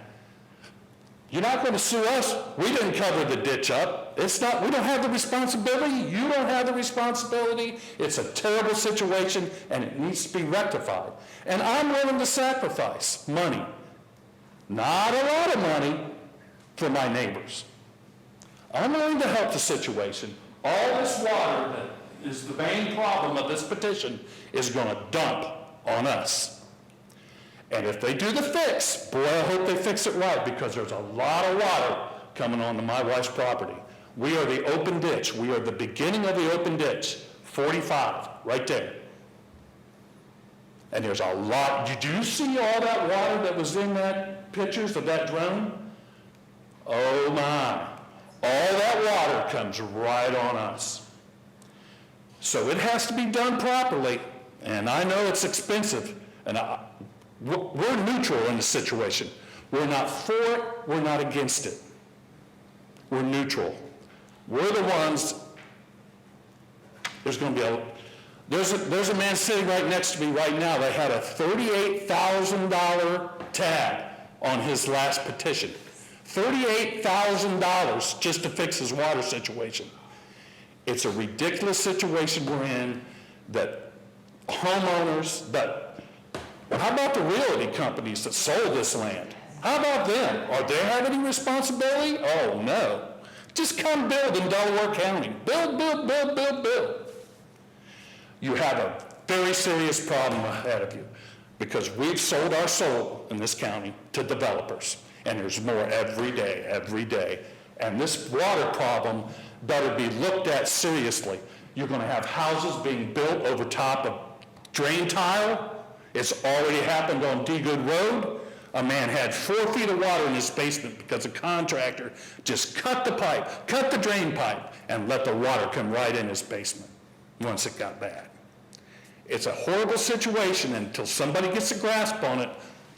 Speaker 14: You're not going to sue us. We didn't cover the ditch up. We don't have the responsibility. You don't have the responsibility. It's a terrible situation, and it needs to be rectified. And I'm willing to sacrifice money, not a lot of money, for my neighbors. I'm willing to help the situation. All this water that
Speaker 16: is the main problem of this petition, is going to dump on us. And if they do the fix, boy, I hope they fix it right, because there's a lot of water coming onto my wife's property. We are the open ditch. We are the beginning of the open ditch, 45, right there. And there's a lot. Did you see all that water that was in that pictures of that drone? Oh my. All that water comes right on us. So it has to be done properly, and I know it's expensive, and we're neutral in the situation. We're not for it, we're not against it. We're neutral. We're the ones, there's a man sitting right next to me right now that had a $38,000 tag on his last petition. $38,000 just to fix his water situation. It's a ridiculous situation we're in, that homeowners, but how about the realty companies that sold this land? How about them? Are they have any responsibility? Oh, no. Just come build in Delaware County. Build, build, build, build, build. You have a very serious problem ahead of you, because we've sold our soul in this county to developers, and there's more every day, every day. And this water problem better be looked at seriously. You're going to have houses being built over top of drain tile. It's already happened on D. Good Road. A man had 4 feet of water in his basement because a contractor just cut the pipe, cut the drain pipe, and let the water come right in his basement once it got bad. It's a horrible situation, and until somebody gets a grasp on it,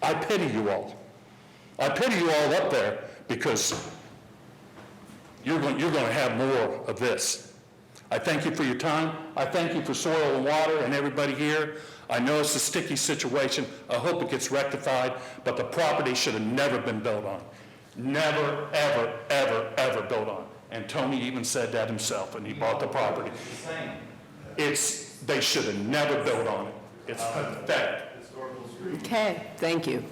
Speaker 16: I pity you all. I pity you all up there, because you're going to have more of this. I thank you for your time. I thank you for Soil and Water and everybody here. I know it's a sticky situation. I hope it gets rectified, but the property should have never been built on. Never, ever, ever, ever built on. And Tony even said that himself, and he bought the property. They should have never built on it. It's pathetic.
Speaker 1: Okay, thank you.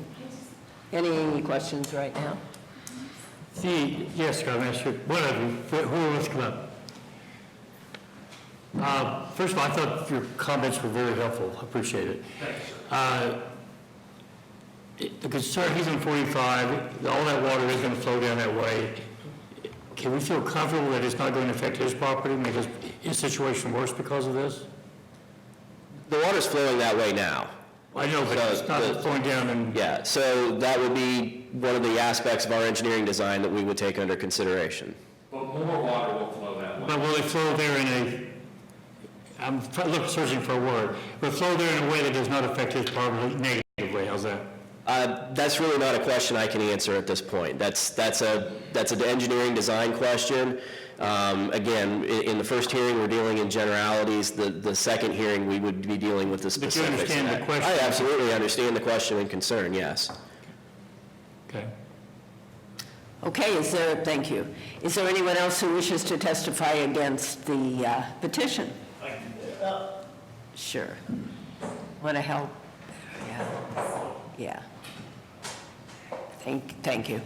Speaker 1: Any questions right now?
Speaker 4: Yes, Commissioner, one of you, who wants to come up? First of all, I thought your comments were very helpful. I appreciate it. The concern, he's on 45, all that water is going to flow down that way. Can we feel comfortable that it's not going to affect his property, make his situation worse because of this?
Speaker 10: The water's flowing that way now.
Speaker 4: I know, but it's not flowing down and...
Speaker 10: Yeah, so that would be one of the aspects of our engineering design that we would take under consideration.
Speaker 16: But more water will flow that way.
Speaker 4: But will it flow there in a... I'm searching for a word. Will it flow there in a way that does not affect his property negatively? How's that?
Speaker 10: That's really not a question I can answer at this point. That's an engineering design question. Again, in the first hearing, we're dealing in generalities. The second hearing, we would be dealing with the specifics.
Speaker 4: But you understand the question?
Speaker 10: I absolutely understand the question and concern, yes.
Speaker 4: Okay.
Speaker 1: Okay, thank you. Is there anyone else who wishes to testify against the petition? Sure. Want to help? Yeah. Thank you.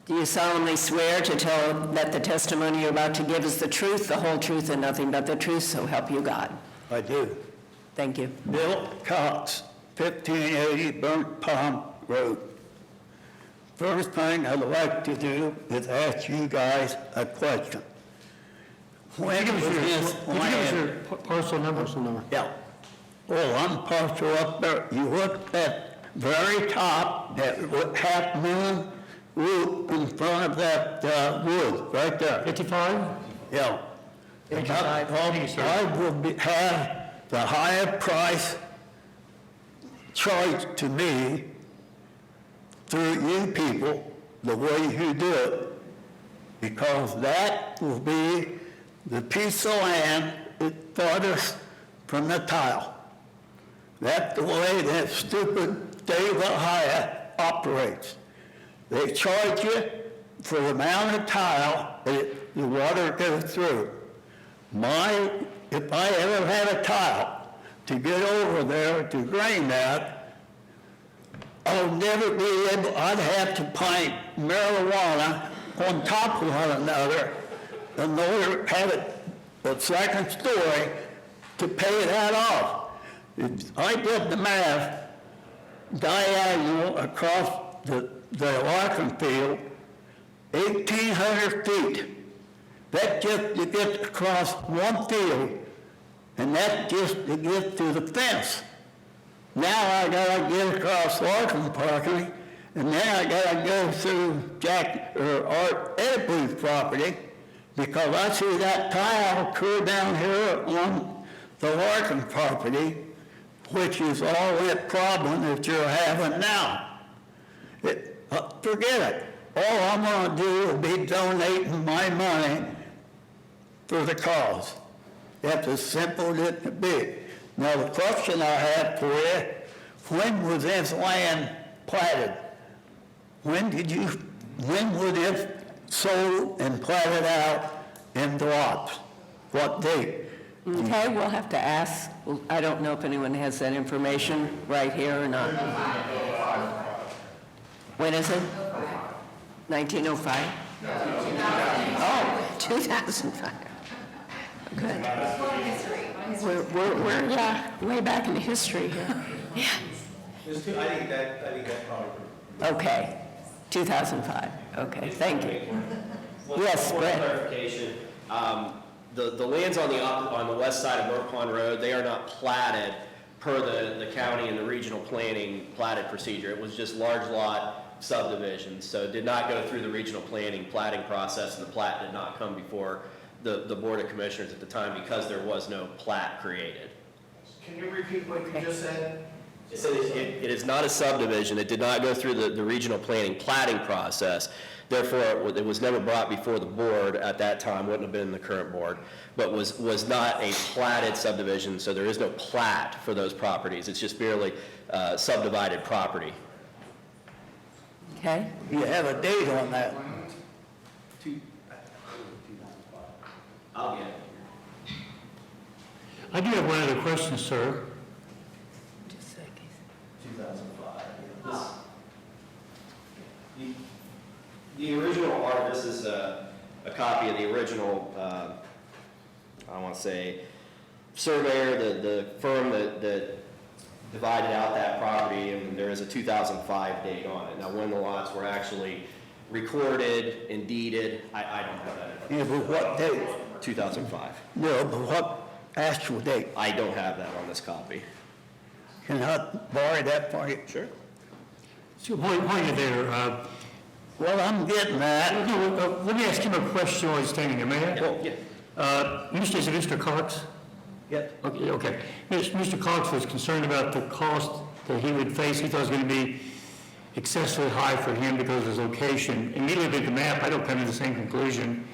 Speaker 1: Do you solemnly swear to tell that the testimony you're about to give is the truth, the whole truth, and nothing but the truth, so help you God?
Speaker 17: I do.
Speaker 1: Thank you.
Speaker 17: Bill Cox, 1580 Burnt Palm Road. First thing I'd like to do is ask you guys a question. When was this
Speaker 4: Could you give us your parcel number?
Speaker 17: Yeah. Well, I'm parcel up there. You look at very top, that half moon roof in front of that wood, right there.
Speaker 4: 55?
Speaker 17: Yeah.
Speaker 4: 55.
Speaker 17: I will have the higher price charged to me through you people, the way you do it, because that will be the piece of land farthest from the tile. That's the way that stupid David Hyatt operates. They charge you for the amount of tile that the water goes through. If I ever had a tile to get over there to drain that, I'll never be able, I'd have to plant marijuana on top of one another in order to have it a second story to pay that off. If I did the math, diagonal across the Larkin field, 1,800 feet. That just to get across one field, and that just to get to the fence. Now I gotta get across Larkin property, and then I gotta go through Art Edwards property, because I see that tile clear down here on the Larkin property, which is all that problem that you're having now. Forget it. All I'm gonna do is be donating my money for the cause. That's as simple as it can be. Now, the question I have for you, when was this land platted? When was it sold and platted out in lots? What date?
Speaker 1: Okay, we'll have to ask. I don't know if anyone has that information right here or not. When is it? 1905? Oh, 2005. Good. We're way back in the history here. Yeah.
Speaker 10: I think that probably.
Speaker 1: Okay, 2005. Okay, thank you. Yes,
Speaker 10: One
Speaker 1: Brett.
Speaker 10: clarification. The lands on the west side of North Pond Road, they are not platted per the county and the regional planning platted procedure. It was just large lot subdivisions, so it did not go through the regional planning platting process, and the plat did not come before the Board of Commissioners at the time because there was no plat created.
Speaker 18: Can you repeat what you just said?
Speaker 10: It says it is not a subdivision. It did not go through the regional planning platting process. Therefore, it was never brought before the board at that time, wouldn't have been the current board, but was not a platted subdivision, so there is no plat for those properties. It's just merely subdivided property.
Speaker 1: Okay.
Speaker 17: You have a date on that?
Speaker 10: I'll get it.
Speaker 4: I do have one other question, sir.
Speaker 10: 2005. The original art, this is a copy of the original, I want to say, surveyor, the firm that divided out that property, and there is a 2005 date on it. Now, when the lots were actually recorded and deeded, I don't have that.
Speaker 17: Yeah, but what date?
Speaker 10: 2005.
Speaker 17: No, but what actual date?
Speaker 10: I don't have that on this copy.
Speaker 17: Can I borrow that for you?
Speaker 10: Sure.
Speaker 4: So while you're there,
Speaker 17: Well, I'm getting that.
Speaker 4: let me ask him a question while he's standing there, may I?
Speaker 10: Yeah.
Speaker 4: Is it Mr. Cox?
Speaker 17: Yes.
Speaker 4: Okay. Mr. Cox was concerned about the cost that he would face. He thought it was going to be excessively high for him because of his location. Immediately at the map, I don't come to the same conclusion.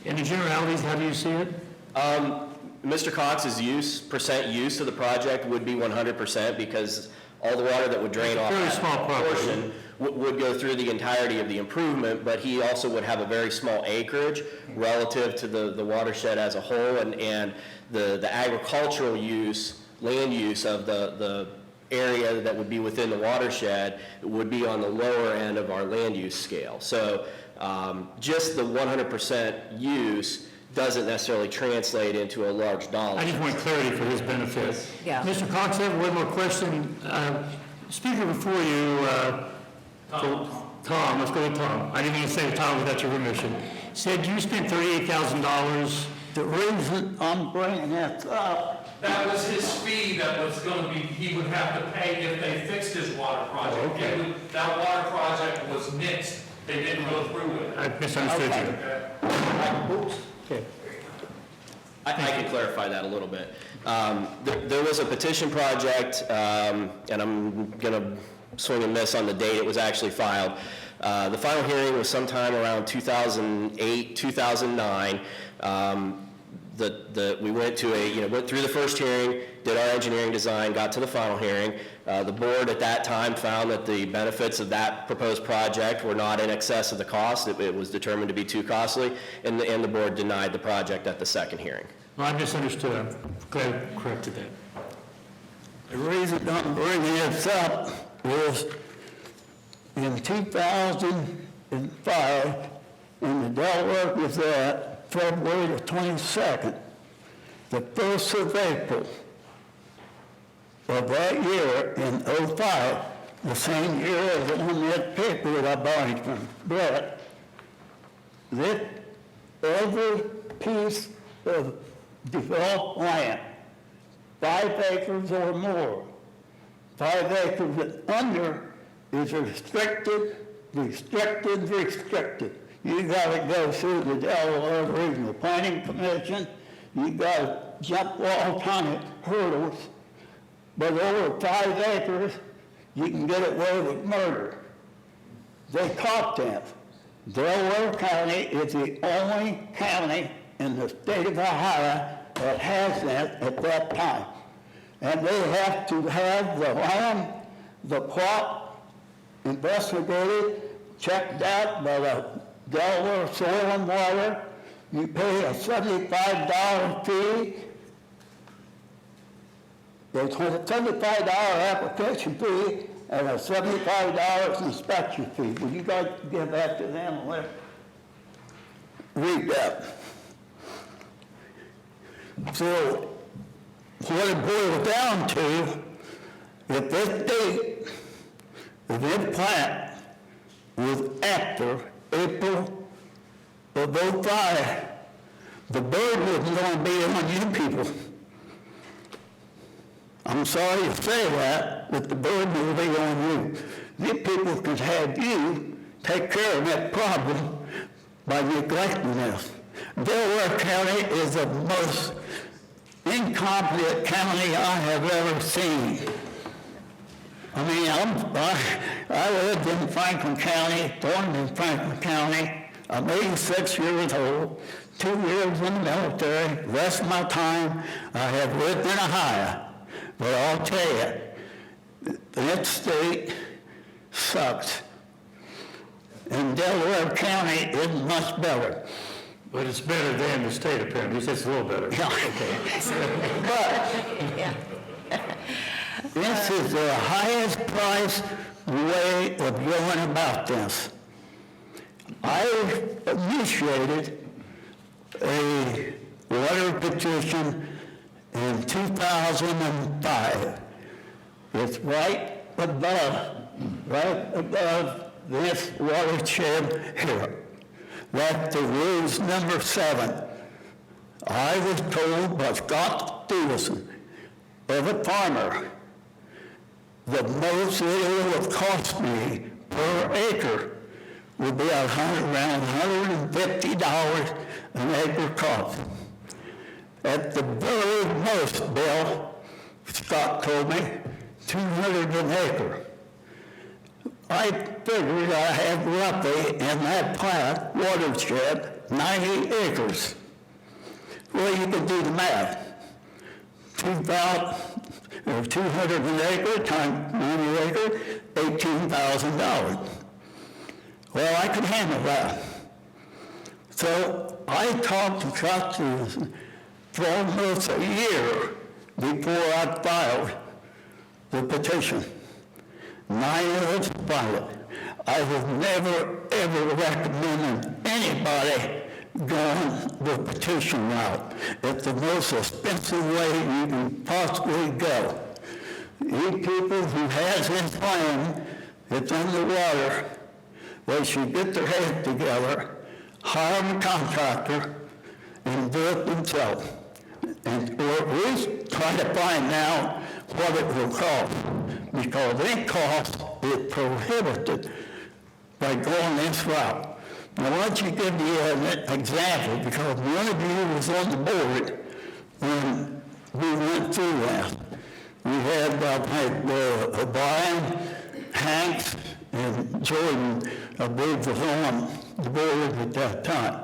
Speaker 4: In the generalities, how do you see it?
Speaker 10: Mr. Cox's percent use of the project would be 100% because all the water that would drain off
Speaker 4: Very
Speaker 10: that
Speaker 4: small property.
Speaker 10: portion would go through the entirety of the improvement, but he also would have a very small acreage relative to the watershed as a whole, and the agricultural use, land use of the area that would be within the watershed would be on the lower end of our land use scale. So just the 100% use doesn't necessarily translate into a large dollar.
Speaker 4: I just want clarity for his benefit.
Speaker 1: Yeah.
Speaker 4: Mr. Cox, I have one more question. Speaker before you, Tom, let's go with Tom. I didn't want to say Tom without your permission. Said you spent $38,000.
Speaker 17: The reason I'm bringing this up,
Speaker 18: That was his fee that was gonna be, he would have to pay if they fixed his water project.
Speaker 4: Oh, okay.
Speaker 18: That water project was nixed, they didn't go through with it.
Speaker 4: I misunderstood you. Okay.
Speaker 10: I can clarify that a little bit. There was a petition project, and I'm going to swing and miss on the date it was actually filed. The final hearing was sometime around 2008, 2009. We went through the first hearing, did our engineering design, got to the final hearing. The board at that time found that the benefits of that proposed project were not in excess of the cost. It was determined to be too costly, and the board denied the project at the second hearing.
Speaker 4: Well, I misunderstood. I'm glad I corrected that.
Speaker 17: the reason I'm bringing this up is in 2005, and the Delaware Gazette, February the 22nd, the 1st of April of that year in 05, the same year as on that paper that I bought from Brett, that every piece of developed land, 5 acres or more, 5 acres and under is restricted. You gotta go through the Delaware Regional Planning Commission, you gotta jump all kind of hurdles, but over 5 acres, you can get away with murder. They caught them. Delaware County is the only county in the state of Ohio that has that at that time. And they have to have the land, the plot investigated, checked out by the Delaware Soil and Water. You pay a $75 fee. There's a $75 application fee and a $75 inspection fee. Would you guys give that to them and read that? So what it boils down to, if this date, if this plant was after April of 05, the burden was going to be on you people. I'm sorry to say that, but the burden will be on you. These people could have you take care of that problem by neglecting this. Delaware County is the most incompetent county I have ever seen. I mean, I lived in Franklin County, born in Franklin County. I'm 86 years old, 2 years in the military. The rest of my time, I have lived in Ohio. But I'll tell you, that state sucks. And Delaware County is much better.
Speaker 4: But it's better than the state, apparently. It's a little better.
Speaker 17: Yeah. But this is the highest price way of going about this. I initiated a water petition in 2005. It's right above this watershed here. That's the rules number 7. I was told by Scott Stevenson, of a farmer, the most it would cost me per acre would be around $150 an acre cost. At the very most, Bill, Scott told me, $200 an acre. I figured I have roughly in that plant watershed 90 acres. Well, you can do the math. 200 an acre times 90 acres, $18,000. Well, I could handle that. So I talked to Scott Stevenson for almost a year before I filed the petition. 9 years filed. I was never, ever recommending anybody going the petition route. It's the most expensive way you can possibly go. You people who has this land that's underwater, they should get their heads together, hire a contractor, and do it themselves. And or at least try to find out what it will cost, because the cost is prohibited by going this route. Now, why don't you give me an example, because one of you was on the board when we went through that. We had O'Brien, Hanks, and Jordan, I believe, was on the board at that time.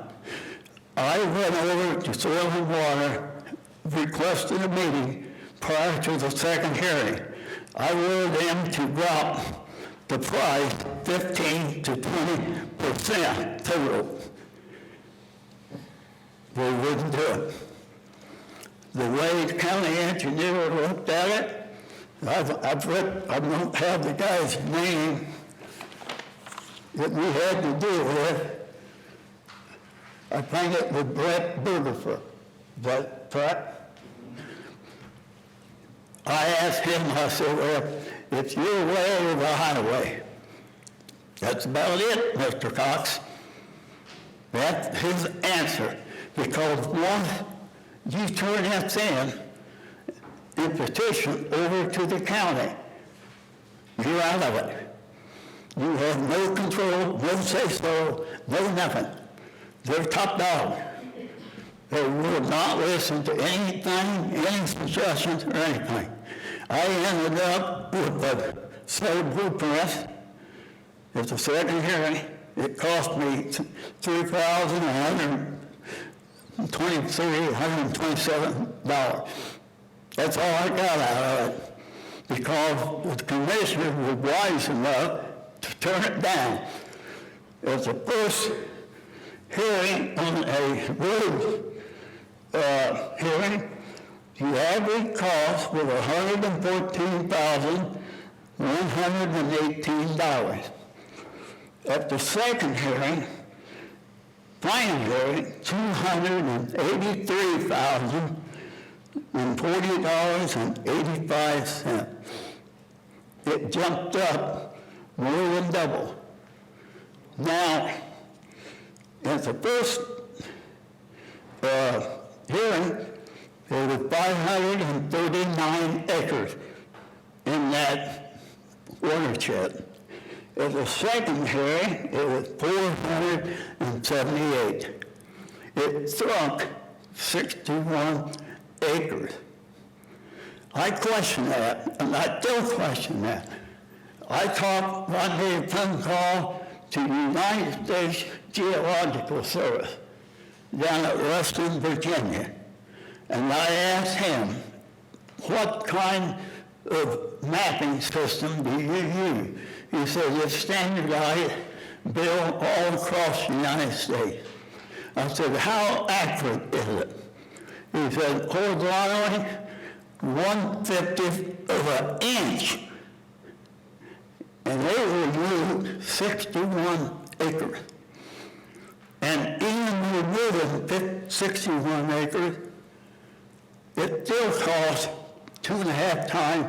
Speaker 17: I went over to Soil and Water, requested a meeting prior to the second hearing. I wanted them to drop the price 15 to 20% total. They wouldn't do it. The way the county engineer looked at it, I don't have the guy's name, that we had to deal with, I think it was Brett Burgerfer. But I asked him, I said, well, it's your way or the highway. That's about it, Mr. Cox. That's his answer. Because once you turn this in petition over to the county, you're out of it. You have no control, no say-so, no nothing. They're top dog. They will not listen to anything, any suggestions or anything. I ended up with the set blueprints. At the second hearing, it cost me $3,127. That's all I got out of it, because the commissioner was wise enough to turn it down. At the first hearing on a road hearing, the average cost was $114,118. At the second hearing, final hearing, $283,040.85. It jumped up more than double. Now, at the first hearing, there were 539 acres in that watershed. At the second hearing, it was 478. It shrunk 61 acres. I question that, and I still question that. I talked one day, a phone call to United States Geological Service down at Ruston, Virginia, and I asked him, what kind of mapping system do you use? He said, it's standardized, built all across the United States. I said, how accurate is it? He said, horizontally, 1/50 of an inch. And they removed 61 acres. And even removing 61 acres, it still costs 2.5 times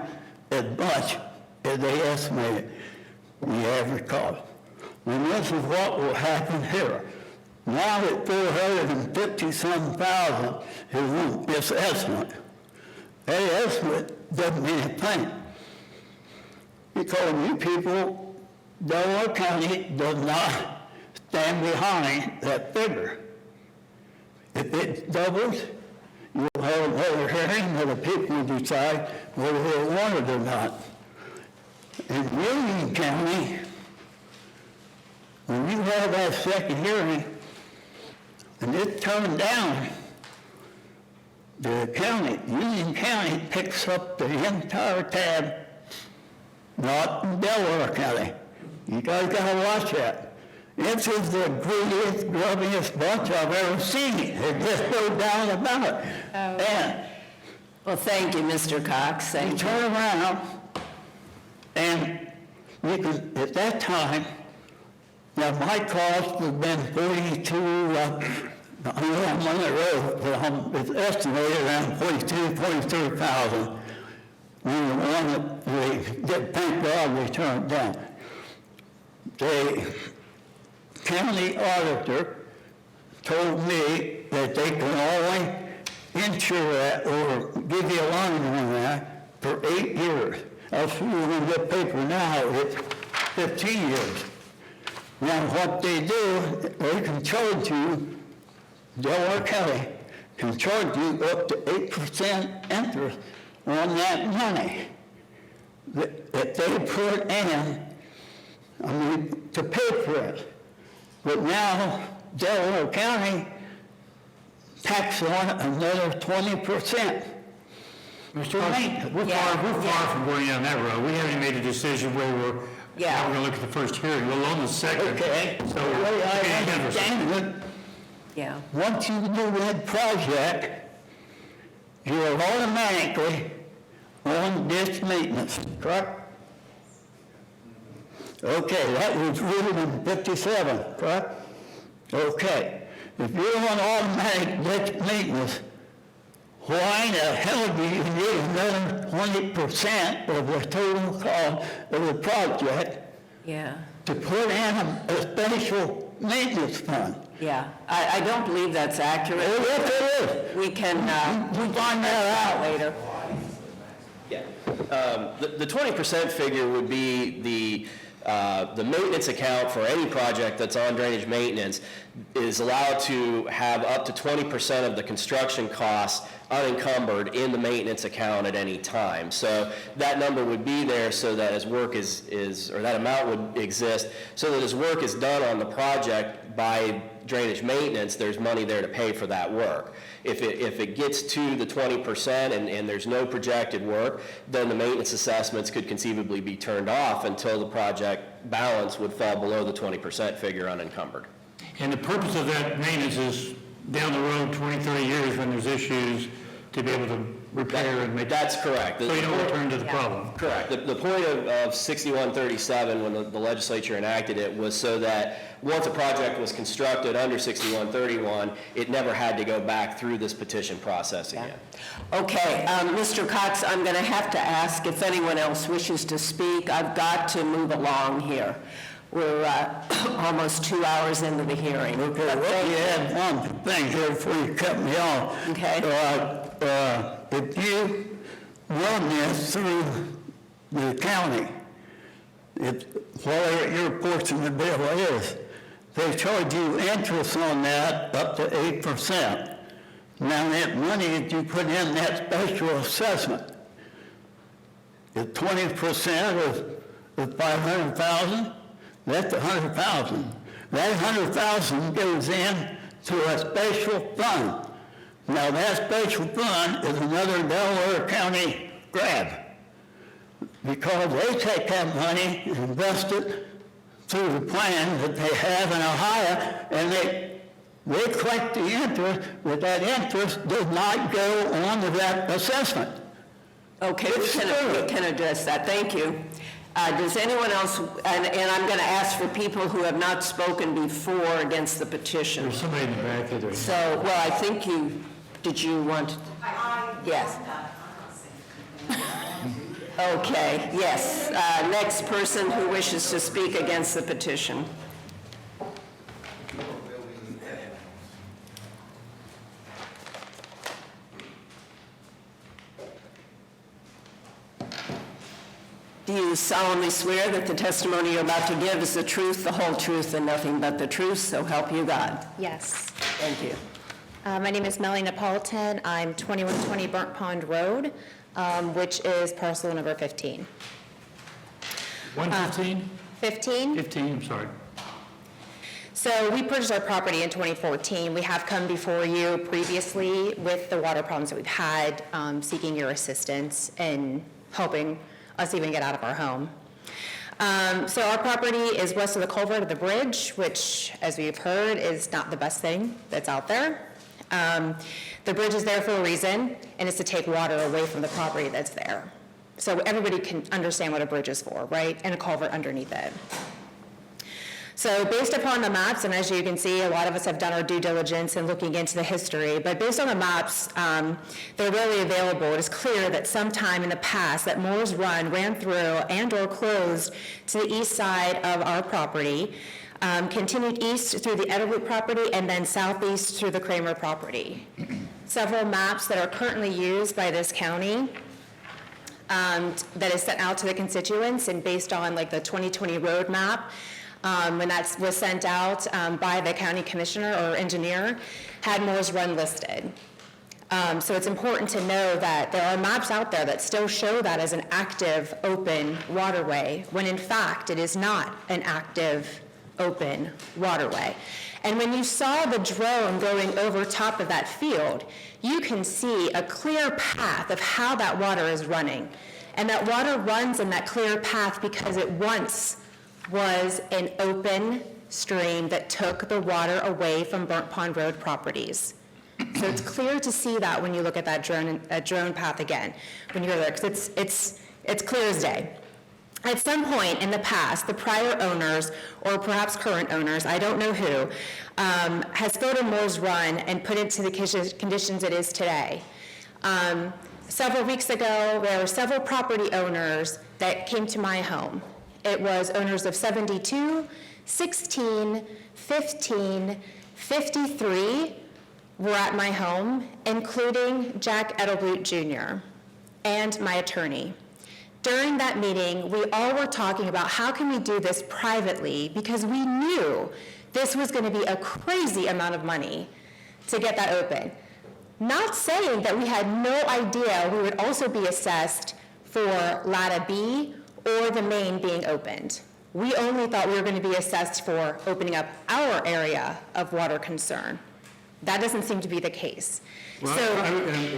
Speaker 17: as much as they estimated the average cost. And this is what will happen here. Now at 450-some,000 is this estimate. That estimate doesn't mean a thing. Because you people, Delaware County does not stand behind that figure. If it doubles, you'll have another hearing where the people will decide whether they want it or not. In Union County, when you have that second hearing, and it's turned down, the county, Union County picks up the entire tab, not in Delaware County. You guys gotta watch that. This is the greediest, grubbiest bunch I've ever seen. They just go down about it. And
Speaker 1: Well, thank you, Mr. Cox.
Speaker 17: you
Speaker 1: Thank you.
Speaker 17: turn around, and you can, at that time, now my cost has been 42, I'm on the road, but it's estimated around 43,000. We were one that we did, thank God we turned it down. The county auditor told me that they can only insure that or give you a loan on that for 8 years. I'll see you in the paper now, it's 15 years. Now what they do, they can charge you, Delaware County can charge you up to 8% interest on that money that they put in, to pay for it. But now Delaware County tax on another 20%.
Speaker 4: Mr. Cox, we're far from going down that road. We haven't made a decision where how we're going to look at the first hearing, let alone the second.
Speaker 17: Okay.
Speaker 4: So,
Speaker 17: The way I understand it,
Speaker 1: Yeah.
Speaker 17: once you do that project, you're automatically on ditch maintenance, correct? Okay, that was written in 57, correct? Okay. If you're on automatic debt maintenance, why the hell do you need another 20% of the total cost of the project
Speaker 1: Yeah.
Speaker 17: to put in a special maintenance fund?
Speaker 1: Yeah, I don't believe that's accurate.
Speaker 17: Yes, it is.
Speaker 1: We can,
Speaker 17: We'll find that out
Speaker 1: later.
Speaker 10: Yeah. The 20% figure would be the maintenance account for any project that's on drainage maintenance is allowed to have up to 20% of the construction costs unencumbered in the maintenance account at any time. So that number would be there so that as work is or that amount would exist, so that as work is done on the project by drainage maintenance, there's money there to pay for that work. If it gets to the 20% and there's no projected work, then the maintenance assessments could conceivably be turned off until the project balance would fall below the 20% figure unencumbered.
Speaker 4: And the purpose of that maintenance is down the road 20, 30 years when there's issues to be able to repair and make.
Speaker 10: That's correct.
Speaker 4: So you don't return to the problem.
Speaker 10: Correct. The point of 6137, when the legislature enacted it, was so that once a project was constructed under 6131, it never had to go back through this petition process again.
Speaker 1: Okay, Mr. Cox, I'm going to have to ask if anyone else wishes to speak. I've got to move along here. We're almost 2 hours into the hearing.
Speaker 17: Okay, let me add one thing here before you cut me off.
Speaker 1: Okay.
Speaker 17: If you run this through the county, whatever your portion of the bill is, they charge you interest on that up to 8%. Now that money that you put in that special assessment, if 20% of 500,000, that's 100,000. That 100,000 goes in to a special fund. Now that special fund is another Delaware County grab, because they take that money and invest it through the plan that they have in Ohio, and they collect the interest, but that interest does not go on to that assessment.
Speaker 1: Okay, we can address that. Thank you. Does anyone else, and I'm going to ask for people who have not spoken before against the petition.
Speaker 4: There's somebody in the back of there.
Speaker 1: So, well, I think did you want? Yes. Okay, yes. Next person who wishes to speak against the petition. Do you solemnly swear that the testimony you're about to give is the truth, the whole truth, and nothing but the truth, so help you God?
Speaker 19: Yes.
Speaker 1: Thank you.
Speaker 19: My name is Melanie Napolitan. I'm 2120 Burnt Pond Road, which is parcel number 15.
Speaker 4: 115?
Speaker 19: 15?
Speaker 4: 15, I'm sorry.
Speaker 19: So we purchased our property in 2014. We have come before you previously with the water problems that we've had, seeking your assistance and helping us even get out of our home. So our property is west of the culvert of the bridge, which, as we've heard, is not the best thing that's out there. The bridge is there for a reason, and it's to take water away from the property that's there. So everybody can understand what a bridge is for, right? And a culvert underneath it. So based upon the maps, and as you can see, a lot of us have done our due diligence in looking into the history, but based on the maps, they're readily available. It is clear that sometime in the past that Moore's Run ran through and or closed to the east side of our property, continued east through the Edelwood property, and then southeast through the Kramer property. Several maps that are currently used by this county that is sent out to the constituents, and based on like the 2020 road map, when that was sent out by the county commissioner or engineer, had Moore's Run listed. So it's important to know that there are maps out there that still show that as an active, open waterway, when in fact it is not an active, open waterway. And when you saw the drone going over top of that field, you can see a clear path of how that water is running. And that water runs in that clear path because it once was an open stream that took the water away from Burnt Pond Road properties. So it's clear to see that when you look at that drone path again, when you're there, because it's clear as day. At some point in the past, the prior owners, or perhaps current owners, I don't know who, has filled in Moore's Run and put it to the conditions it is today. Several weeks ago, there were several property owners that came to my home. It was owners of 72, 16, 15, 53 were at my home, including Jack Edelblut Jr. and my attorney. During that meeting, we all were talking about how can we do this privately, because we knew this was going to be a crazy amount of money to get that open. Not saying that we had no idea we would also be assessed for Ladder B or the main being opened. We only thought we were going to be assessed for opening up our area of water concern. That doesn't seem to be the case.
Speaker 4: Well,
Speaker 19: So,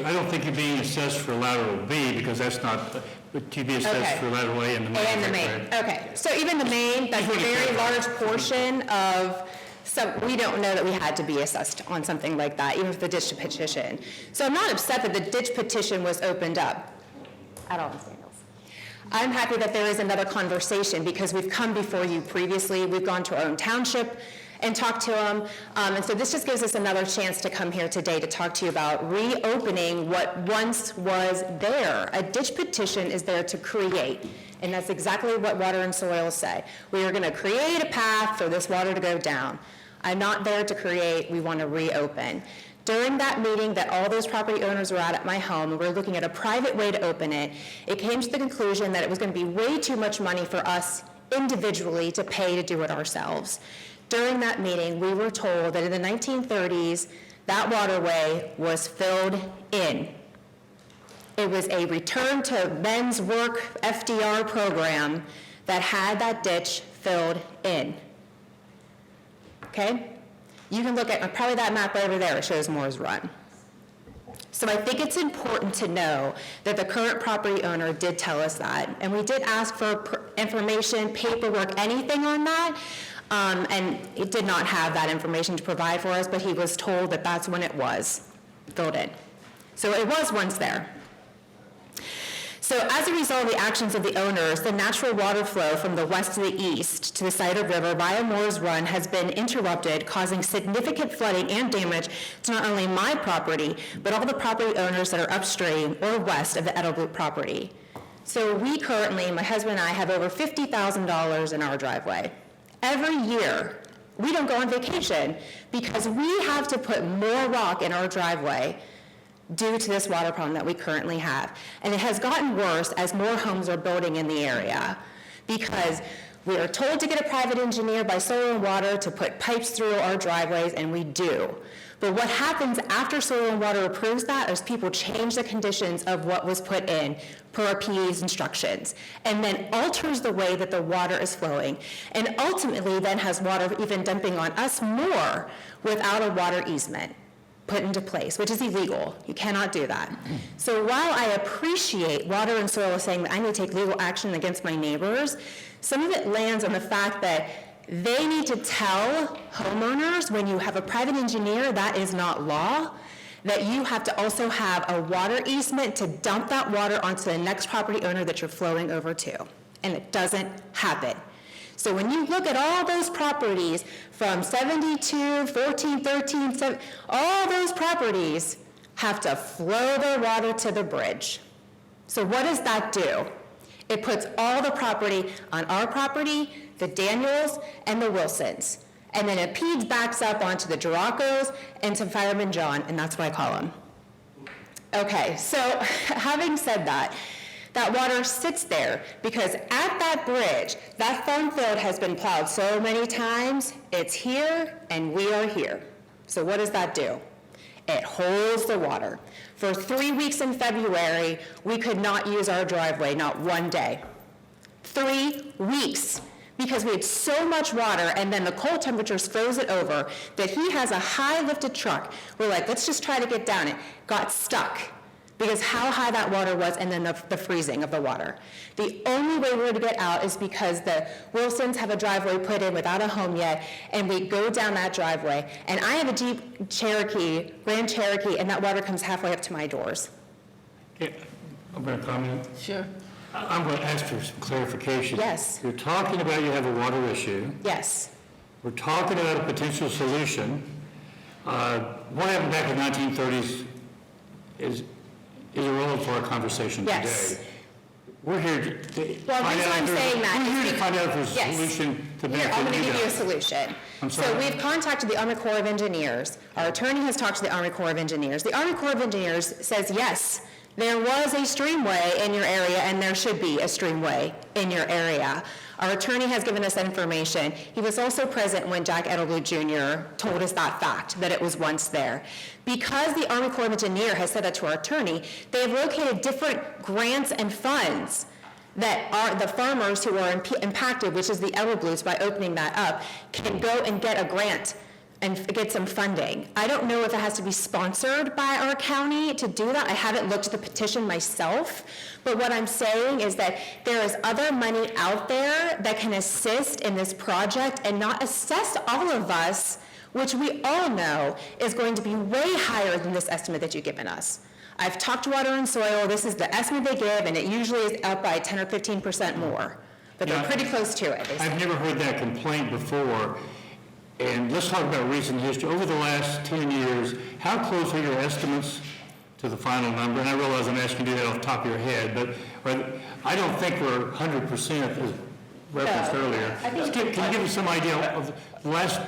Speaker 4: I don't think you're being assessed for lateral B, because that's not, but you'd be assessed
Speaker 19: Okay.
Speaker 4: for lateral A and the main.
Speaker 19: and the main, okay. So even the main, that's a very large portion of, so we don't know that we had to be assessed on something like that, even with the ditch petition. So I'm not upset that the ditch petition was opened up at all, Ms. Daniels. I'm happy that there is another conversation, because we've come before you previously, we've gone to our own township and talked to them, and so this just gives us another chance to come here today to talk to you about reopening what once was there. A ditch petition is there to create, and that's exactly what Water and Soil say. We are going to create a path for this water to go down. I'm not there to create, we want to reopen. During that meeting that all those property owners were at my home, and we're looking at a private way to open it, it came to the conclusion that it was going to be way too much money for us individually to pay to do it ourselves. During that meeting, we were told that in the 1930s, that waterway was filled in. It was a return to men's work FDR program that had that ditch filled in. Okay? You can look at probably that map right over there. It shows Moore's Run. So I think it's important to know that the current property owner did tell us that. And we did ask for information, paperwork, anything on that. And it did not have that information to provide for us, but he was told that that's when it was filled in. So it was once there. So as a result of the actions of the owners, the natural water flow from the west to the east to the Cider River via Moore's Run has been interrupted, causing significant flooding and damage to not only my property, but all the property owners that are upstream or west of the Edelblut property. So we currently, my husband and I, have over $50,000 in our driveway. Every year, we don't go on vacation because we have to put more rock in our driveway due to this water problem that we currently have. And it has gotten worse as more homes are building in the area, because we are told to get a private engineer by Soil and Water to put pipes through our driveways, and we do. But what happens after Soil and Water approves that is people change the conditions of what was put in per our PE's instructions, and then alters the way that the water is flowing, and ultimately then has water even dumping on us more without a water easement put into place, which is illegal. You cannot do that. So while I appreciate Water and Soil saying that I need to take legal action against my neighbors, some of it lands on the fact that they need to tell homeowners, when you have a private engineer, that is not law, that you have to also have a water easement to dump that water onto the next property owner that you're flowing over to. And it doesn't happen. So when you look at all those properties from 72, 14, 13, 7, all those properties have to flow their water to the bridge. So what does that do? It puts all the property on our property, the Daniels, and the Wilsons. And then it peeds backs up onto the Giracos and to Fireman John, and that's what I call them. Okay, so having said that, that water sits there because at that bridge, that farm field has been plowed so many times, it's here and we are here. So what does that do? It holds the water. For 3 weeks in February, we could not use our driveway, not one day. 3 weeks, because we had so much water, and then the cold temperatures froze it over, that he has a high lifted truck. We're like, let's just try to get down it. Got stuck, because how high that water was, and then the freezing of the water. The only way we're to get out is because the Wilsons have a driveway put in without a home yet, and we go down that driveway. And I have a Jeep Cherokee, Grand Cherokee, and that water comes halfway up to my doors.
Speaker 4: Okay, I'm going to comment.
Speaker 2: Sure.
Speaker 4: I'm going to ask for some clarification.
Speaker 19: Yes.
Speaker 4: You're talking about you have a water issue.
Speaker 19: Yes.
Speaker 4: We're talking about a potential solution. What happened back in the 1930s is irrelevant for our conversation today.
Speaker 19: Yes.
Speaker 4: We're here to
Speaker 19: Well, the
Speaker 4: find
Speaker 19: reason
Speaker 4: out
Speaker 19: I'm
Speaker 4: if there's-
Speaker 19: saying that
Speaker 4: we're
Speaker 19: is
Speaker 4: here to find out if there's a
Speaker 19: yes.
Speaker 4: solution to
Speaker 19: Here, I'm
Speaker 4: benefit
Speaker 19: going to
Speaker 4: you
Speaker 19: give you a
Speaker 4: guys.
Speaker 19: solution.
Speaker 4: I'm
Speaker 19: So
Speaker 4: sorry.
Speaker 19: we've contacted the Army Corps of Engineers. Our attorney has talked to the Army Corps of Engineers. The Army Corps of Engineers says, yes, there was a streamway in your area, and there should be a streamway in your area. Our attorney has given us that information. He was also present when Jack Edelblut Jr. told us that fact, that it was once there. Because the Army Corps of Engineers has said that to our attorney, they have located different grants and funds that are the farmers who are impacted, which is the Edelbluts, by opening that up, can go and get a grant and get some funding. I don't know if it has to be sponsored by our county to do that. I haven't looked at the petition myself, but what I'm saying is that there is other money out there that can assist in this project and not assess all of us, which we all know is going to be way higher than this estimate that you've given us. I've talked to Water and Soil. This is the estimate they give, and it usually is up by 10 or 15% more, but they're pretty close to it.
Speaker 4: I've never heard that complaint before. And let's talk about recent history. Over the last 10 years, how close are your estimates to the final number? And I realize I'm asking you to do that off the top of your head, but I don't think we're 100% as referenced earlier. Can you give us some idea of the last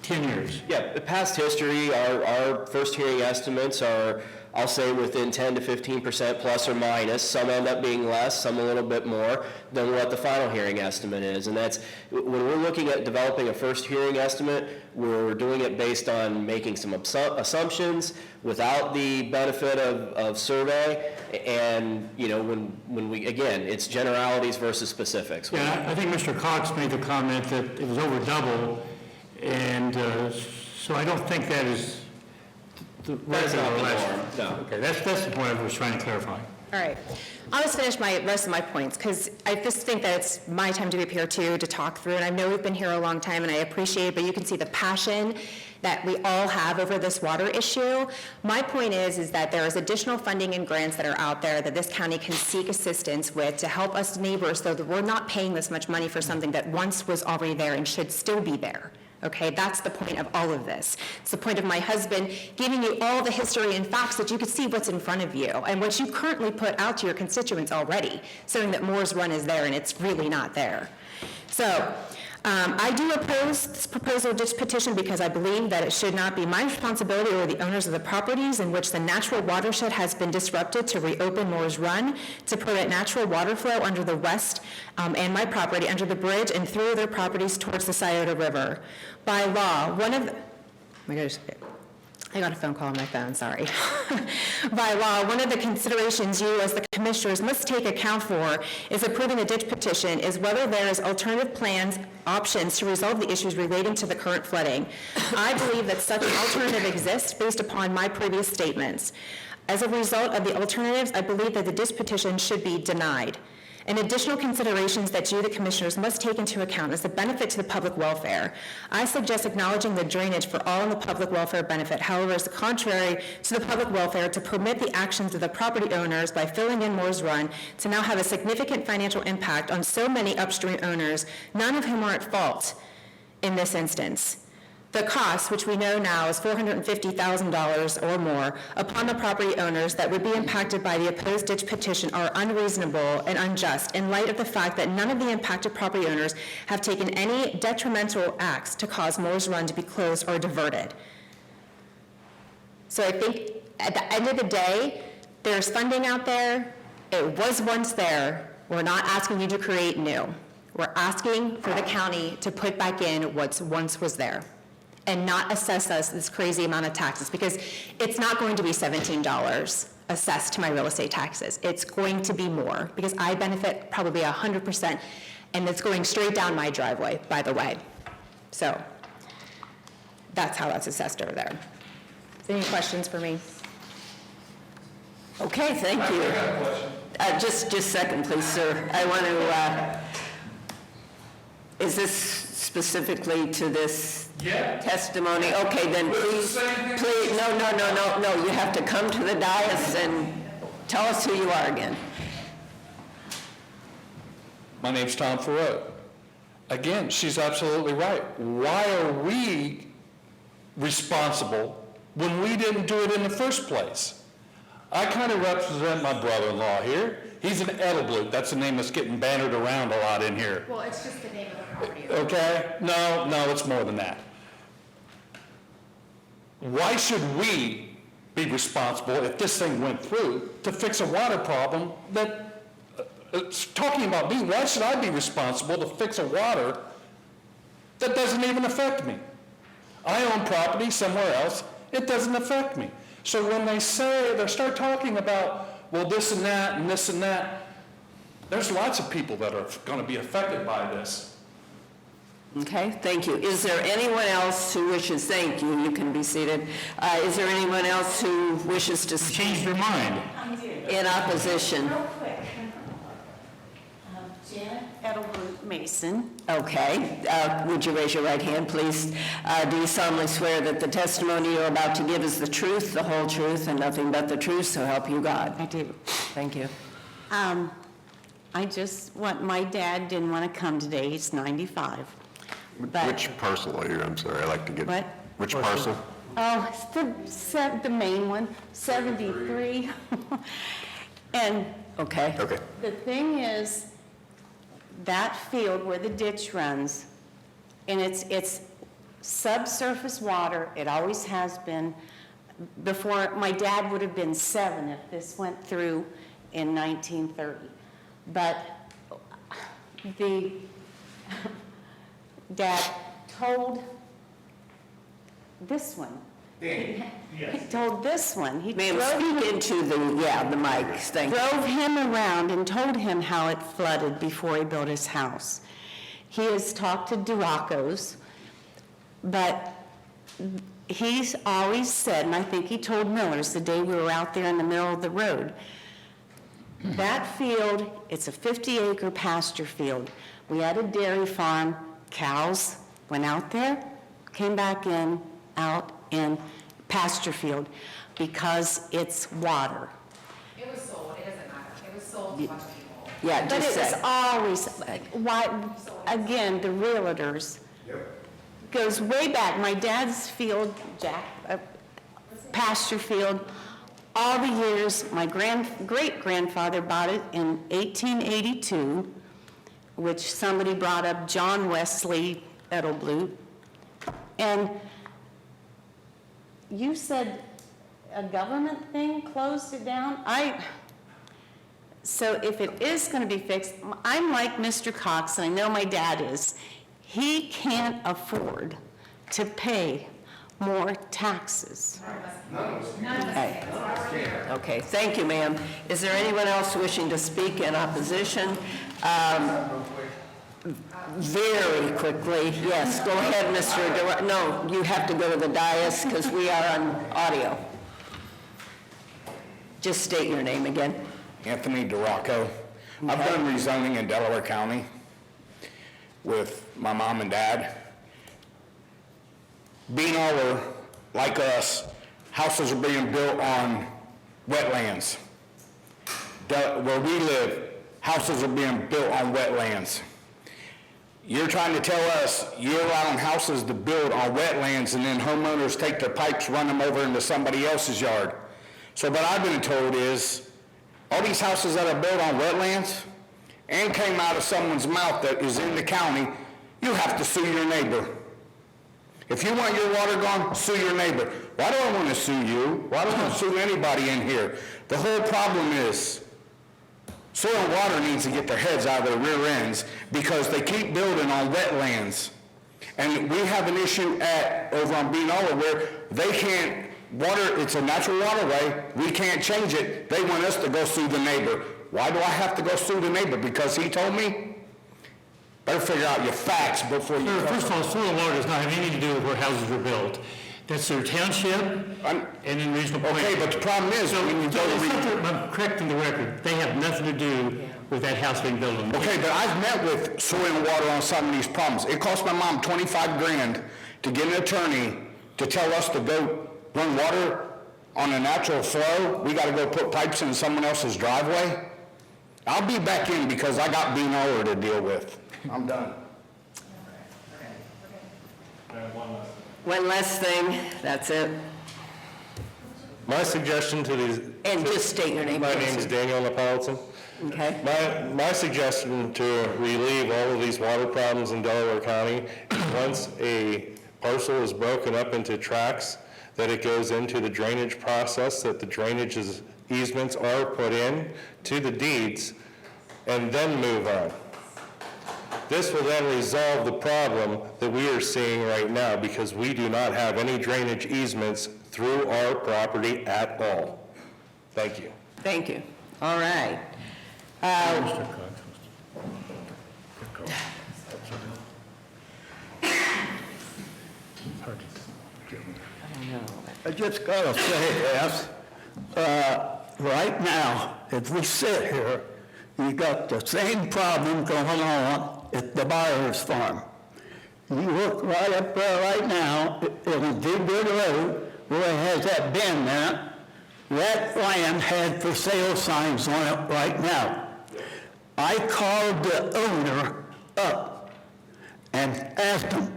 Speaker 4: 10 years?
Speaker 10: Yeah, the past history, our first hearing estimates are, I'll say, within 10 to 15% plus or minus. Some end up being less, some a little bit more than what the final hearing estimate is. And that's, when we're looking at developing a first hearing estimate, we're doing it based on making some assumptions without the benefit of survey. And, you know, when we, again, it's generalities versus specifics.
Speaker 4: Yeah, I think Mr. Cox made the comment that it was over double, and so I don't think that is the
Speaker 10: That's not the
Speaker 4: last.
Speaker 10: norm, no.
Speaker 4: Okay, that's the point I was trying to clarify.
Speaker 19: All right. I'll just finish my rest of my points, because I just think that it's my time to be up here too, to talk through, and I know we've been here a long time, and I appreciate it, but you can see the passion that we all have over this water issue. My point is that there is additional funding and grants that are out there that this county can seek assistance with to help us neighbors, so that we're not paying this much money for something that once was already there and should still be there. Okay, that's the point of all of this. It's the point of my husband giving you all the history and facts that you could see what's in front of you and what you currently put out to your constituents already, saying that Moore's Run is there and it's really not there. So I do oppose this proposal, this petition, because I believe that it should not be my responsibility or the owners of the properties in which the natural watershed has been disrupted to reopen Moore's Run, to prevent natural water flow under the west and my property under the bridge and through their properties towards the Scioto River. By law, one of the, oh my gosh, I got a phone call on my phone, sorry. By law, one of the considerations you as the commissioners must take account for is approving the ditch petition is whether there is alternative plans, options to resolve the issues relating to the current flooding. I believe that such an alternative exists based upon my previous statements. As a result of the alternatives, I believe that the ditch petition should be denied. And additional considerations that you, the commissioners, must take into account is the benefit to the public welfare. I suggest acknowledging the drainage for all in the public welfare benefit. However, it's contrary to the public welfare to permit the actions of the property owners by filling in Moore's Run to now have a significant financial impact on so many upstream owners, none of whom are at fault in this instance. The cost, which we know now is $450,000 or more, upon the property owners that would be impacted by the opposed ditch petition are unreasonable and unjust in light of the fact that none of the impacted property owners have taken any detrimental acts to cause Moore's Run to be closed or diverted. So I think at the end of the day, there's funding out there. It was once there. We're not asking you to create new. We're asking for the county to put back in what once was there, and not assess us this crazy amount of taxes, because it's not going to be $17 assessed to my real estate taxes. It's going to be more, because I benefit probably 100%, and it's going straight down my driveway, by the way. So that's how that's assessed over there. Any questions for me?
Speaker 1: Okay, thank you.
Speaker 16: I got a question.
Speaker 1: Just a second, please, sir. I want to, is this specifically to this testimony? Okay, then please, no, you have to come to the dais and tell us who you are again.
Speaker 16: My name's Tom Farrow. Again, she's absolutely right. Why are we responsible when we didn't do it in the first place? I kind of represent my brother-in-law here. He's an Edelblut. That's the name that's getting bannered around a lot in here.
Speaker 13: Well, it's just the name of the property.
Speaker 16: Okay? No, it's more than that. Why should we be responsible if this thing went through to fix a water problem that, talking about me, why should I be responsible to fix a water that doesn't even affect me? I own property somewhere else, it doesn't affect me. So when they start talking about, well, this and that and this and that, there's lots of people that are going to be affected by this.
Speaker 1: Okay, thank you. Is there anyone else who wishes, thank you, you can be seated. Is there anyone else who wishes to
Speaker 4: Change their mind.
Speaker 1: in opposition?
Speaker 11: Real quick. Janet Edelblut Mason.
Speaker 1: Okay, would you raise your right hand, please? Do you solemnly swear that the testimony you're about to give is the truth, the whole truth, and nothing but the truth, so help you God?
Speaker 11: I do.
Speaker 1: Thank you.
Speaker 11: I just my dad didn't want to come today, he's 95. But-
Speaker 3: Which parcel are you, I'm sorry, I like to get.
Speaker 11: What?
Speaker 3: Which parcel?
Speaker 11: Oh, it's the main one, 73. And
Speaker 1: Okay.
Speaker 3: Okay.
Speaker 11: the thing is, that field where the ditch runs, and it's subsurface water, it always has been. Before, my dad would have been 7 if this went through in 1930. But the dad told this one. He told this one. He
Speaker 1: Ma'am,
Speaker 11: drove
Speaker 1: speak into the mic, thank you.
Speaker 11: drove him around and told him how it flooded before he built his house. He has talked to Duracos, but he's always said, and I think he told Millers the day we were out there in the middle of the road, that field, it's a 50-acre pasture field. We had a dairy farm, cows went out there, came back in, out in pasture field, because it's water.
Speaker 7: It was sold, it doesn't matter, it was sold to a bunch of people.
Speaker 1: Yeah,
Speaker 11: But
Speaker 1: just
Speaker 11: it was
Speaker 1: say.
Speaker 11: always, why, again, the realtors, goes way back. My dad's field, pasture field, all the years, my great-grandfather bought it in 1882, which somebody brought up John Wesley Edelblut. And you said a government thing closed it down? So if it is going to be fixed, I'm like Mr. Cox, and I know my dad is. He can't afford to pay more taxes.
Speaker 1: Okay. Okay, thank you, ma'am. Is there anyone else wishing to speak in opposition? Very quickly, yes, go ahead, Mr. No, you have to go to the dais because we are on audio. Just state your name again.
Speaker 15: Anthony Duraco. I've done rezoning in Delaware County with my mom and dad. Being all like us, houses are being built on wetlands. Where we live, houses are being built on wetlands. You're trying to tell us you're allowing houses to build on wetlands and then homeowners take their pipes, run them over into somebody else's yard. So what I've been told is, all these houses that are built on wetlands and came out of someone's mouth that is in the county, you have to sue your neighbor. If you want your water gone, sue your neighbor. Why do I want to sue you? Why do I want to sue anybody in here? The whole problem is, soil and water needs to get their heads out of their rear ends because they keep building on wetlands. And we have an issue over on Beanola where they can't, it's a natural waterway, we can't change it. They want us to go sue the neighbor. Why do I have to go sue the neighbor? Because he told me? Better figure out your facts before you...
Speaker 4: Sir, first of all, soil and water does not have anything to do with where houses are built. That's their township and in reasonable...
Speaker 15: Okay, but the problem is...
Speaker 4: I'm correcting the record. They have nothing to do with that house being built on.
Speaker 15: Okay, but I've met with soil and water on some of these problems. It cost my mom $25,000 to get an attorney to tell us to go run water on a natural flow. We got to go put pipes in someone else's driveway. I'll be back in because I got Bean Oller to deal with. I'm done.
Speaker 1: One last thing, that's it.
Speaker 14: My suggestion to these...
Speaker 1: And just state your name,
Speaker 14: My
Speaker 1: please.
Speaker 14: name is Daniel Napolitan.
Speaker 1: Okay.
Speaker 14: My suggestion to relieve all of these water problems in Delaware County, once a parcel is broken up into tracts, that it goes into the drainage process, that the drainage easements are put in to the deeds, and then move on. This will then resolve the problem that we are seeing right now, because we do not have any drainage easements through our property at all. Thank you.
Speaker 1: Thank you. All right.
Speaker 17: I just gotta say this, right now, as we sit here, you got the same problem going on at the Byers Farm. You look right up there right now, in Digwood Road, where it has that bin there, that land had for sale signs on it right now. I called the owner up and asked him,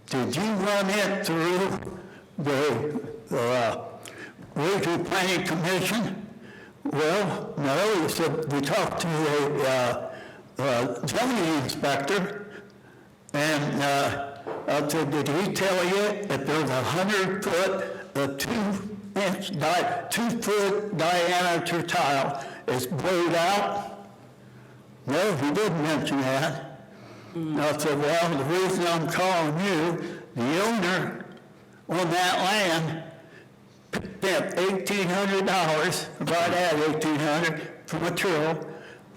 Speaker 17: did you run it through the Regional Planning Commission? Well, no, he said, we talked to a zoning inspector, and I said, did he tell you if there's 100 foot, a 2 foot diameter tile is blowed out? No, he didn't mention that. I said, well, the reason I'm calling you, the owner on that land spent $1,800, about that $1,800 for material.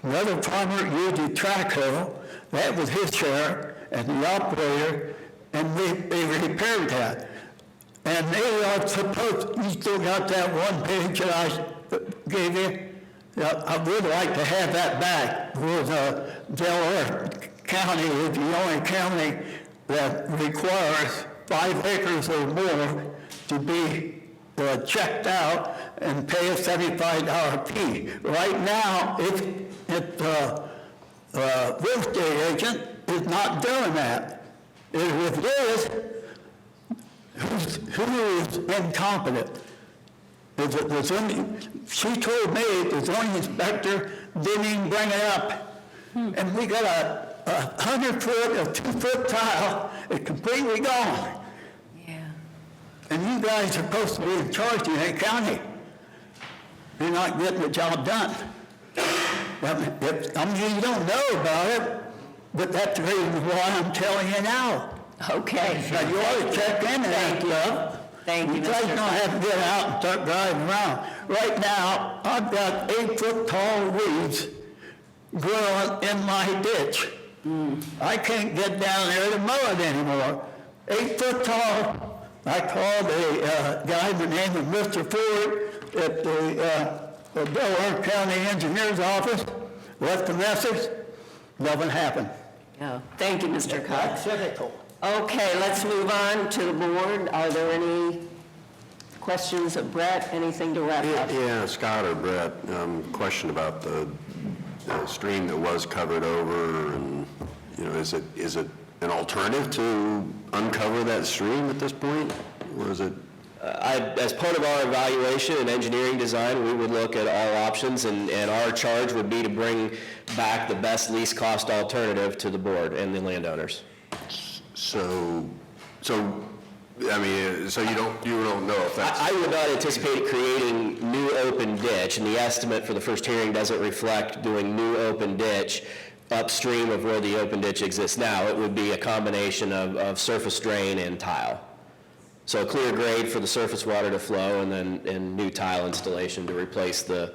Speaker 17: Another farmer used a track hoe, that was his share, and the operator, and they repaired that. And they are supposed, you still got that one page that I gave you? I would like to have that back, because Delaware County is the only county that requires 5 acres or more to be checked out and pay a $75 fee. Right now, the real estate agent is not doing that. If it is, who is incompetent? She told me the zoning inspector didn't even bring it up. And we got a 100 foot, a 2 foot tile, it's completely gone. And you guys are supposed to be in charge in the county. You're not getting the job done. I mean, you don't know about it, but that's the reason why I'm telling you now.
Speaker 1: Okay.
Speaker 17: Now, you ought to check into that stuff.
Speaker 1: Thank you,
Speaker 17: You guys
Speaker 1: Mr.
Speaker 17: don't have to get out and start driving around. Right now, I've got 8 foot tall weeds growing in my ditch. I can't get down there to mow it anymore. 8 foot tall. I called a guy by the name of Mr. Ford at the Delaware County Engineer's Office, left a message, nothing happened.
Speaker 1: Yeah. Thank you, Mr. Cox.
Speaker 17: That's cynical.
Speaker 1: Okay, let's move on to the board. Are there any questions of Brett? Anything to wrap up?
Speaker 3: Yeah, Scott or Brett, question about the stream that was covered over, and, you know, is it an alternative to uncover that stream at this point, or is it?
Speaker 10: As part of our evaluation and engineering design, we would look at all options, and our charge would be to bring back the best least cost alternative to the board and the landowners.
Speaker 3: So I mean, so you don't know if that's...
Speaker 10: I would not anticipate creating new open ditch, and the estimate for the first hearing doesn't reflect doing new open ditch upstream of where the open ditch exists now. It would be a combination of surface drain and tile. So clear grade for the surface water to flow, and new tile installation to replace the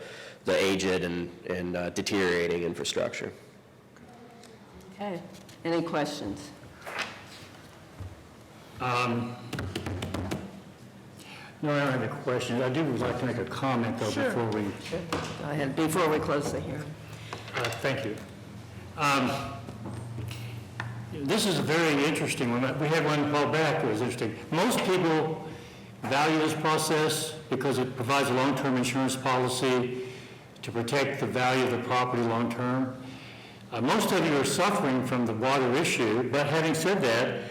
Speaker 10: aged and deteriorating infrastructure.
Speaker 1: Okay. Any questions?
Speaker 4: No, I don't have any questions. I would like to make a comment, though,
Speaker 1: Sure.
Speaker 4: before we...
Speaker 1: Go ahead, before we close the hearing.
Speaker 4: Thank you. This is a very interesting one. We had one a while back that was interesting. Most people value this process because it provides a long-term insurance policy to protect the value of the property long-term. Most of you are suffering from the water issue, but having said that,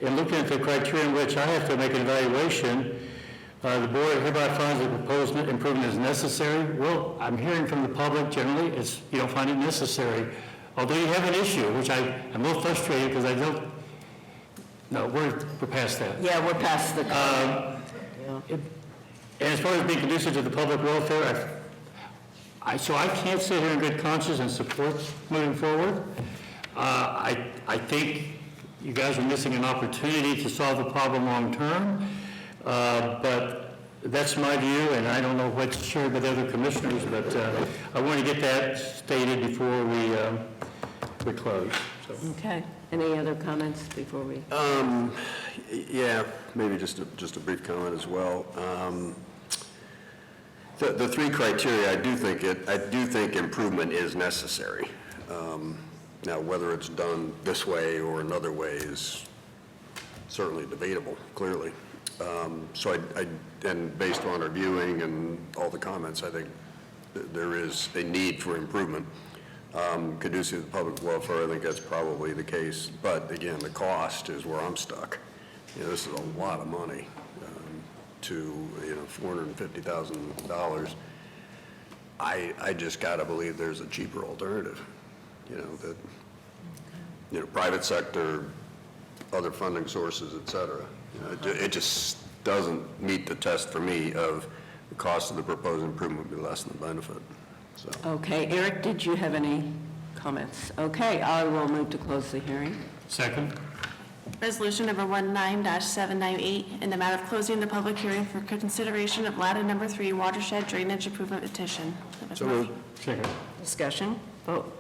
Speaker 4: in looking at the criteria in which I have to make an evaluation, the board hereby finds the proposed improvement is necessary. Well, I'm hearing from the public generally, you don't find it necessary. Although you have an issue, which I'm a little frustrated because I don't, no, we're past that.
Speaker 1: Yeah, we're past the.
Speaker 4: And as far as being conducive to the public welfare, so I can't sit here in good conscience and support moving forward. I think you guys are missing an opportunity to solve the problem long-term, but that's my view, and I don't know what's shared with other commissioners, but I want to get that stated before we close. So.
Speaker 1: Okay. Any other comments before we?
Speaker 3: Yeah, maybe just a brief comment as well. The three criteria, I do think improvement is necessary. Now, whether it's done this way or another way is certainly debatable, clearly. So and based on our viewing and all the comments, I think there is a need for improvement. Conducive to public welfare, I think that's probably the case. But again, the cost is where I'm stuck. This is a lot of money to, $450,000. I just got to believe there's a cheaper alternative. Private sector, other funding sources, et cetera. It just doesn't meet the test for me of the cost of the proposed improvement be less than the benefit. So.
Speaker 1: Okay, Eric, did you have any comments? Okay, I will move to close the hearing.
Speaker 4: Second.
Speaker 2: Resolution number 19-798, in the matter of closing the public hearing for consideration of LATA number 3 watershed drainage improvement petition.
Speaker 3: So moved.
Speaker 4: Second.
Speaker 1: Discussion, vote.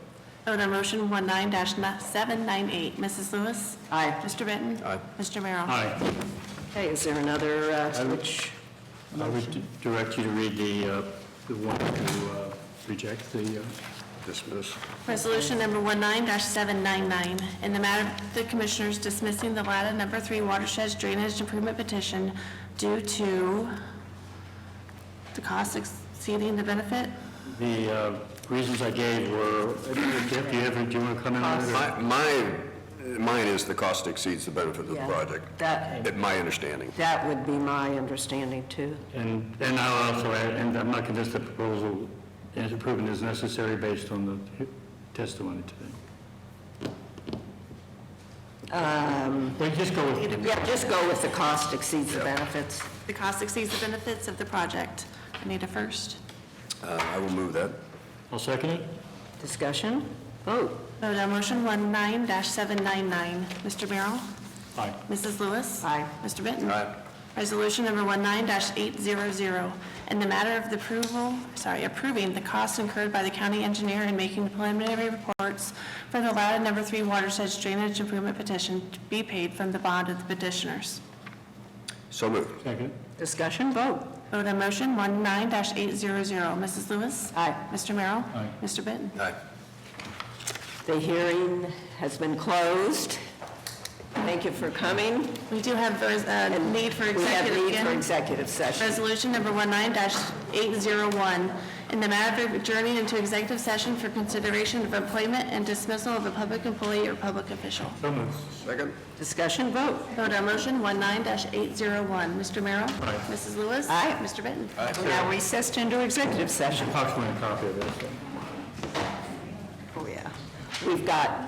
Speaker 2: Vote on motion 19-798. Mrs. Lewis?
Speaker 1: Aye.
Speaker 2: Mr. Benton?
Speaker 3: Aye.
Speaker 2: Mr. Merrill?
Speaker 4: Aye.
Speaker 1: Okay, is there another switch?
Speaker 4: I would direct you to read the one to reject the
Speaker 3: Dismiss.
Speaker 2: Resolution number 19-799, in the matter of the Commissioners dismissing the LATA number 3 watershed drainage improvement petition due to the cost exceeding the benefit.
Speaker 4: The reasons I gave were, do you want to comment on it?
Speaker 3: Mine is the cost exceeds the benefit of the
Speaker 1: Yeah,
Speaker 3: project. My understanding.
Speaker 1: That would be my understanding, too.
Speaker 4: And I'll also add, and I'm not convinced the proposal and improvement is necessary based on the testimony today. Well, just go with.
Speaker 1: Yeah, just go with the cost exceeds the benefits.
Speaker 2: The cost exceeds the benefits of the project. I need a first.
Speaker 3: I will move that.
Speaker 4: I'll second it.
Speaker 1: Discussion, vote.
Speaker 2: Vote on motion 19-799. Mr. Merrill?
Speaker 4: Aye.
Speaker 2: Mrs. Lewis?
Speaker 1: Aye.
Speaker 2: Mr. Benton?
Speaker 3: Aye.
Speaker 2: Resolution number 19-800, in the matter of the approving the costs incurred by the county engineer in making the preliminary reports for the LATA number 3 watershed drainage improvement petition to be paid from the bond of the petitioners.
Speaker 3: So moved.
Speaker 4: Second.
Speaker 1: Discussion, vote.
Speaker 2: Vote on motion 19-800. Mrs. Lewis?
Speaker 1: Aye.
Speaker 2: Mr. Merrill?
Speaker 4: Aye.
Speaker 2: Mr. Benton?
Speaker 3: Aye.
Speaker 1: The hearing has been closed. Thank you for coming.
Speaker 2: We do have a need for
Speaker 1: We have
Speaker 2: executive
Speaker 1: need for
Speaker 2: again.
Speaker 1: executive session.
Speaker 2: Resolution number 19-801, in the matter of adjourning into executive session for consideration of employment and dismissal of a public employee or public official.
Speaker 4: So moved.
Speaker 3: Second.
Speaker 1: Discussion, vote.
Speaker 2: Vote on motion 19-801. Mr. Merrill?
Speaker 4: Aye.
Speaker 2: Mrs. Lewis?
Speaker 1: Aye.
Speaker 2: Mr. Benton?
Speaker 1: We're now recessed into executive session.
Speaker 4: Approximately a copy of it.
Speaker 1: Oh, yeah. We've got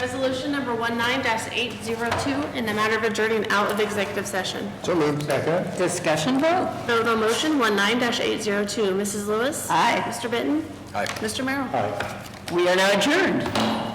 Speaker 2: Resolution number 19-802, in the matter of adjourning out of executive session.
Speaker 3: So moved.
Speaker 1: Second. Discussion vote.
Speaker 2: Vote on motion 19-802. Mrs. Lewis?
Speaker 1: Aye.
Speaker 2: Mr. Benton?
Speaker 3: Aye.
Speaker 2: Mr. Merrill?
Speaker 1: We are now adjourned.